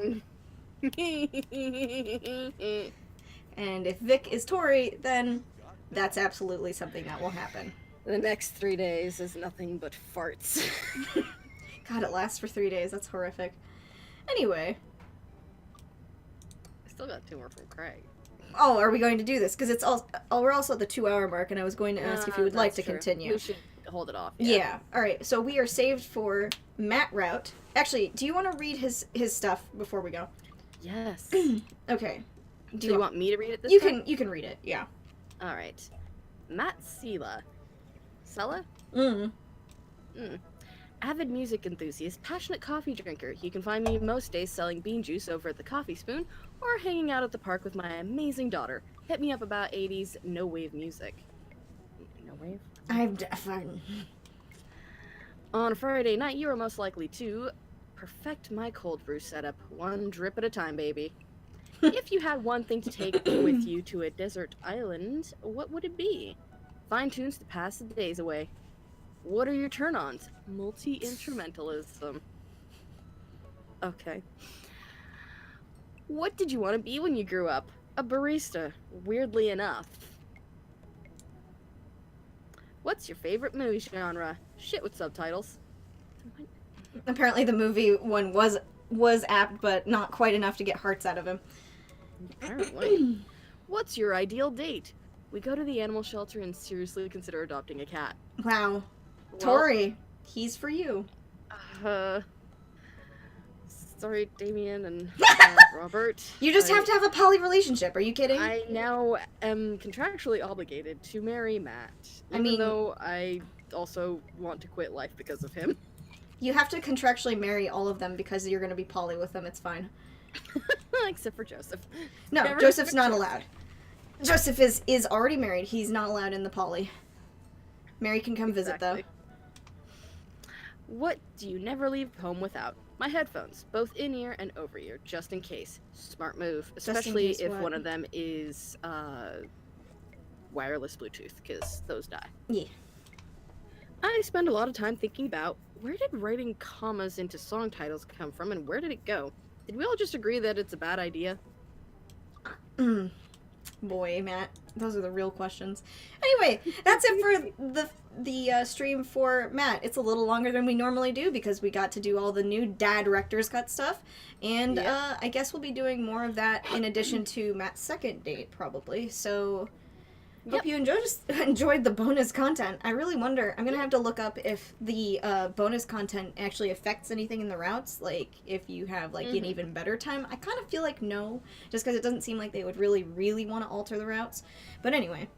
And if Vic is Tori, then that's absolutely something that will happen. The next 3 days is nothing but farts. God, it lasts for 3 days. That's horrific. Anyway. I still got 2 more from Craig. Oh, are we going to do this? Because it's also we're also at the 2-hour mark, and I was going to ask if you would like to That's true. continue. We should hold it off. Yeah. All right. So we are saved for Matt Route. Actually, do you want to read his stuff before we go? Yes. Okay. Do you want me to read it this You time? can can read it. Yeah. All right. Matt Sela. Sela? Mm. Avid music enthusiast, passionate coffee drinker. You can find me most days selling bean juice over at the Coffee Spoon or hanging out at the park with my amazing daughter. Hit me up about 80s no-wave music. No wave? I'm definitely. On a Friday night, you are most likely to perfect my cold brew setup, one drip at a time, baby. If you had one thing to take with you to a desert island, what would it be? Fine tunes to pass the days away. What are your turn-ons? Multi-instrumentalism. Okay. What did you want to be when you grew up? A barista, weirdly enough. What's your favorite movie genre? Shit with subtitles. Apparently, the movie one was apt, but not quite enough to get hearts out of him. Apparently. What's your ideal date? We go to the animal shelter and seriously consider adopting a cat. Wow. Well, Tori, he's for you. sorry, Damien and Robert. You just have to have a poly relationship. Are you kidding? I now am contractually obligated to marry Matt, I even mean- though I also want to quit life because of him. You have to contractually marry all of them because you're going to be poly with them. It's fine. Except for Joseph. No, Never Joseph's not Joseph. allowed. Joseph is already married. He's not allowed in the poly. Mary can come visit, though. Exactly. What do you never leave home without? My headphones, both in-ear and over-ear, just in case. Smart move, especially case if what? one of them is wireless Bluetooth, because those die. Yeah. I spend a lot of time thinking about where did writing commas into song titles come from, and where did it go? Did we all just agree that it's a bad idea? Boy, Matt, those are the real questions. Anyway, that's it for the stream for Matt. It's a little longer than we normally do because we got to do all the new Dad Director's Cut stuff, and Yeah. I guess we'll be doing more of that in addition to Matt's second date, probably. So, hope you enjoyed the bonus content. I really wonder. I'm gonna have to look up if the bonus content actually affects anything in the routes. Like, if you have like an even better time. I kind of feel like no, just because it doesn't seem like they would really want to alter the routes. But anyway,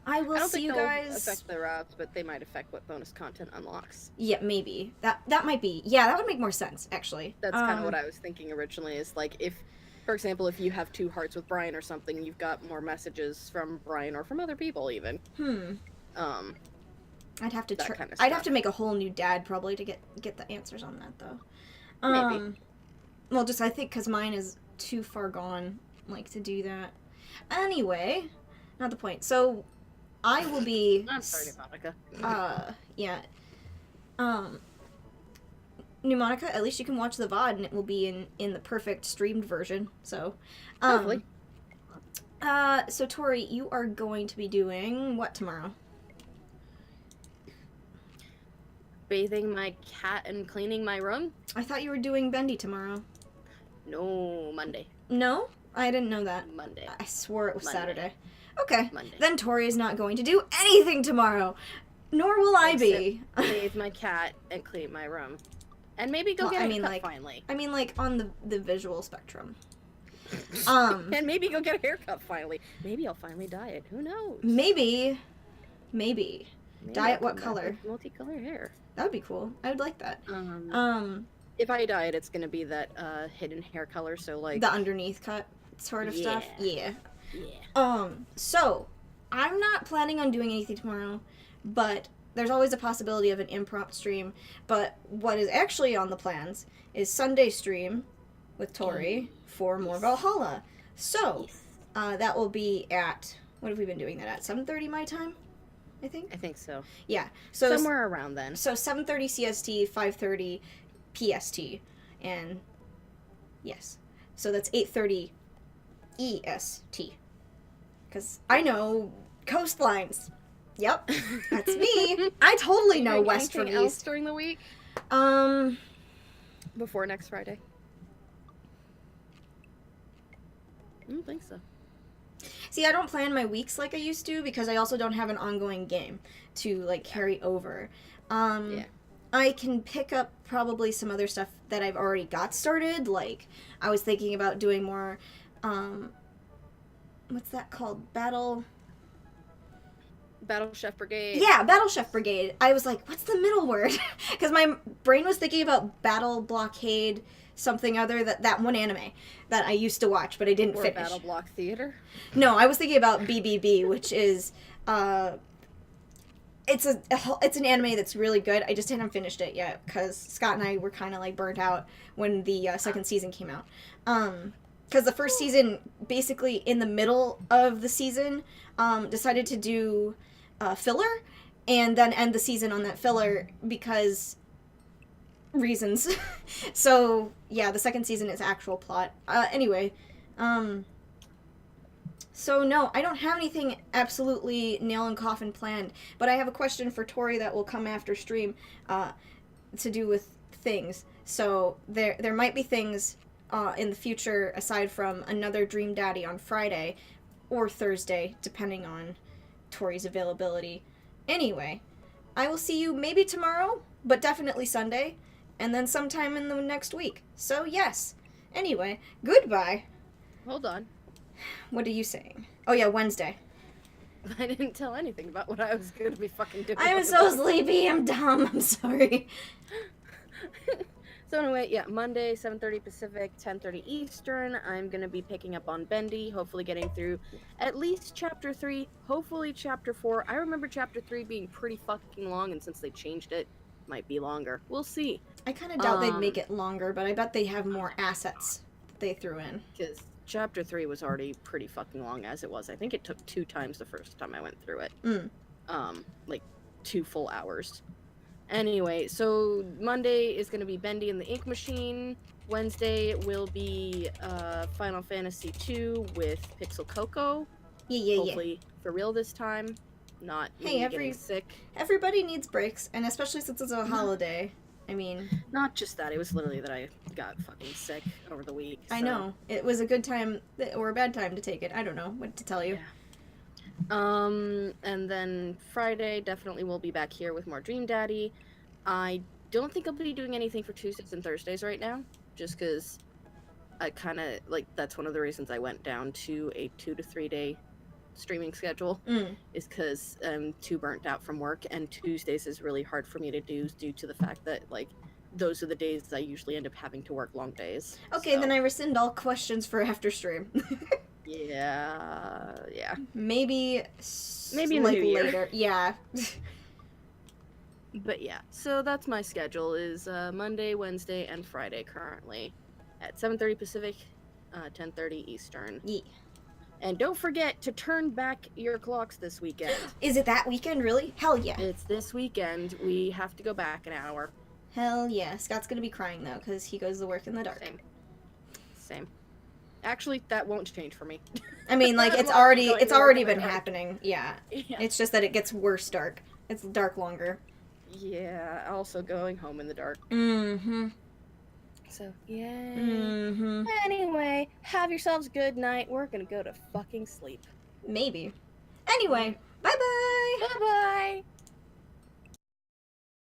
I will I don't see think you they'll guys. affect the routes, but they might affect what bonus content unlocks. Yeah, maybe that might be. Yeah, that would make more sense actually. That's kind of what I was thinking originally, is like if, for example, if you have 2 hearts with Brian or something, you've got more messages from Brian or from other people even. I'd have to that kind of I'd have stuff. to make a whole new dad probably to get the answers on that though. Maybe. Well, just I think because mine is too far gone, like to do that. Anyway, not the point. So, I will be. I'm sorry, Monica. Yeah. Pneumonica, at least you can watch the VOD and it will be in the perfect streamed version. So, Hopefully. So Tori, you are going to be doing what tomorrow? Bathing my cat and cleaning my room? I thought you were doing Bendy tomorrow. No, Monday. No? I didn't know that. Monday. I swore it was Monday. Saturday. Okay. Monday. Then Tori is not going to do anything tomorrow. Nor will I be. Bathe my cat and clean my room. And maybe go Well, get I a mean, haircut like- finally. I mean, like, on the visual spectrum. And maybe go get a haircut finally. Maybe I'll finally diet. Who knows? Maybe. Maybe Diet I'll what come back color? with multicolored hair. That would be cool. I would like that. If I diet, it's gonna be that hidden hair color. So like The underneath cut sort of stuff. Yeah. Yeah. yeah. So, I'm not planning on doing anything tomorrow, but there's always a possibility of an impromptu stream. But what is actually on the plans is Sunday stream with Tori for more Valhalla. So, that will be at, what have we been doing that at? 7:30 my time, I think? I think so. Yeah. So, Somewhere around then. so 7:30 CST, 5:30 PST, and yes. So that's 8:30 EST. Because I know coastlines. Yep, that's me. I totally know Doing west from anything else east. during the week before next Friday. I don't think so. See, I don't plan my weeks like I used to because I also don't have an ongoing game to like carry over. Yeah. I can pick up probably some other stuff that I've already got started. Like I was thinking about doing more what's that called? Battle Chef Brigade. Yeah, Battle Chef Brigade. I was like, what's the middle word? Because my brain was thinking about Battle Blockade something other, that one anime that I used to watch, but I didn't Or finish. Battle Block Theater. No, I was thinking about BBB, which is it's an anime that's really good. I just hadn't finished it yet because Scott and I were kind of like burnt out when the second season came out. Because the first season, basically in the middle of the season, decided to do filler and then end the season on that filler because reasons. So yeah, the second season is actual plot. Anyway, so no, I don't have anything absolutely nail and coffin planned, but I have a question for Tori that will come after stream, to do with things. So there might be things in the future aside from another Dream Daddy on Friday or Thursday, depending on Tori's availability. Anyway, I will see you maybe tomorrow, but definitely Sunday. and then sometime in the next week. So, yes. Anyway, goodbye. Hold on. What are you saying? Oh, yeah, Wednesday. I didn't tell anything about what I was going to be fucking doing. I'm on so the- sleepy. I'm dumb. I'm sorry. So anyway, yeah, Monday, 7:30 Pacific, 10:30 Eastern. I'm gonna be picking up on Bendy, hopefully getting through at least chapter 3, hopefully chapter 4. I remember chapter 3 being pretty fucking long, and since they changed it, might be longer. We'll see. I kind of doubt they'd make it longer, but I bet they have more assets that they threw in. Because chapter 3 was already pretty fucking long as it was. I think it took 2 times the first time I went through it. Like 2 full hours. Anyway, so Monday is going to be Bendy and the Ink Machine. Wednesday will be Final Fantasy 2 with Pixel Coco. Yeah. Hopefully for real this time. Not Hey, me getting sick. Everybody needs breaks, and especially since it's a holiday. I mean, Not just that, it was literally that I got fucking sick over the week. I so- know. It was a good time or a bad time to take it. I don't know what to tell you. Yeah. And then Friday definitely will be back here with more Dream Daddy. I don't think I'll be doing anything for Tuesdays and Thursdays right now, just because I kind of, like, that's one of the reasons I went down to a 2 to 3 day streaming schedule, is because I'm too burnt out from work, and Tuesdays is really hard for me to do due to the fact that, like, those are the days I usually end up having to work long days. Okay, so, then I rescind all questions for after stream. Yeah. Maybe Maybe in the like new year. later. Yeah. But yeah, so that's my schedule is Monday, Wednesday, and Friday currently at 7:30 Pacific, 10:30 Eastern. Yeah. And don't forget to turn back your clocks this weekend. Is it that weekend, really? Hell yeah. It's this weekend. We have to go back an hour. Hell yeah. Scott's gonna be crying, though, because he goes to work in the dark. Same. Actually, that won't change for me. I mean, like, it's I'm already going it's to work already in the been dark. happening. Yeah. Yeah. It's just that it gets worse dark. It's dark longer. Yeah, also going home in the dark. Mm-hmm. So, yeah. Mm-hmm. Anyway, have yourselves a good night. We're gonna go to fucking sleep. Maybe. Anyway, bye-bye! Bye-bye!